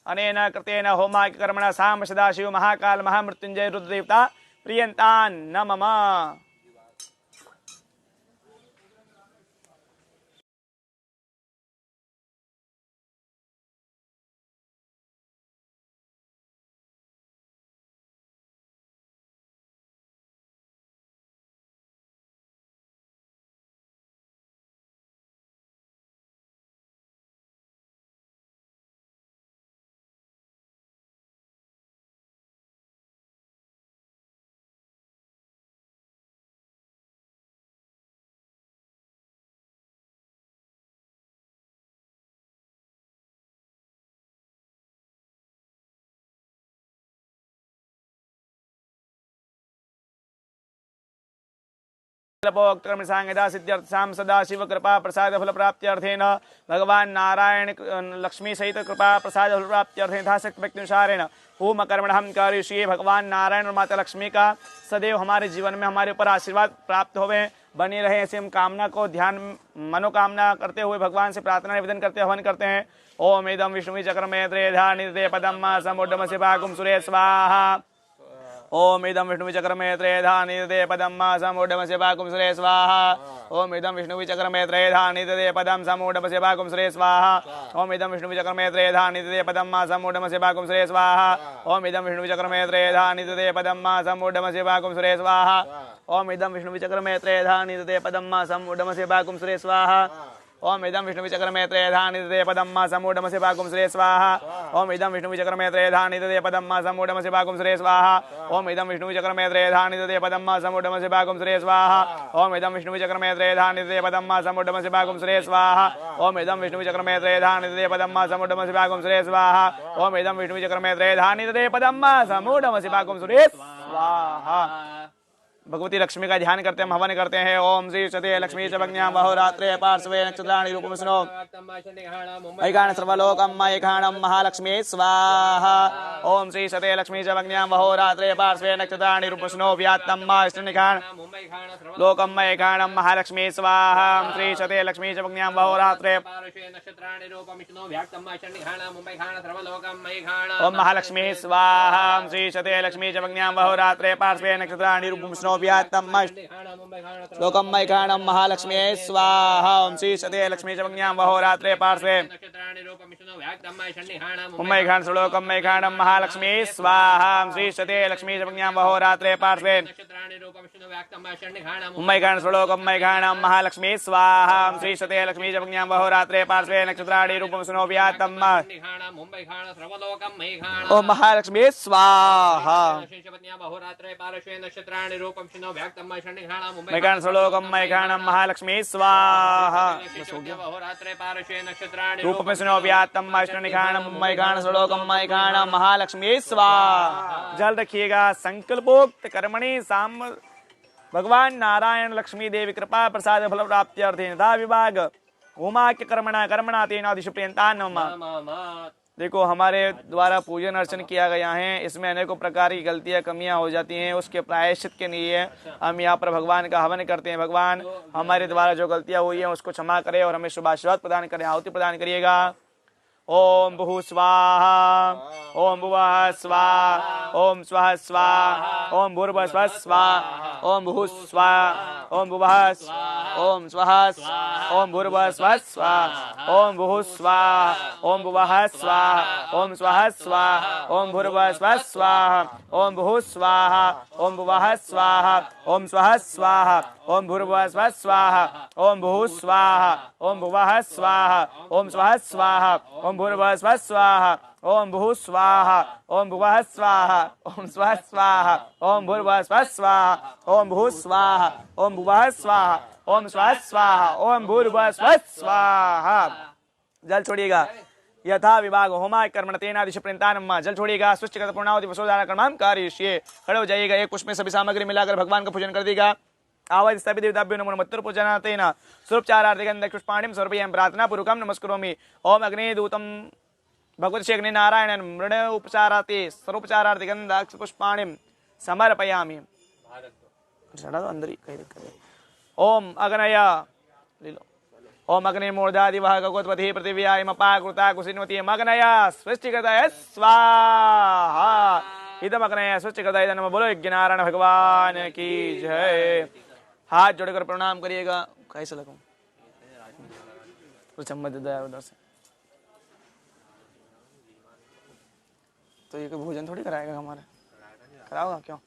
अनेन कृतेन होमाख्य कर्मणा साम सदाशिव महाकाल महामृत्युंजय रुद्रदेवता प्रियंतान् नमः। सिद्ध्यर्थां सदाशिव कृपा प्रसाद फल प्राप्त्यर्थेन भगवान नारायण लक्ष्मी सहित कृपा प्रसाद फल प्राप्त्यर्थेन यथाशक्ति व्यक्ति अनुसारेण होम कर्मण हम करिष्ये। भगवान नारायण और माता लक्ष्मी का सदैव हमारे जीवन में हमारे ऊपर आशीर्वाद प्राप्त होवे बनी रहे, ऐसे हम कामना को ध्यान मनोकामना करते हुए भगवान से प्रार्थना निवेदन करते हवन करते हैं। ओम इदं विष्णु चक्रमे त्रेधा निदे पदम समुद्रम शिवाकुम सुरे स्वाहा ओम इदं विष्णु चक्रमे त्रेधा निदे पदम समुद्रम शिवाकुम सुरे स्वाहा ओम इदं विष्णु चक्रमे त्रेधा निदे पदम समुद्रम शिवाकुम सुरे स्वाहा ओम इदं विष्णु चक्रमे त्रेधा निदे पदम समुद्रम शिवाकुम सुरे स्वाहा ओम इदं विष्णु चक्रमे त्रेधा निदे पदम समुद्रम शिवाकुम सुरे स्वाहा ओम इदं विष्णु चक्रमे त्रेधा निदे पदम समुद्रम शिवाकुम सुरे स्वाहा ओम इदं विष्णु चक्रमे त्रेधा निदे पदम समुद्रम शिवाकुम सुरे स्वाहा ओम इदं विष्णु चक्रमे त्रेधा निदे पदम समुद्रम शिवाकुम सुरे स्वाहा ओम इदं विष्णु चक्रमे त्रेधा निदे पदम समुद्रम शिवाकुम सुरे स्वाहा ओम इदं विष्णु चक्रमे त्रेधा निदे पदम समुद्रम शिवाकुम सुरे स्वाहा ओम इदं विष्णु चक्रमे त्रेधा निदे पदम समुद्रम शिवाकुम सुरे स्वाहा ओम इदं विष्णु चक्रमे त्रेधा निदे पदम समुद्रम शिवाकुम सुरे स्वाहा। भगवती लक्ष्मी का ध्यान करते हैं, हवन करते हैं। ओम श्री सते लक्ष्मी चवज्ञां बहुरात्रे पार्श्वे नक्षत्राणि रूपं स्नो ऐकान सर्वलोकं मयिकाणं महालक्ष्मी स्वाहा ओम श्री सते लक्ष्मी चवज्ञां बहुरात्रे पार्श्वे नक्षत्राणि रूपं स्नो व्यात्तं माष्टनिकाण लोकं मयिकाणं महालक्ष्मी स्वाहा ओम श्री सते लक्ष्मी चवज्ञां बहुरात्रे ओम महालक्ष्मी स्वाहा ओम श्री सते लक्ष्मी चवज्ञां बहुरात्रे पार्श्वे नक्षत्राणि रूपं स्नो लोकं मयिकाणं महालक्ष्मी स्वाहा ओम श्री सते लक्ष्मी चवज्ञां बहुरात्रे पार्श्वे मयिकाण श्लोकं मयिकाणं महालक्ष्मी स्वाहा ओम श्री सते लक्ष्मी चवज्ञां बहुरात्रे पार्श्वे मयिकाण श्लोकं मयिकाणं महालक्ष्मी स्वाहा ओम श्री सते लक्ष्मी चवज्ञां बहुरात्रे पार्श्वे नक्षत्राणि रूपं स्नोव्यात्तम् ओम महालक्ष्मी स्वाहा मयिकाण श्लोकं मयिकाणं महालक्ष्मी स्वाहा रूपं स्नोव्यात्तम् अष्टनिकाणं मयिकाण श्लोकं मयिकाणं महालक्ष्मी स्वाहा। जल रखिएगा। संकल्पोक्त कर्मणि साम भगवान नारायण लक्ष्मी देवी कृपा प्रसाद फल प्राप्त्यर्थे यथा विभाग होमाख्य कर्मणा कर्मणा तेनादिशु प्रियंतान् नमः। देखो हमारे द्वारा पूजन अर्चन किया गया है, इसमें अनेकों प्रकार की गलतियां कमियां हो जाती हैं, उसके प्रायश्चित के लिए हम यहाँ पर भगवान का हवन करते हैं। भगवान हमारे द्वारा जो गलतियां हुई हैं उसको क्षमा करे और हमें शुभाशीर्वाद प्रदान करें। आहुति प्रदान करिएगा। ओम भूः स्वाहा ओम भुवः स्वाहा ओम स्वः स्वाहा ओम भूर्भुवः स्वः स्वाहा ओम भूः स्वाहा ओम भुवः ओम स्वः ओम भूर्भुवः स्वः स्वाहा ओम भूः स्वाहा ओम भुवः स्वाहा ओम स्वः स्वाहा ओम भूर्भुवः स्वः स्वाहा ओम भूः स्वाहा ओम भुवः स्वाहा ओम स्वः स्वाहा ओम भूर्भुवः स्वः स्वाहा ओम भूः स्वाहा ओम भुवः स्वाहा ओम स्वः स्वाहा ओम भूर्भुवः स्वः स्वाहा ओम भूः स्वाहा ओम भुवः स्वाहा ओम स्वः स्वाहा ओम भूर्भुवः स्वः स्वाहा ओम भूः स्वाहा ओम भुवः स्वाहा ओम स्वः स्वाहा ओम भूर्भुवः स्वः स्वाहा। जल छोड़िएगा। यथा विभाग होमा कर्मण तेनादिश प्रियंतान् जल छोड़िएगा। स्वच्छगत पूर्णावधि वसोधारा कर्मां कारयिष्ये। खड़े हो जाइएगा। एक पुष्प में सभी सामग्री मिलाकर भगवान का पूजन कर देगा। आवज सभी देवताभ्यो नमो नमः पूजनातेन स्वरूपचारार्थिकं दक्षपुष्पाणिं समर्पयामि प्रार्थना पूर्वकं नमस्करोमि। ओम अग्निदूतं भगवत श्री अग्नि नारायण मृण उपचाराते स्वरूपचारार्थिकं दक्षपुष्पाणिं समर्पयामि। चढ़ा दो अंदर ही, कहीं दिक्कत है। ओम अग्नय ले लो। ओम अग्नि मूर्धादि वह गगोत्पति पृथिव्याय मपाकृता कुसिन्वती मग्नय सृष्टिकृतय स्वाहा इदम अग्नय सृष्टिकृतय नमः। बोलो यज्ञ नारायण भगवान की जय। हाथ जोड़कर प्रणाम करिएगा। कैसे लगूं कुछ सम्मत दया उधर से, तो ये कोई भोजन थोड़ी कराएगा हमारे, कराओगा क्यों?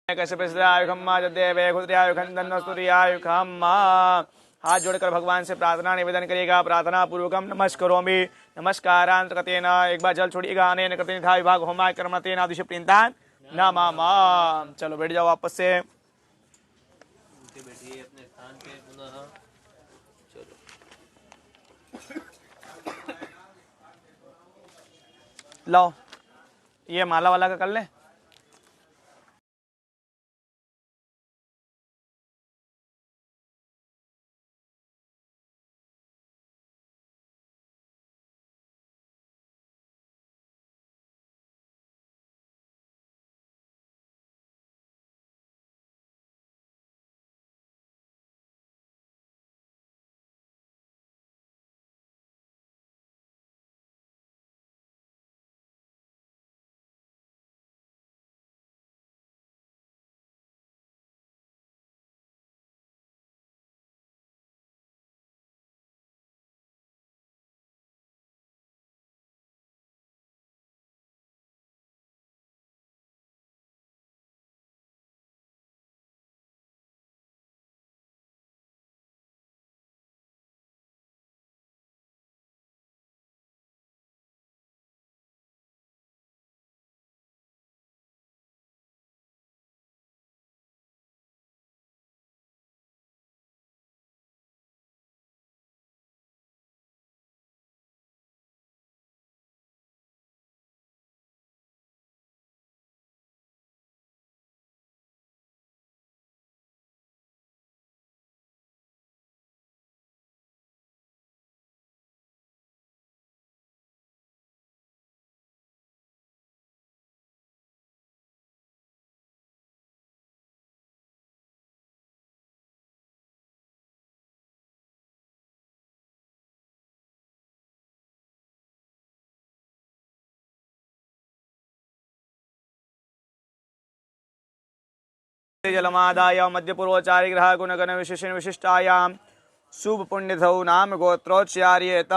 कैसे हाथ जोड़कर भगवान से प्रार्थना निवेदन करिएगा। प्रार्थना पूर्वकम नमस्करोमि नमस्कारांत कतेन। एक बार जल छोड़िएगा। अनेन कृतेन था विभाग होमाय कर्मतेन आदिश प्रींतान नमः। चलो बैठ जाओ वापस से। बैठिए अपने स्थान पे पुनः। चलो लाओ ये माला वाला का कर ले। जलमादाय मध्य पूर्वचारी ग्रह गुणगण विशेषण विशिष्टायाम शुभ पुण्यधौ नाम गोत्रोच्चार्येत।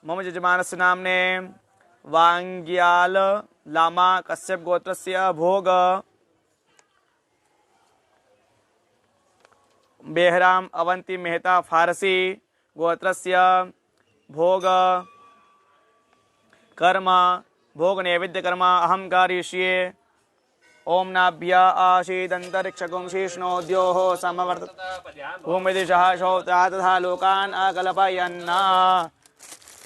मम यजमानस्य नामने वांग्याल लामा कश्यप गोत्रस्य भोग बेहराम अवंती मेहता फारसी गोत्रस्य भोग कर्म भोग नैवेद्य कर्म अहं कारयिष्ये। ओम नाभ्या आशीदंतरिक्षगुं शीर्ष्णोद्योः समवर्तत भूमिदिशः शौत्रा तथा लोकान् अकल्पयन्ना।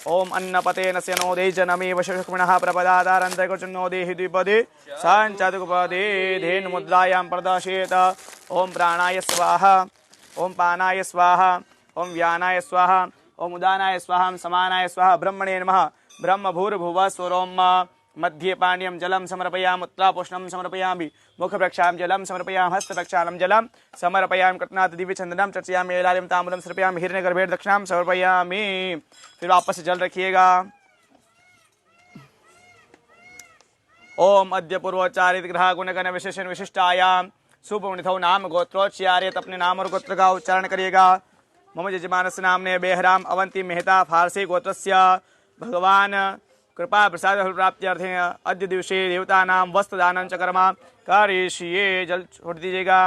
ओम अन्नपतेन स्यनोदे च नमे वशुष्मिणः प्रपदादारन्तकुचुन्नोदे हि द्विपदे साञ्चतुपदे धेनुमुद्रायां प्रदर्शयेत। ओम प्राणाय स्वाहा ओम पानाय स्वाहा ओम व्यानाय स्वाहा ओम उदानाय स्वाहा समानाय स्वाहा। ब्रह्मणे नमः। ब्रह्म भूर्भुवः स्वरोम मध्ये पानीयं जलं समर्पयामि उत्तरापोषणं समर्पयामि मुख प्रक्षालनं जलं समर्पयामि हस्त प्रक्षालनं जलं समर्पयामि कृतनाथ दिव्य चंदनम चर्चयामि एलालिम ताम्बूलम समर्पयामि हिरण्यगर्भेर दक्षिणां समर्पयामि। फिर वापस से जल रखिएगा। ओम अद्य पूर्वोच्चारित ग्रह गुणगण विशेषण विशिष्टायाम सुपुण्यथौ नाम गोत्रोच्चार्येत। अपने नाम और गोत्र का उच्चारण करिएगा। मम यजमानस्य नामने बेहराम अवंती मेहता फारसी गोत्रस्य भगवान कृपा प्रसाद प्राप्त्यर्थे अद्य दिवसे देवतानां वस्त्रदानं च कर्म करिष्ये। जल छोड़ दीजिएगा।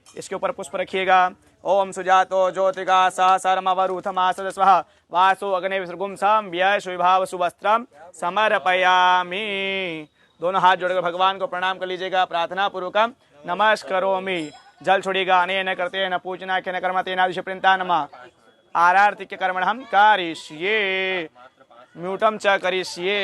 इसके ऊपर पुष्प रखिएगा। ओम सुजातो ज्योतिका सहसरमवरूथमासद स्वः वासो अग्ने विसर्गुं संव्यय सुविभाव सुवस्त्रं समर्पयामि। दोनों हाथ जोड़कर भगवान को प्रणाम कर लीजिएगा। प्रार्थना पूर्वकम नमस्करोमि। जल छोड़िएगा। अनेन कर्तेन पूजनाख्येन कर्मतेनादिश प्रींता नमः। आरार्तिक्य कर्मणं करिष्ये। म्यूटम च करिष्ये।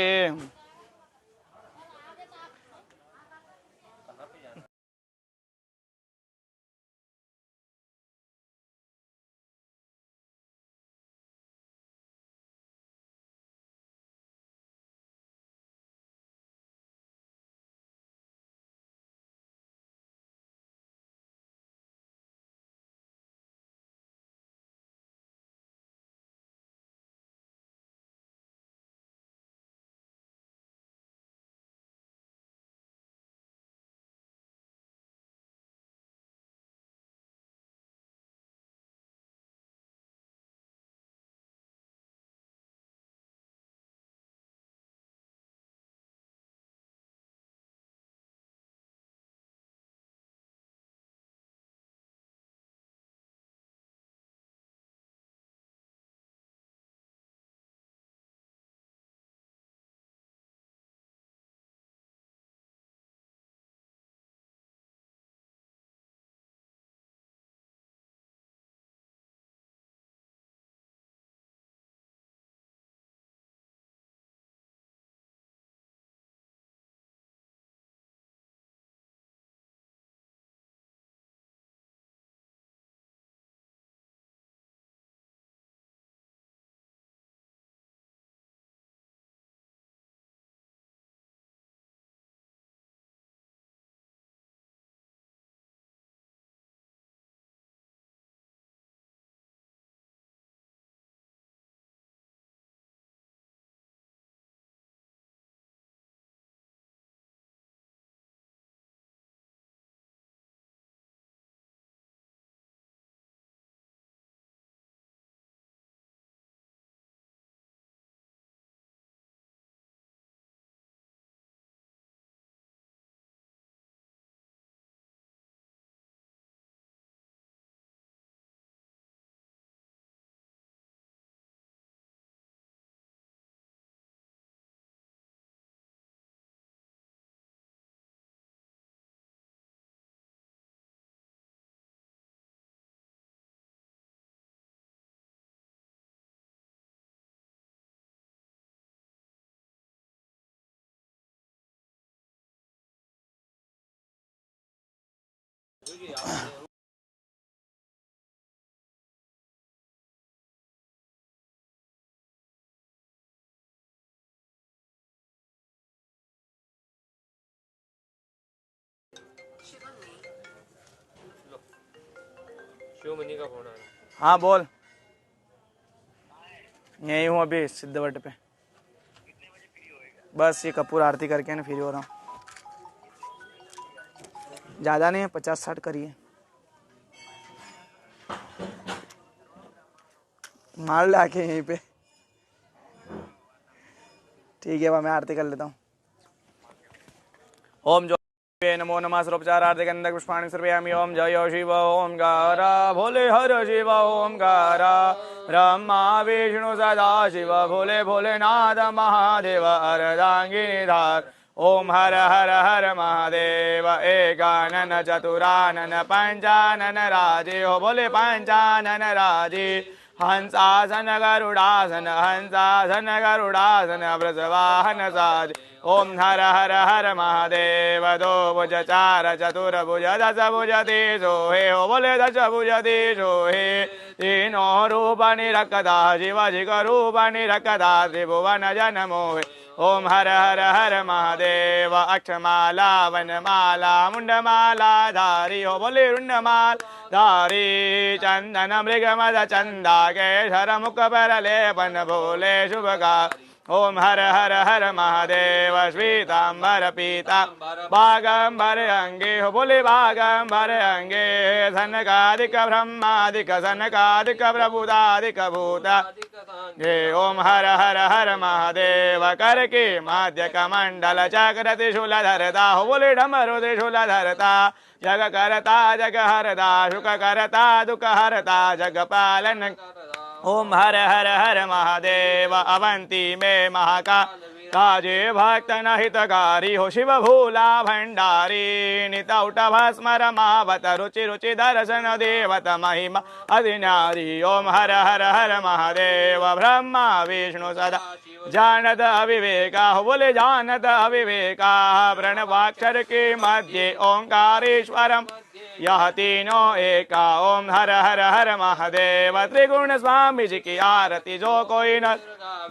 शिवमणि का फोन आ रहा है। हाँ बोल। यही हूँ अभी सिद्धवट पे। बस ये कपूर आरती करके ना फ्री हो रहा हूँ। ज़्यादा नहीं है, 50-60 करिए। मार ला के यहीं पे। ठीक है, मैं आरती कर लेता हूँ। ओम जो नमो नमः सर्वोपचारार्थे गंधक पुष्पाणि सर्वयामि। ओम जय शिव ओंकार भोले हर शिव ओंकार ब्रह्मा विष्णु सदा शिव भोले भोलेनाथ महादेव अर्धांगिनी धार। ओम हर हर हर महादेव एकानन चतुरानन पंचानन राजे हो बोले पंचानन राजे। हंसासन गरुड़ासन हंसासन गरुड़ासन वृषवाहन साज। ओम हर हर हर महादेव दो भुज चार चतुर्भुज दश भुज तेजो हे हो बोले दश भुज तेजो हे। तीनों रूप निरकदा शिव जिग रूप निरकदा त्रिभुवन जन मोहे। ओम हर हर हर महादेव अक्षमाला वनमाला मुंडमाला धारी हो बोले रुंडमाल धारी। चंदन मृगमद चंदा केशर मुख पर लेपन भोले शुभगा। ओम हर हर हर महादेव श्वेतांबर पीता बागंबर अंगे हो बोले बागंबर अंगे। सनकादिक ब्रह्मादिक सनकादिक प्रभुदादिक भूता हे। ओम हर हर हर महादेव कर के माध्य कमंडल चक्र त्रिशूल धरता हो बोले डमरू त्रिशूल धरता। जग करता जग हरता सुख करता दुख हरता जग पालन। ओम हर हर हर महादेव अवंती में महाका काजे भक्त नहितकारी हो शिव भूला भंडारी। नितौट भस्म रमावत रुचि रुचि दर्शन देवत महिमा अधिनारी। ओम हर हर हर महादेव ब्रह्मा विष्णु सदा जानत अविवेका बोले जानत अविवेका प्रणवाक्षर के मध्य ओंकारेश्वरम यह तीनों एका ओम हर हर हर महादेव त्रिगुण स्वामी जी की आरती जो कोई न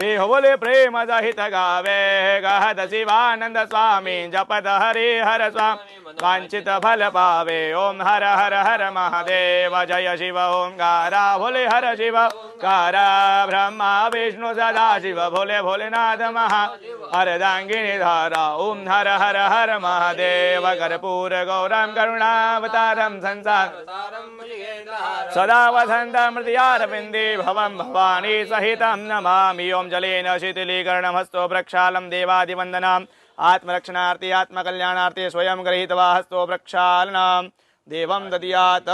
देह बोले प्रेम सहित गावे गहत शिवानंद स्वामी जपत हरि हर स्वामी वांछित फल पावे ओम हर हर हर महादेव जय शिव ओंकारा भोले हर शिव कारा ब्रह्मा विष्णु सदा शिव भोले भोलेनाथ महा अर्धांगिनी धारा ओम हर हर हर महादेव कर्पूर गौरम करुणावतारम संसार सदा वसंत मृत्यारविंदे भवम भवानी सहितं नमामि ओम जलेन शीतलीकरणं हस्तो प्रक्षालं देवादिवंदनम् आत्मरक्षणार्थे आत्मकल्याणार्थे स्वयं गृहीत्वा हस्तो प्रक्षालनं देवं दद्यात्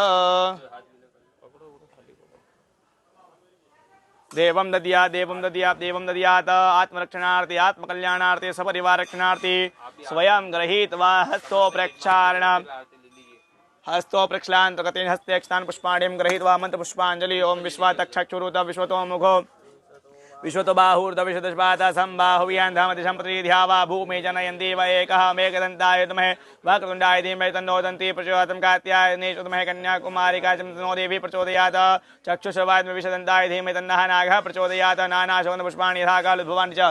देवं दद्यात् देवं दद्यात् देवं दद्यात् आत्मरक्षणार्थे आत्मकल्याणार्थे सपरिवार रक्षणार्थे स्वयं गृहीत्वा हस्तो प्रक्षालनं हस्तो प्रक्षालनं गतेन हस्ते क्षान पुष्पाणिं गृहीत्वा मंत्र पुष्पांजलि ओम विश्वातक्षुरुत विश्वतो मुखो विश्वतो बाहुर्दविशदशपाता संबाहुव्यान्धामति सम्प्रति ध्यावा भूमि जनयन्ति व एकः मेघदन्ताय विद्महे वक्रतुण्डाय धीमहि तन्नो दन्ति प्रचोदयात् कात्यायने विद्महे कन्याकुमारिका तन्नो देवी प्रचोदयात् चक्षुषवाद्मि विशदन्ताय धीमहि तन्नः नागः प्रचोदयात् नानाशोधपुष्पाणि यथा कालुद्भवानि च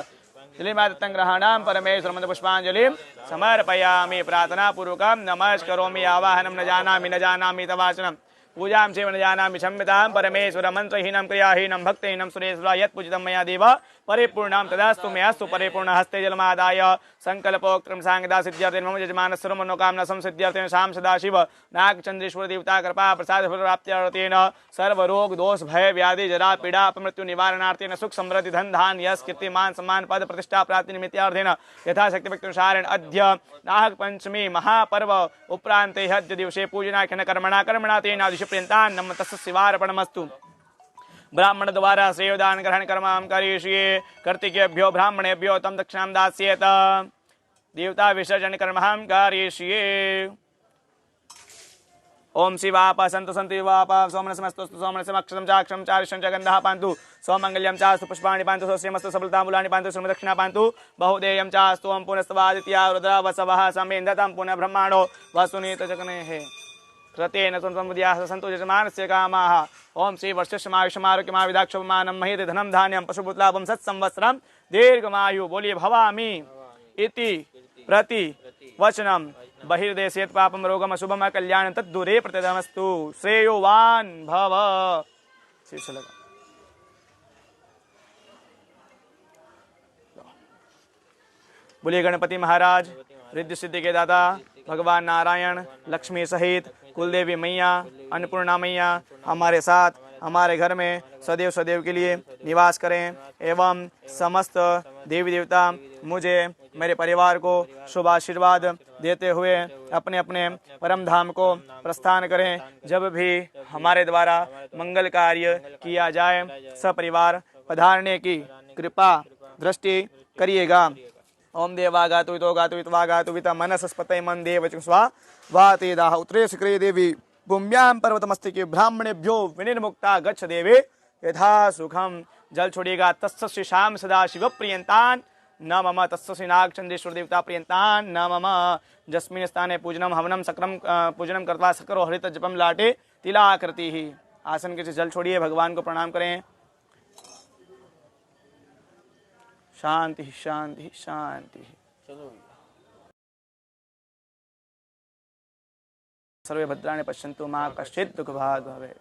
जलिमादत्तं ग्रहाणां परमेश्वर मंत्रपुष्पाञ्जलिं समर्पयामि प्रार्थनापूर्वकं नमस्करोमि आवाहनं न जानामि तवाचनं पूजां सेव न जानामि क्षम्यतां परमेश्वर मंत्रहीनं क्रियाहीनं भक्तिहीनं सुरेश्वर यत् पूजितं मया देव परिपूर्णं तदास्तु मे अस्तु परिपूर्ण हस्ते जलमादाय संकल्पोक्तं सांगदा सिद्ध्यर्थे मम यजमानस्य सर्वमनोकामना संसिद्ध्यर्थे शाम सदाशिव नागचंद्रेश्वर देवता कृपा प्रसाद प्राप्त्यर्थेन सर्वरोग दोष भय व्याधि जरा पीड़ा अपमृत्यु निवारणार्थेन सुख समृद्धि धन धान यश कीर्ति मान सम्मान पद प्रतिष्ठा प्राप्ति निमित्तार्थेन यथाशक्ति व्यक्तिनुसारेण अद्य नाग पंचमी महापर्व उपरान्ते हद्य दिवसे पूजनाख्यन कर्मणा तेन आदिशपर्यन्तान् नम तस्य शिवार्पणमस्तु ब्राह्मण द्वारा श्रेयोदान ग्रहण कर्म करिष्ये कर्तिकेभ्यो ब्राह्मणेभ्यो तम दक्षिणां दास्येत देवता विसर्जन कर्म करिष्ये ओम शिवाप संतु संतु वाप सोमनसमस्तु सोमनसमक्षरं चाक्षरं चारिषं च गन्धः पान्तु सौमंगल्यं चास्तु पुष्पाणि पान्तु स्वस्यमस्तु सबलताम्बूलानि पान्तु श्रीमदक्षिणा पान्तु बहुदेयं चास्तु ओम पुनस्तवादित्या रुद्रा वसवः समेन्दतं पुनः ब्रह्माणो वसुनीत जगनेः कृतेन संसमुद्याः सन्तु यजमानस्य कामाः ओम श्री वर्षस्यमायुषमारोग्यमाविदाक्षोपमानं महीते धनं धान्यं पशुपुत्राभं सत्संवत्सरं दीर्घमायु बोलिए भवामि इति प्रति वचनम बहिर्देशेत पापम रोगम अशुभम कल्याण तद्दूरे प्रतिदमस्तु श्रेयोवान भव शीर्ष लगा बोलिए गणपति महाराज रिद्धि सिद्धि के दाता भगवान नारायण लक्ष्मी सहित कुलदेवी मैया अन्नपूर्णा मैया हमारे साथ हमारे घर में सदैव सदैव के लिए निवास करें एवं समस्त देवी देवता मुझे मेरे परिवार को शुभ आशीर्वाद देते हुए अपने अपने परम धाम को प्रस्थान करें। जब भी हमारे द्वारा मंगल कार्य किया जाए सपरिवार पधारने की कृपा दृष्टि करिएगा। ओम देवा गातु तो गातु इत्वा गातु विता मनसस्पतये मन देव स्वा वातेदाह उत्तरे शिखरे देवी भूम्यां पर्वतमस्तिके ब्राह्मणेभ्यो विनिर्मुक्ता गच्छ देवे यथा सुखम। जल छोड़िएगा। तस्य श्री श्याम सदाशिव प्रियंतान न मम तस्य श्री नागचंद्रेश्वर देवता प्रियंतान न मम। जस्मिन् स्थाने पूजनम हवनम सक्र पूजनम करवा सकरो हरित जपम लाटे तिलाकृति ही। आसन के जल छोड़िए, भगवान को प्रणाम करें। शांति शांति शांति। सर्वे भद्राणि पश्यन्तु मा कश्चित् दुःख भाग् भवेत्।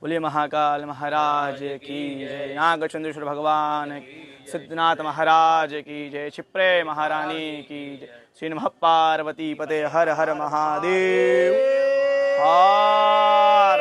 बोलिए महाकाल महाराज की जय, नागचंद्रेश्वर भगवान की, सिद्धनाथ महाराज की जय, क्षिप्रे महारानी की जय, श्री नमः पार्वती पते हर हर महादेव। हर